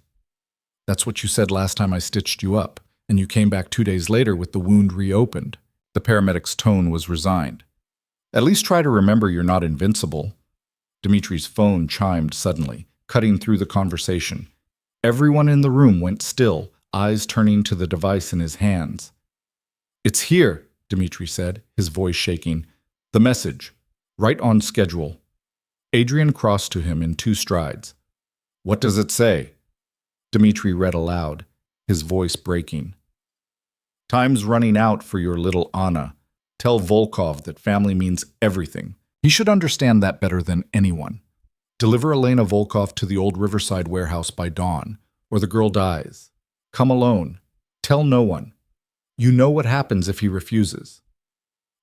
Speaker 1: "That's what you said last time I stitched you up, and you came back 2 days later with the wound reopened." The paramedic's tone was resigned. "At least try to remember you're not invincible." Dimitri's phone chimed suddenly, cutting through the conversation. Everyone in the room went still, eyes turning to the device in his hands. "It's here," Dimitri said, his voice shaking. "The message. Right on schedule." Adrian crossed to him in 2 strides. "What does it say?" Dimitri read aloud, his voice breaking. "Time's running out for your little Anna. Tell Volkov that family means everything. He should understand that better than anyone. Deliver Elena Volkov to the old Riverside warehouse by dawn, or the girl dies. Come alone. Tell no one. You know what happens if he refuses."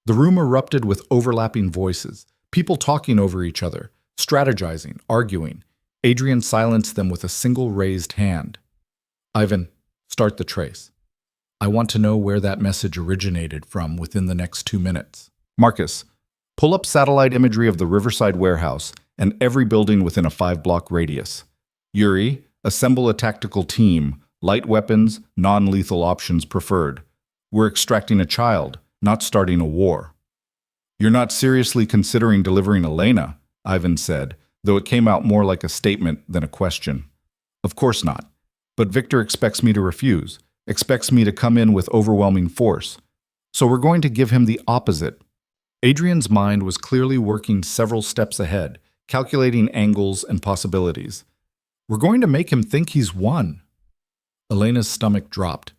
Speaker 1: The room erupted with overlapping voices, people talking over each other, strategizing, arguing. Adrian silenced them with a single raised hand. "Ivan, start the trace. I want to know where that message originated from within the next 2 minutes. Marcus, Pull up satellite imagery of the Riverside warehouse and every building within a 5-block radius. Yuri, assemble a tactical team, light weapons, non-lethal options preferred. We're extracting a child, not starting a war. You're not seriously considering delivering Elena, Ivan said, though it came out more like a statement than a question. Of course not. But Victor expects me to refuse, expects me to come in with overwhelming force. So we're going to give him the opposite. Adrian's mind was clearly working several steps ahead, calculating angles and possibilities. We're going to make him think he's won. Elena's stomach dropped.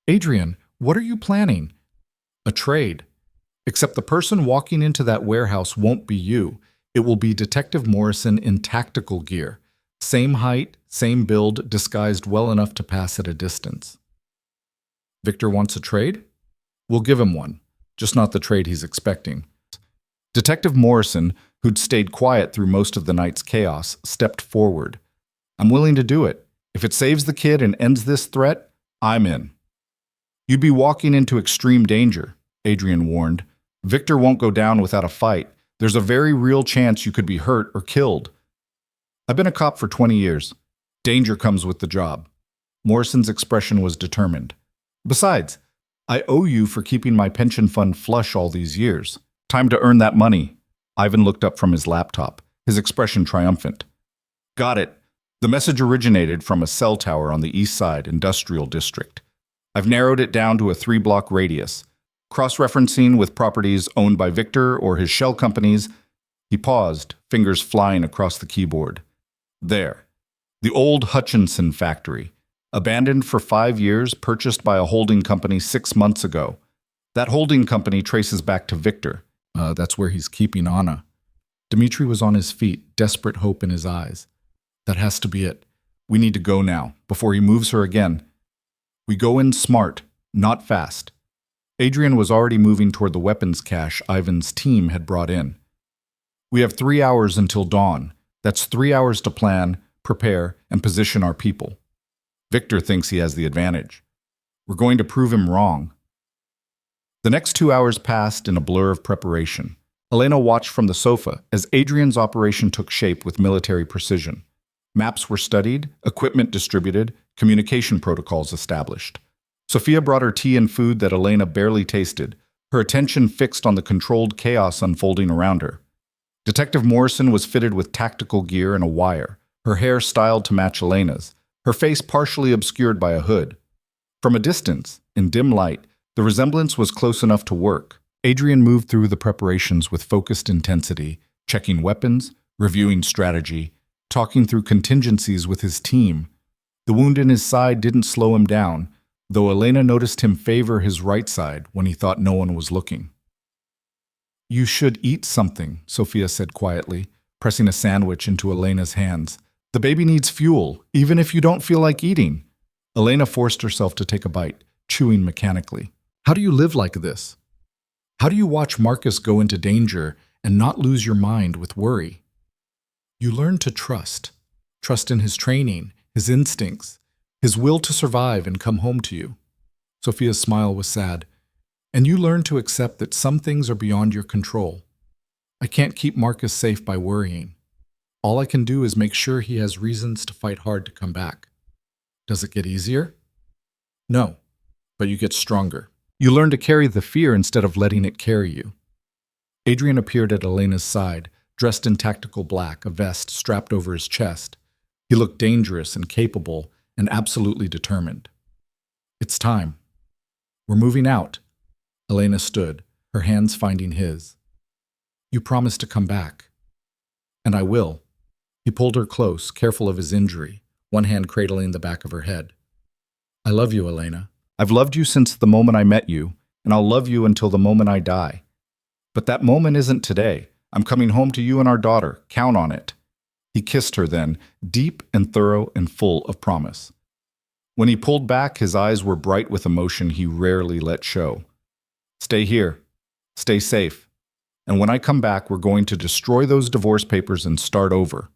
Speaker 1: Adrian, what are you planning? A trade. Except the person walking into that warehouse won't be you. It will be Detective Morrison in tactical gear. Same height, same build, disguised well enough to pass at a distance. Victor wants a trade? We'll give him one, just not the trade he's expecting. Detective Morrison, who'd stayed quiet through most of the night's chaos, stepped forward. I'm willing to do it. If it saves the kid and ends this threat, I'm in. You'd be walking into extreme danger, Adrian warned. Victor won't go down without a fight. There's a very real chance you could be hurt or killed. I've been a cop for 20 years. Danger comes with the job. Morrison's expression was determined. Besides, I owe you for keeping my pension fund flush all these years. Time to earn that money. Ivan looked up from his laptop, his expression triumphant. Got it. The message originated from a cell tower on the East Side Industrial District. I've narrowed it down to a 3-block radius. Cross-referencing with properties owned by Victor or his shell companies, he paused, fingers flying across the keyboard. There. The old Hutchinson factory. Abandoned for 5 years, purchased by a holding company 6 months ago. That holding company traces back to Victor. That's where he's keeping Anna. Dmitri was on his feet, desperate hope in his eyes. That has to be it. We need to go now, before he moves her again. We go in smart, not fast. Adrian was already moving toward the weapons cache Ivan's team had brought in. We have 3 hours until dawn. That's 3 hours to plan, prepare, and position our people. Victor thinks he has the advantage. We're going to prove him wrong. The next 2 hours passed in a blur of preparation. Elena watched from the sofa as Adrian's operation took shape with military precision. Maps were studied, equipment distributed, communication protocols established. Sophia brought her tea and food that Elena barely tasted, her attention fixed on the controlled chaos unfolding around her. Detective Morrison was fitted with tactical gear and a wire, her hair styled to match Elena's, her face partially obscured by a hood. From a distance, in dim light, the resemblance was close enough to work. Adrian moved through the preparations with focused intensity, checking weapons, reviewing strategy, talking through contingencies with his team. The wound in his side didn't slow him down, though Elena noticed him favor his right side when he thought no one was looking. You should eat something, Sophia said quietly, pressing a sandwich into Elena's hands. The baby needs fuel, even if you don't feel like eating. Elena forced herself to take a bite, chewing mechanically. How do you live like this? How do you watch Marcus go into danger and not lose your mind with worry? You learn to trust. Trust in his training, his instincts, his will to survive and come home to you. Sophia's smile was sad. And you learn to accept that some things are beyond your control. I can't keep Marcus safe by worrying. All I can do is make sure he has reasons to fight hard to come back. Does it get easier? No, but you get stronger. You learn to carry the fear instead of letting it carry you. Adrian appeared at Elena's side, dressed in tactical black, a vest strapped over his chest. He looked dangerous and capable and absolutely determined. It's time. We're moving out. Elena stood, her hands finding his. You promised to come back. And I will. He pulled her close, careful of his injury, one hand cradling the back of her head. I love you, Elena. I've loved you since the moment I met you, and I'll love you until the moment I die. But that moment isn't today. I'm coming home to you and our daughter. Count on it. He kissed her then, deep and thorough and full of promise. When he pulled back, his eyes were bright with emotion he rarely let show. Stay here. Stay safe. And when I come back, we're going to destroy those divorce papers and start over.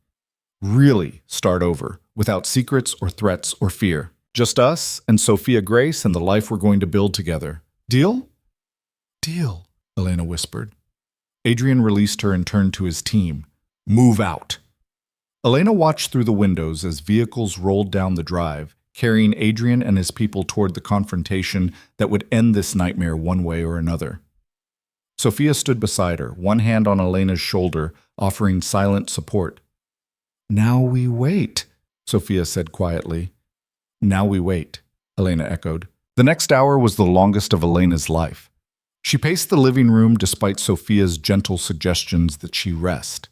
Speaker 1: Really start over, without secrets or threats or fear. Just us and Sophia Grace and the life we're going to build together. Deal? Deal, Elena whispered. Adrian released her and turned to his team. Move out. Elena watched through the windows as vehicles rolled down the drive, carrying Adrian and his people toward the confrontation that would end this nightmare one way or another. Sophia stood beside her, one hand on Elena's shoulder, offering silent support. Now we wait, Sophia said quietly. Now we wait, Elena echoed. The next hour was the longest of Elena's life. She paced the living room despite Sophia's gentle suggestions that she rest.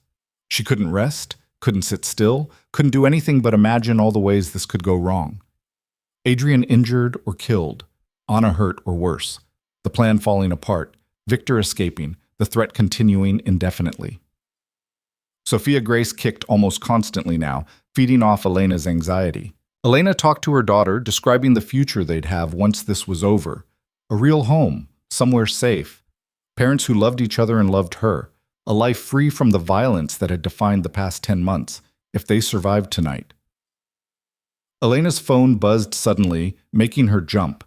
Speaker 1: She couldn't rest, couldn't sit still, couldn't do anything but imagine all the ways this could go wrong. Adrian injured or killed, Anna hurt or worse, the plan falling apart, Victor escaping, the threat continuing indefinitely. Sophia Grace kicked almost constantly now, feeding off Elena's anxiety. Elena talked to her daughter, describing the future they'd have once this was over. A real home, somewhere safe. Parents who loved each other and loved her. A life free from the violence that had defined the past 10 months, if they survived tonight. Elena's phone buzzed suddenly, making her jump.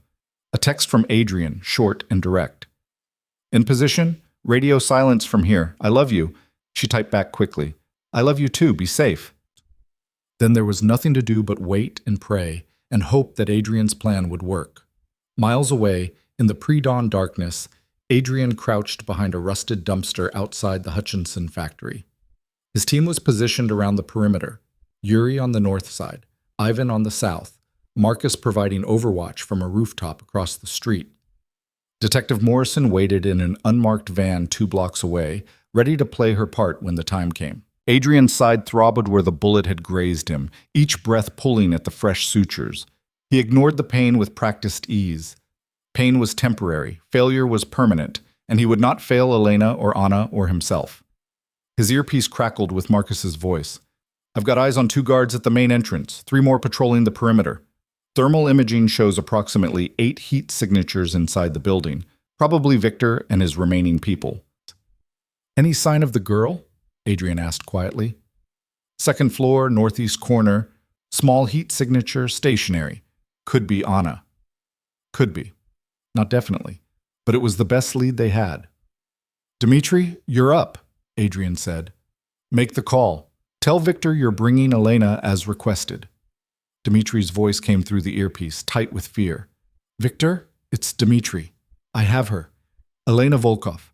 Speaker 1: A text from Adrian, short and direct. In position? Radio silence from here. I love you. She typed back quickly. I love you too. Be safe. Then there was nothing to do but wait and pray and hope that Adrian's plan would work. Miles away, in the pre-dawn darkness, Adrian crouched behind a rusted dumpster outside the Hutchinson factory. His team was positioned around the perimeter, Yuri on the north side, Ivan on the south, Marcus providing overwatch from a rooftop across the street. Detective Morrison waited in an unmarked van 2 blocks away, ready to play her part when the time came. Adrian's side throbbed where the bullet had grazed him, each breath pulling at the fresh sutures. He ignored the pain with practiced ease. Pain was temporary, failure was permanent, and he would not fail Elena or Anna or himself. His earpiece crackled with Marcus's voice. I've got eyes on 2 guards at the main entrance, 3 more patrolling the perimeter. Thermal imaging shows approximately 8 heat signatures inside the building, probably Victor and his remaining people. Any sign of the girl? Adrian asked quietly. 2nd floor, northeast corner, small heat signature, stationary. Could be Anna. Could be. Not definitely. But it was the best lead they had. Dmitri, you're up, Adrian said. Make the call. Tell Victor you're bringing Elena as requested. Dmitri's voice came through the earpiece, tight with fear. Victor, it's Dmitri. I have her. Elena Volkov.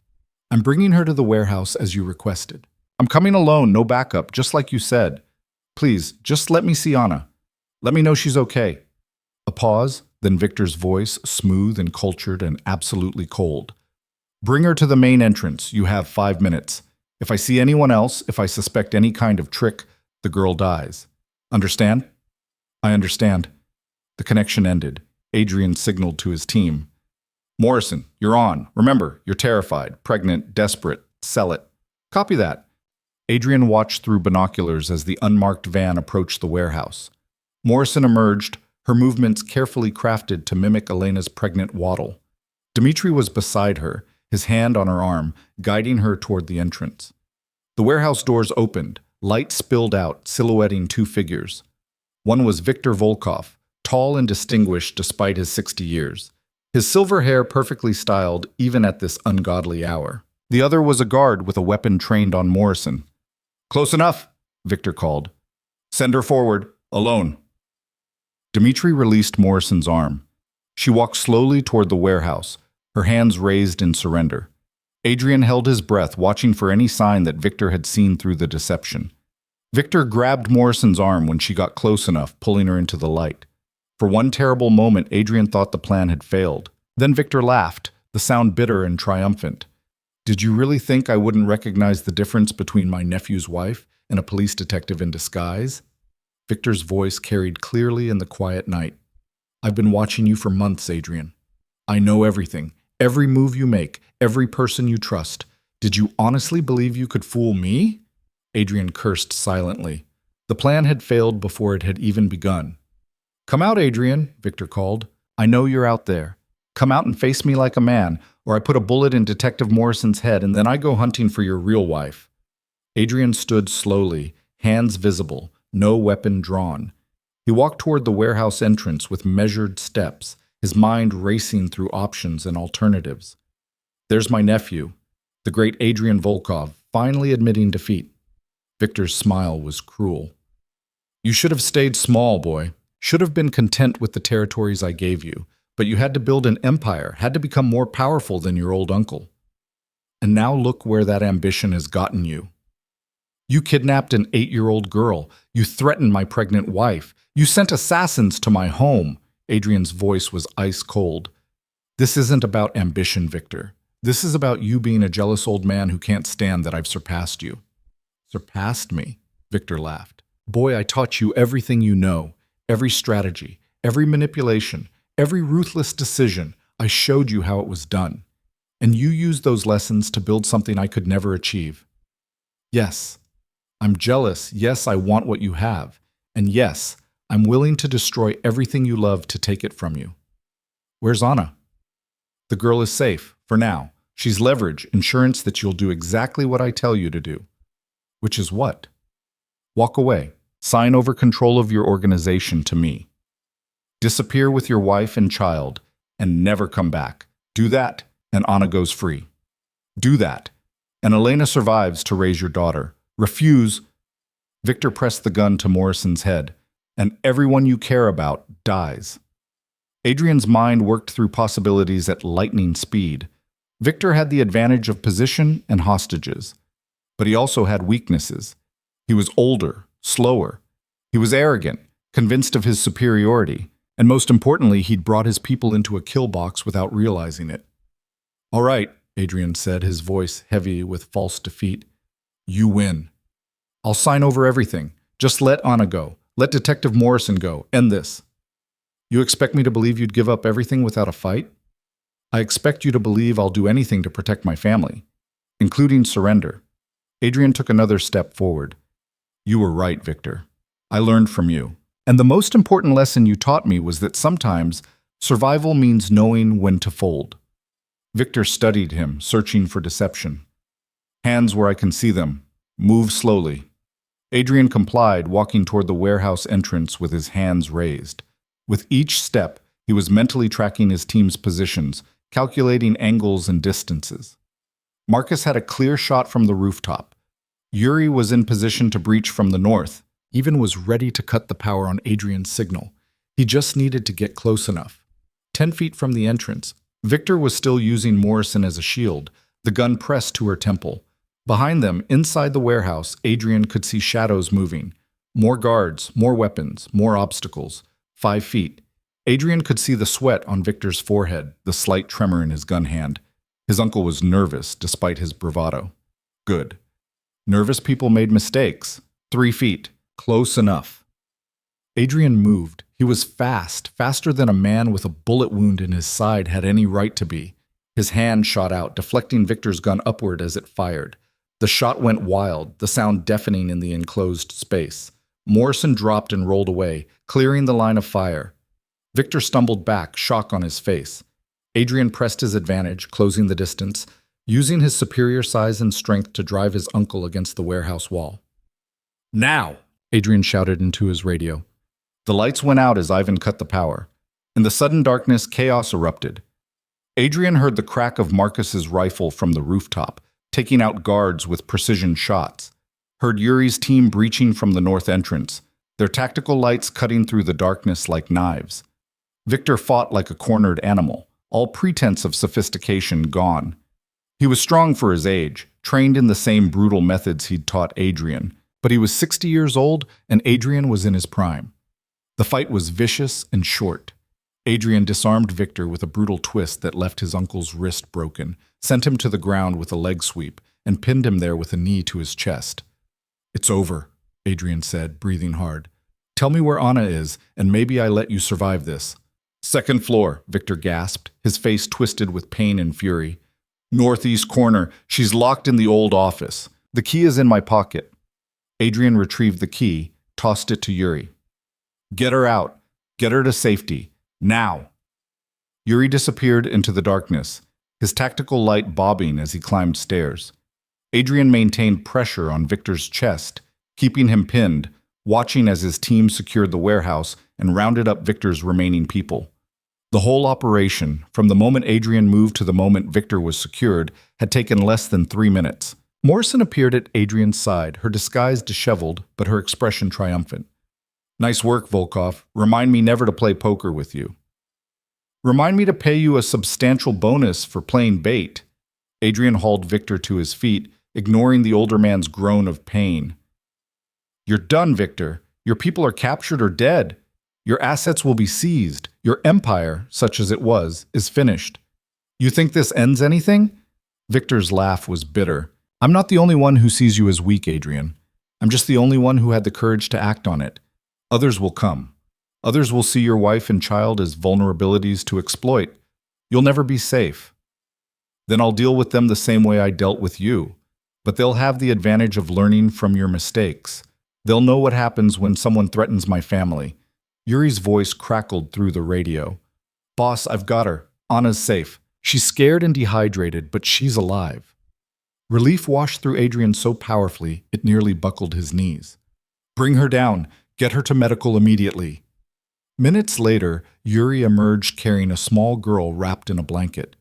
Speaker 1: I'm bringing her to the warehouse as you requested. I'm coming alone, no backup, just like you said. Please, just let me see Anna. Let me know she's okay. A pause, then Victor's voice, smooth and cultured and absolutely cold. Bring her to the main entrance. You have 5 minutes. If I see anyone else, if I suspect any kind of trick, the girl dies. Understand? I understand. The connection ended. Adrian signaled to his team. Morrison, you're on. Remember, you're terrified, pregnant, desperate. Sell it. Copy that. Adrian watched through binoculars as the unmarked van approached the warehouse. Morrison emerged, her movements carefully crafted to mimic Elena's pregnant waddle. Dmitri was beside her, his hand on her arm, guiding her toward the entrance. The warehouse doors opened, light spilled out, silhouetting 2 figures. One was Victor Volkov, tall and distinguished despite his 60 years, his silver hair perfectly styled even at this ungodly hour. The other was a guard with a weapon trained on Morrison. Close enough, Victor called. Send her forward, alone. Dmitri released Morrison's arm. She walked slowly toward the warehouse, her hands raised in surrender. Adrian held his breath, watching for any sign that Victor had seen through the deception. Victor grabbed Morrison's arm when she got close enough, pulling her into the light. For one terrible moment, Adrian thought the plan had failed. Then Victor laughed, the sound bitter and triumphant. Did you really think I wouldn't recognize the difference between my nephew's wife and a police detective in disguise? Victor's voice carried clearly in the quiet night. I've been watching you for months, Adrian. I know everything, every move you make, every person you trust. Did you honestly believe you could fool me? Adrian cursed silently. The plan had failed before it had even begun. Come out, Adrian, Victor called. I know you're out there. Come out and face me like a man, or I put a bullet in Detective Morrison's head and then I go hunting for your real wife. Adrian stood slowly, hands visible, no weapon drawn. He walked toward the warehouse entrance with measured steps, his mind racing through options and alternatives. There's my nephew. The great Adrian Volkov finally admitting defeat. Victor's smile was cruel. You should have stayed small, boy. Should have been content with the territories I gave you. But you had to build an empire, had to become more powerful than your old uncle. And now look where that ambition has gotten you. You kidnapped an 8-year-old girl. You threatened my pregnant wife. You sent assassins to my home. Adrian's voice was ice cold. This isn't about ambition, Victor. This is about you being a jealous old man who can't stand that I've surpassed you. Surpassed me? Victor laughed. Boy, I taught you everything you know, every strategy, every manipulation, every ruthless decision. I showed you how it was done. And you used those lessons to build something I could never achieve. Yes, I'm jealous. Yes, I want what you have. And yes, I'm willing to destroy everything you love to take it from you. Where's Anna? The girl is safe, for now. She's leverage, insurance that you'll do exactly what I tell you to do. Which is what? Walk away. Sign over control of your organization to me. Disappear with your wife and child, and never come back. Do that, and Anna goes free. Do that, and Elena survives to raise your daughter. Refuse. Victor pressed the gun to Morrison's head, and everyone you care about dies. Adrian's mind worked through possibilities at lightning speed. Victor had the advantage of position and hostages, but he also had weaknesses. He was older, slower. He was arrogant, convinced of his superiority, and most importantly, he'd brought his people into a kill box without realizing it. All right, Adrian said, his voice heavy with false defeat. You win. I'll sign over everything. Just let Anna go. Let Detective Morrison go. End this. You expect me to believe you'd give up everything without a fight? I expect you to believe I'll do anything to protect my family, including surrender. Adrian took another step forward. You were right, Victor. I learned from you. And the most important lesson you taught me was that sometimes survival means knowing when to fold. Victor studied him, searching for deception. Hands where I can see them. Move slowly. Adrian complied, walking toward the warehouse entrance with his hands raised. With each step, he was mentally tracking his team's positions, calculating angles and distances. Marcus had a clear shot from the rooftop. Yuri was in position to breach from the north, even was ready to cut the power on Adrian's signal. He just needed to get close enough. 10 feet from the entrance, Victor was still using Morrison as a shield, the gun pressed to her temple. Behind them, inside the warehouse, Adrian could see shadows moving. More guards, more weapons, more obstacles. 5 feet. Adrian could see the sweat on Victor's forehead, the slight tremor in his gun hand. His uncle was nervous, despite his bravado. Good. Nervous people made mistakes. 3 feet. Close enough. Adrian moved. He was fast, faster than a man with a bullet wound in his side had any right to be. His hand shot out, deflecting Victor's gun upward as it fired. The shot went wild, the sound deafening in the enclosed space. Morrison dropped and rolled away, clearing the line of fire. Victor stumbled back, shock on his face. Adrian pressed his advantage, closing the distance, using his superior size and strength to drive his uncle against the warehouse wall. Now! Adrian shouted into his radio. The lights went out as Ivan cut the power. In the sudden darkness, chaos erupted. Adrian heard the crack of Marcus's rifle from the rooftop, taking out guards with precision shots. Heard Yuri's team breaching from the north entrance, their tactical lights cutting through the darkness like knives. Victor fought like a cornered animal, all pretense of sophistication gone. He was strong for his age, trained in the same brutal methods he'd taught Adrian, but he was 60 years old and Adrian was in his prime. The fight was vicious and short. Adrian disarmed Victor with a brutal twist that left his uncle's wrist broken, sent him to the ground with a leg sweep, and pinned him there with a knee to his chest. It's over, Adrian said, breathing hard. Tell me where Anna is, and maybe I let you survive this. Second floor, Victor gasped, his face twisted with pain and fury. Northeast corner. She's locked in the old office. The key is in my pocket. Adrian retrieved the key, tossed it to Yuri. Get her out. Get her to safety. Now! Yuri disappeared into the darkness, his tactical light bobbing as he climbed stairs. Adrian maintained pressure on Victor's chest, keeping him pinned, watching as his team secured the warehouse and rounded up Victor's remaining people. The whole operation, from the moment Adrian moved to the moment Victor was secured, had taken less than 3 minutes. Morrison appeared at Adrian's side, her disguise disheveled, but her expression triumphant. "Nice work, Volkov. Remind me never to play poker with you." "Remind me to pay you a substantial bonus for playing bait." Adrian hauled Victor to his feet, ignoring the older man's groan of pain. "You're done, Victor. Your people are captured or dead. Your assets will be seized. Your empire, such as it was, is finished. You think this ends anything?" Victor's laugh was bitter. "I'm not the only one who sees you as weak, Adrian. I'm just the only one who had the courage to act on it. Others will come. Others will see your wife and child as vulnerabilities to exploit. You'll never be safe. Then I'll deal with them the same way I dealt with you. But they'll have the advantage of learning from your mistakes. They'll know what happens when someone threatens my family." Yuri's voice crackled through the radio. "Boss, I've got her. Anna's safe. She's scared and dehydrated, but she's alive." Relief washed through Adrian so powerfully it nearly buckled his knees. "Bring her down. Get her to medical immediately." Minutes later, Yuri emerged carrying a small girl wrapped in a blanket.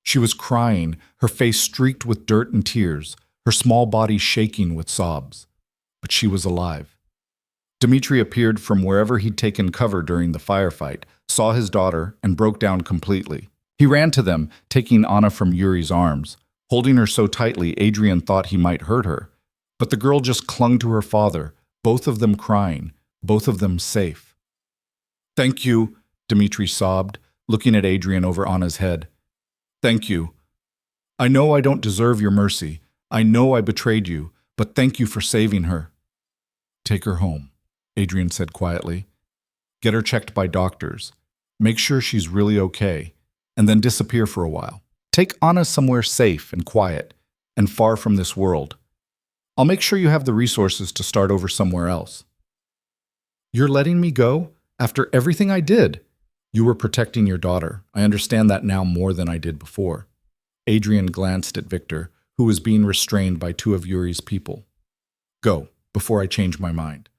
Speaker 1: She was crying, her face streaked with dirt and tears, her small body shaking with sobs. But she was alive. Dmitri appeared from wherever he'd taken cover during the firefight, saw his daughter, and broke down completely. He ran to them, taking Anna from Yuri's arms. Holding her so tightly, Adrian thought he might hurt her. But the girl just clung to her father, both of them crying, both of them safe. "Thank you," Dmitri sobbed, looking at Adrian over Anna's head. "Thank you. I know I don't deserve your mercy. I know I betrayed you, but thank you for saving her." "Take her home," Adrian said quietly. "Get her checked by doctors. Make sure she's really okay, and then disappear for a while. Take Anna somewhere safe and quiet, and far from this world. I'll make sure you have the resources to start over somewhere else." "You're letting me go? After everything I did?" "You were protecting your daughter. I understand that now more than I did before." Adrian glanced at Victor, who was being restrained by 2 of Yuri's people. "Go, before I change my mind."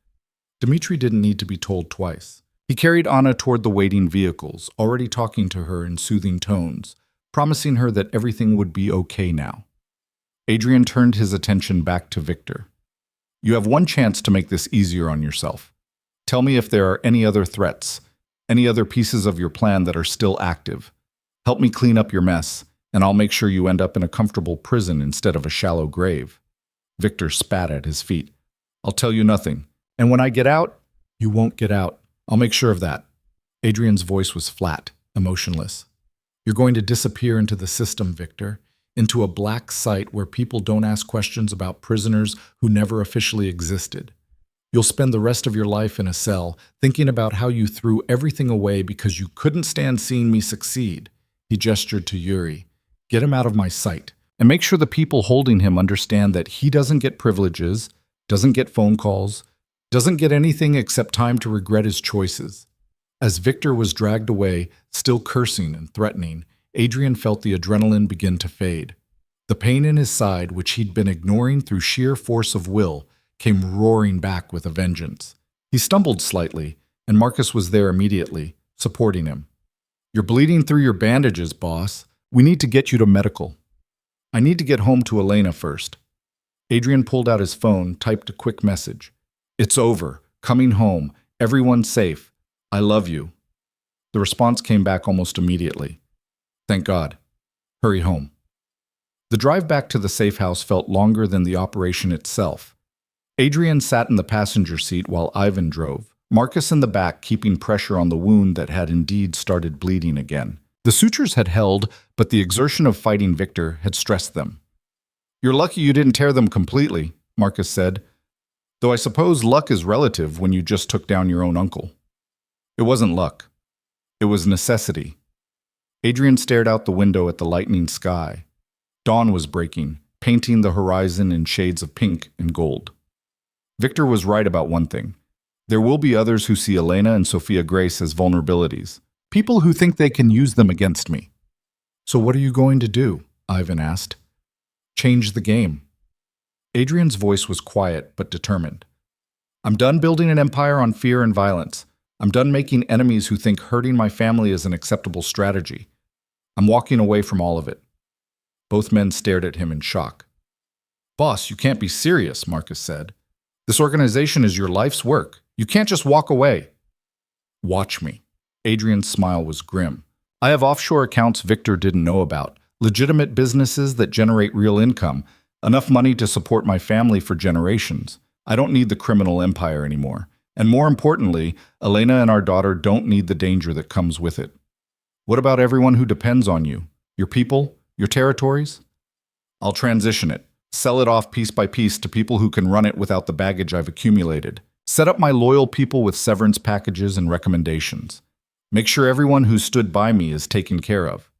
Speaker 1: Dmitri didn't need to be told twice. He carried Anna toward the waiting vehicles, already talking to her in soothing tones, promising her that everything would be okay now. Adrian turned his attention back to Victor. "You have one chance to make this easier on yourself. Tell me if there are any other threats, any other pieces of your plan that are still active. Help me clean up your mess, and I'll make sure you end up in a comfortable prison instead of a shallow grave." Victor spat at his feet. "I'll tell you nothing. And when I get out, you won't get out. I'll make sure of that." Adrian's voice was flat, emotionless. "You're going to disappear into the system, Victor, into a black site where people don't ask questions about prisoners who never officially existed. You'll spend the rest of your life in a cell, thinking about how you threw everything away because you couldn't stand seeing me succeed." He gestured to Yuri. "Get him out of my sight, and make sure the people holding him understand that he doesn't get privileges, doesn't get phone calls, doesn't get anything except time to regret his choices." As Victor was dragged away, still cursing and threatening, Adrian felt the adrenaline begin to fade. The pain in his side, which he'd been ignoring through sheer force of will, came roaring back with a vengeance. He stumbled slightly, and Marcus was there immediately, supporting him. "You're bleeding through your bandages, boss. We need to get you to medical." "I need to get home to Elena first." Adrian pulled out his phone, typed a quick message. "It's over. Coming home. Everyone's safe. I love you." The response came back almost immediately. "Thank God. Hurry home." The drive back to the safe house felt longer than the operation itself. Adrian sat in the passenger seat while Ivan drove, Marcus in the back keeping pressure on the wound that had indeed started bleeding again. The sutures had held, but the exertion of fighting Victor had stressed them. "You're lucky you didn't tear them completely," Marcus said. "Though I suppose luck is relative when you just took down your own uncle." "It wasn't luck. It was necessity." Adrian stared out the window at the lightening sky. Dawn was breaking, painting the horizon in shades of pink and gold. Victor was right about one thing. There will be others who see Elena and Sophia Grace as vulnerabilities. People who think they can use them against me. "So what are you going to do?" Ivan asked. "Change the game." Adrian's voice was quiet but determined. "I'm done building an empire on fear and violence. I'm done making enemies who think hurting my family is an acceptable strategy. I'm walking away from all of it." Both men stared at him in shock. "Boss, you can't be serious," Marcus said. "This organization is your life's work. You can't just walk away." "Watch me." Adrian's smile was grim. "I have offshore accounts Victor didn't know about, legitimate businesses that generate real income, enough money to support my family for generations. I don't need the criminal empire anymore. And more importantly, Elena and our daughter don't need the danger that comes with it. What about everyone who depends on you? Your people? Your territories? I'll transition it. Sell it off piece by piece to people who can run it without the baggage I've accumulated. Set up my loyal people with severance packages and recommendations. Make sure everyone who stood by me is taken care of."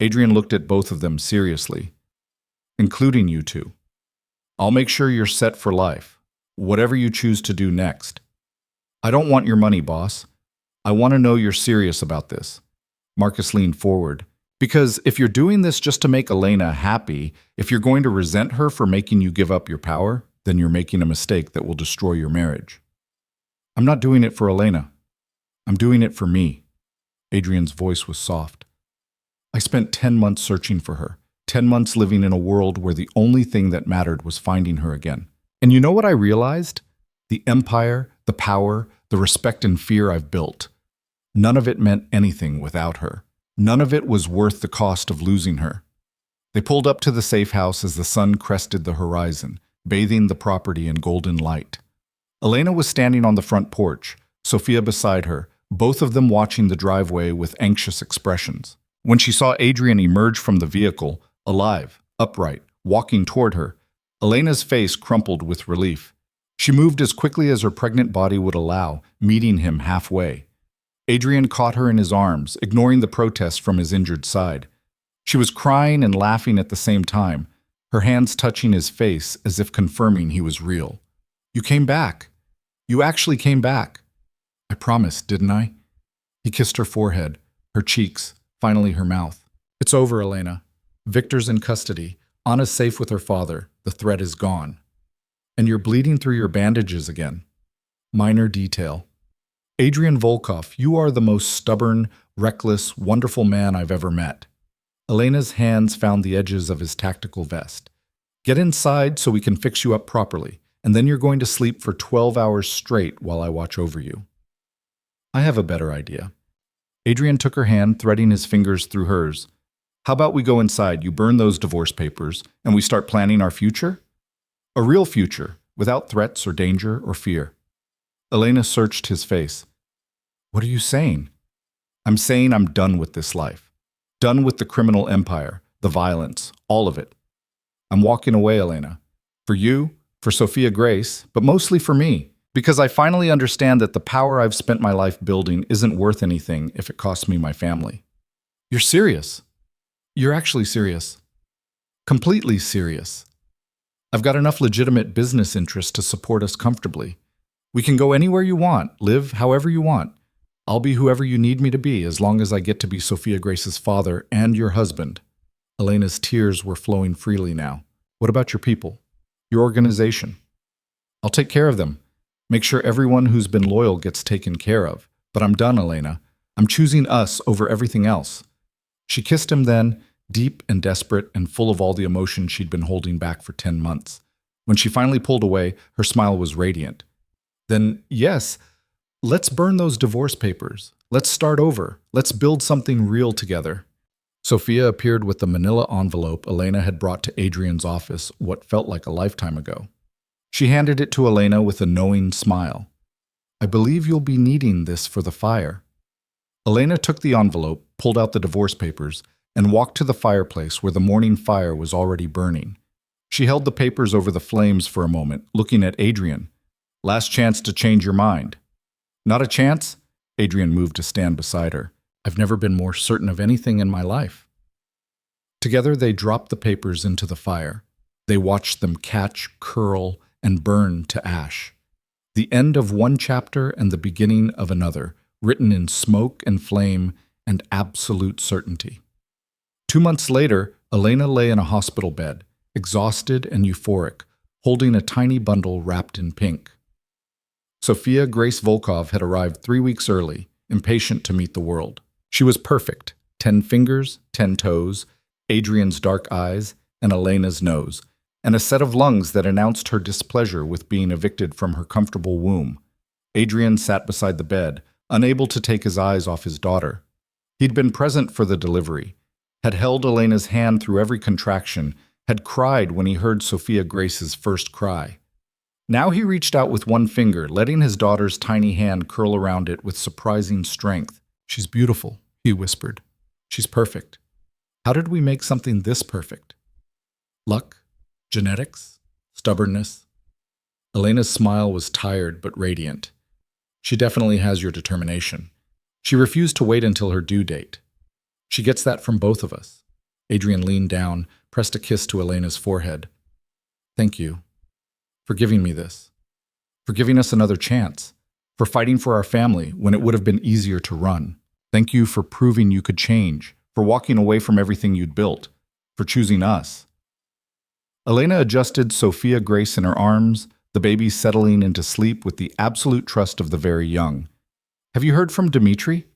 Speaker 1: Adrian looked at both of them seriously. "Including you two. I'll make sure you're set for life, whatever you choose to do next. I don't want your money, boss. I want to know you're serious about this." Marcus leaned forward. "Because if you're doing this just to make Elena happy, if you're going to resent her for making you give up your power, then you're making a mistake that will destroy your marriage." "I'm not doing it for Elena. I'm doing it for me." Adrian's voice was soft. "I spent 10 months searching for her, 10 months living in a world where the only thing that mattered was finding her again. And you know what I realized? The empire, the power, the respect and fear I've built. None of it meant anything without her. None of it was worth the cost of losing her." They pulled up to the safe house as the sun crested the horizon, bathing the property in golden light. Elena was standing on the front porch, Sophia beside her, both of them watching the driveway with anxious expressions. When she saw Adrian emerge from the vehicle, alive, upright, walking toward her, Elena's face crumpled with relief. She moved as quickly as her pregnant body would allow, meeting him halfway. Adrian caught her in his arms, ignoring the protest from his injured side. She was crying and laughing at the same time, her hands touching his face as if confirming he was real. "You came back. You actually came back." "I promised, didn't I?" He kissed her forehead, her cheeks, finally her mouth. "It's over, Elena. Victor's in custody. Anna's safe with her father. The threat is gone. And you're bleeding through your bandages again. Minor detail. Adrian Volkov, you are the most stubborn, reckless, wonderful man I've ever met." Elena's hands found the edges of his tactical vest. "Get inside so we can fix you up properly, and then you're going to sleep for 12 hours straight while I watch over you." "I have a better idea." Adrian took her hand, threading his fingers through hers. "How about we go inside, you burn those divorce papers, and we start planning our future? A real future, without threats or danger or fear." Elena searched his face. "What are you saying?" "I'm saying I'm done with this life. Done with the criminal empire, the violence, all of it. I'm walking away, Elena. For you, for Sophia Grace, but mostly for me. Because I finally understand that the power I've spent my life building isn't worth anything if it costs me my family." "You're serious. You're actually serious. Completely serious. I've got enough legitimate business interests to support us comfortably. We can go anywhere you want, live however you want. I'll be whoever you need me to be as long as I get to be Sophia Grace's father and your husband." Elena's tears were flowing freely now. "What about your people? Your organization?" "I'll take care of them. Make sure everyone who's been loyal gets taken care of. But I'm done, Elena. I'm choosing us over everything else." She kissed him then, deep and desperate and full of all the emotion she'd been holding back for 10 months. When she finally pulled away, her smile was radiant. "Then, yes, let's burn those divorce papers. Let's start over. Let's build something real together." Sophia appeared with the manila envelope Elena had brought to Adrian's office what felt like a lifetime ago. She handed it to Elena with a knowing smile. "I believe you'll be needing this for the fire." Elena took the envelope, pulled out the divorce papers, and walked to the fireplace where the morning fire was already burning. She held the papers over the flames for a moment, looking at Adrian. "Last chance to change your mind." "Not a chance?" Adrian moved to stand beside her. "I've never been more certain of anything in my life." Together they dropped the papers into the fire. They watched them catch, curl, and burn to ash. The end of one chapter and the beginning of another, written in smoke and flame and absolute certainty. 2 months later, Elena lay in a hospital bed, exhausted and euphoric, holding a tiny bundle wrapped in pink. Sophia Grace Volkov had arrived 3 weeks early, impatient to meet the world. She was perfect: 10 fingers, 10 toes, Adrian's dark eyes, and Elena's nose, and a set of lungs that announced her displeasure with being evicted from her comfortable womb. Adrian sat beside the bed, unable to take his eyes off his daughter. He'd been present for the delivery, had held Elena's hand through every contraction, had cried when he heard Sophia Grace's first cry. Now he reached out with one finger, letting his daughter's tiny hand curl around it with surprising strength. "She's beautiful," he whispered. "She's perfect. How did we make something this perfect? Luck? Genetics? Stubbornness?" Elena's smile was tired but radiant. "She definitely has your determination. She refused to wait until her due date. She gets that from both of us." Adrian leaned down, pressed a kiss to Elena's forehead. "Thank you for giving me this, for giving us another chance, for fighting for our family when it would have been easier to run. Thank you for proving you could change, for walking away from everything you'd built, for choosing us." Elena adjusted Sophia Grace in her arms, the baby settling into sleep with the absolute trust of the very young. "Have you heard from Dmitri?"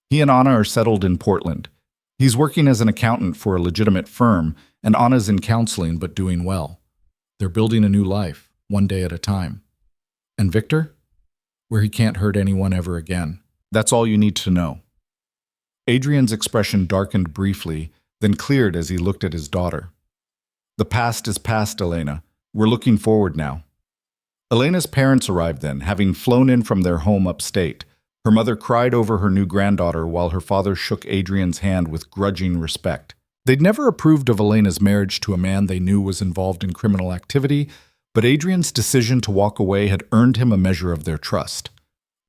Speaker 1: "He and Anna are settled in Portland. He's working as an accountant for a legitimate firm, and Anna's in counseling but doing well. They're building a new life, one day at a time." "And Victor?" "Where he can't hurt anyone ever again. That's all you need to know." Adrian's expression darkened briefly, then cleared as he looked at his daughter. "The past is past, Elena. We're looking forward now." Elena's parents arrived then, having flown in from their home upstate. Her mother cried over her new granddaughter while her father shook Adrian's hand with grudging respect. They'd never approved of Elena's marriage to a man they knew was involved in criminal activity, but Adrian's decision to walk away had earned him a measure of their trust.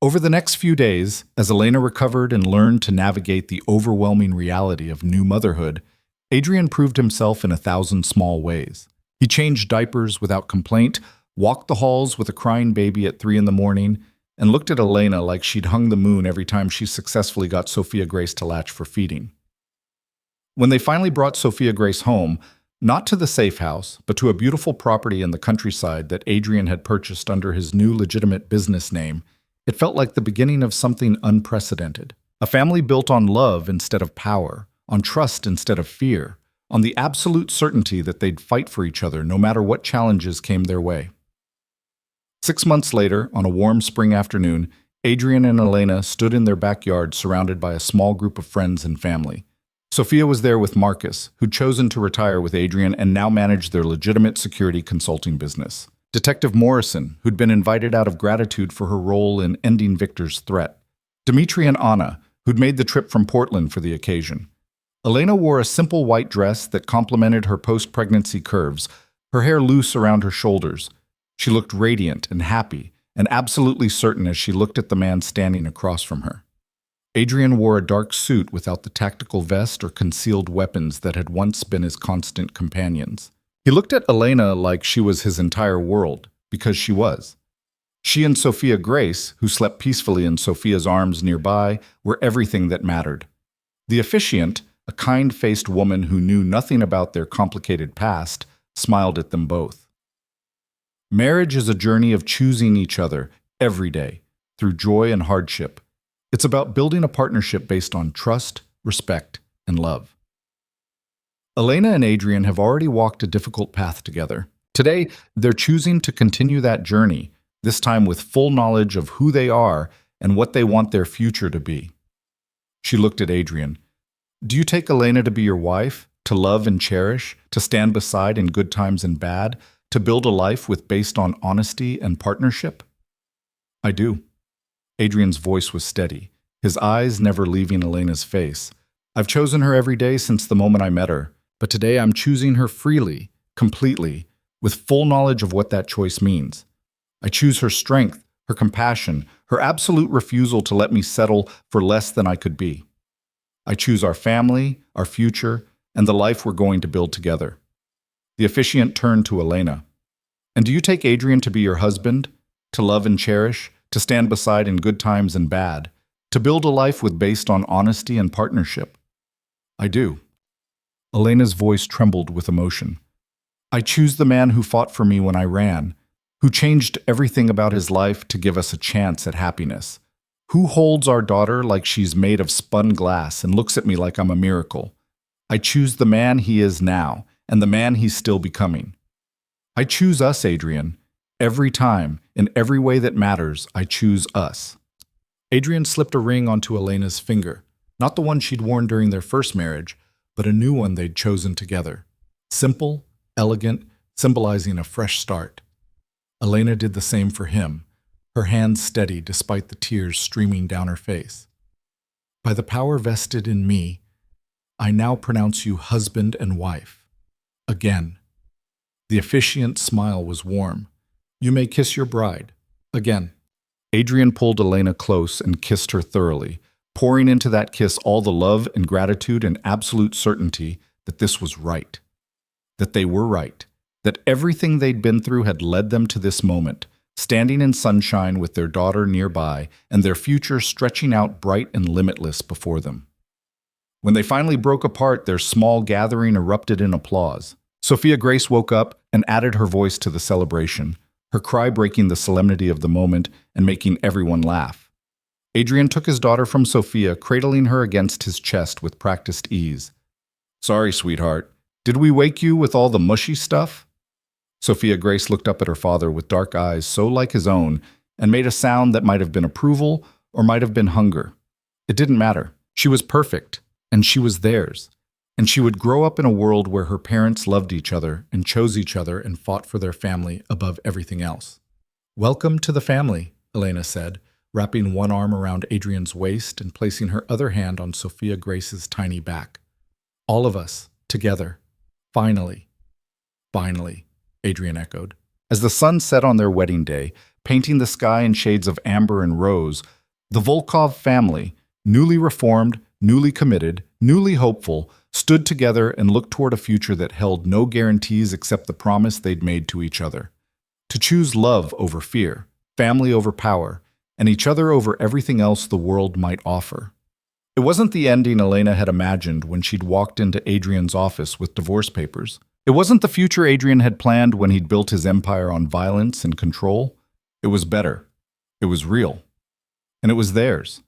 Speaker 1: Over the next few days, as Elena recovered and learned to navigate the overwhelming reality of new motherhood, Adrian proved himself in 1,000 small ways. He changed diapers without complaint, walked the halls with a crying baby at 3 in the morning, and looked at Elena like she'd hung the moon every time she successfully got Sophia Grace to latch for feeding. When they finally brought Sophia Grace home, not to the safe house, but to a beautiful property in the countryside that Adrian had purchased under his new legitimate business name, it felt like the beginning of something unprecedented. A family built on love instead of power, on trust instead of fear, on the absolute certainty that they'd fight for each other no matter what challenges came their way. 6 months later, on a warm spring afternoon, Adrian and Elena stood in their backyard surrounded by a small group of friends and family. Sophia was there with Marcus, who'd chosen to retire with Adrian and now managed their legitimate security consulting business. Detective Morrison, who'd been invited out of gratitude for her role in ending Victor's threat. Dmitri and Anna, who'd made the trip from Portland for the occasion. Elena wore a simple white dress that complemented her post-pregnancy curves, her hair loose around her shoulders. She looked radiant and happy, and absolutely certain as she looked at the man standing across from her. Adrian wore a dark suit without the tactical vest or concealed weapons that had once been his constant companions. He looked at Elena like she was his entire world, because she was. She and Sophia Grace, who slept peacefully in Sophia's arms nearby, were everything that mattered. The officiant, a kind-faced woman who knew nothing about their complicated past, smiled at them both. Marriage is a journey of choosing each other every day, through joy and hardship. It's about building a partnership based on trust, respect, and love. Elena and Adrian have already walked a difficult path together. Today, they're choosing to continue that journey, this time with full knowledge of who they are and what they want their future to be. She looked at Adrian. "Do you take Elena to be your wife, to love and cherish, to stand beside in good times and bad, to build a life based on honesty and partnership?" "I do." Adrian's voice was steady, his eyes never leaving Elena's face. "I've chosen her every day since the moment I met her, but today I'm choosing her freely, completely, with full knowledge of what that choice means. I choose her strength, her compassion, her absolute refusal to let me settle for less than I could be. I choose our family, our future, and the life we're going to build together." The officiant turned to Elena. "And do you take Adrian to be your husband, to love and cherish, to stand beside in good times and bad, to build a life based on honesty and partnership?" "I do." Elena's voice trembled with emotion. "I choose the man who fought for me when I ran, who changed everything about his life to give us a chance at happiness, who holds our daughter like she's made of spun glass and looks at me like I'm a miracle. I choose the man he is now and the man he's still becoming. I choose us, Adrian. Every time, in every way that matters, I choose us. Adrian slipped a ring onto Elena's finger, not the one she'd worn during their first marriage, but a new one they'd chosen together. Simple, elegant, symbolizing a fresh start. Elena did the same for him, her hands steady despite the tears streaming down her face. By the power vested in me, I now pronounce you husband and wife. Again. The officiant's smile was warm. You may kiss your bride. Again. Adrian pulled Elena close and kissed her thoroughly, pouring into that kiss all the love and gratitude and absolute certainty that this was right. That they were right. That everything they'd been through had led them to this moment, standing in sunshine with their daughter nearby and their future stretching out bright and limitless before them. When they finally broke apart, their small gathering erupted in applause. Sophia Grace woke up and added her voice to the celebration, her cry breaking the solemnity of the moment and making everyone laugh. Adrian took his daughter from Sophia, cradling her against his chest with practiced ease. Sorry, sweetheart. Did we wake you with all the mushy stuff? Sophia Grace looked up at her father with dark eyes so like his own and made a sound that might have been approval or might have been hunger. It didn't matter. She was perfect, and she was theirs. And she would grow up in a world where her parents loved each other and chose each other and fought for their family above everything else. Welcome to the family, Elena said, wrapping one arm around Adrian's waist and placing her other hand on Sophia Grace's tiny back. All of us, together. Finally. Finally, Adrian echoed. As the sun set on their wedding day, painting the sky in shades of amber and rose, the Volkov family, newly reformed, newly committed, newly hopeful, stood together and looked toward a future that held no guarantees except the promise they'd made to each other. To choose love over fear, family over power, and each other over everything else the world might offer. It wasn't the ending Elena had imagined when she'd walked into Adrian's office with divorce papers. It wasn't the future Adrian had planned when he'd built his empire on violence and control. It was better. It was real. And it was theirs.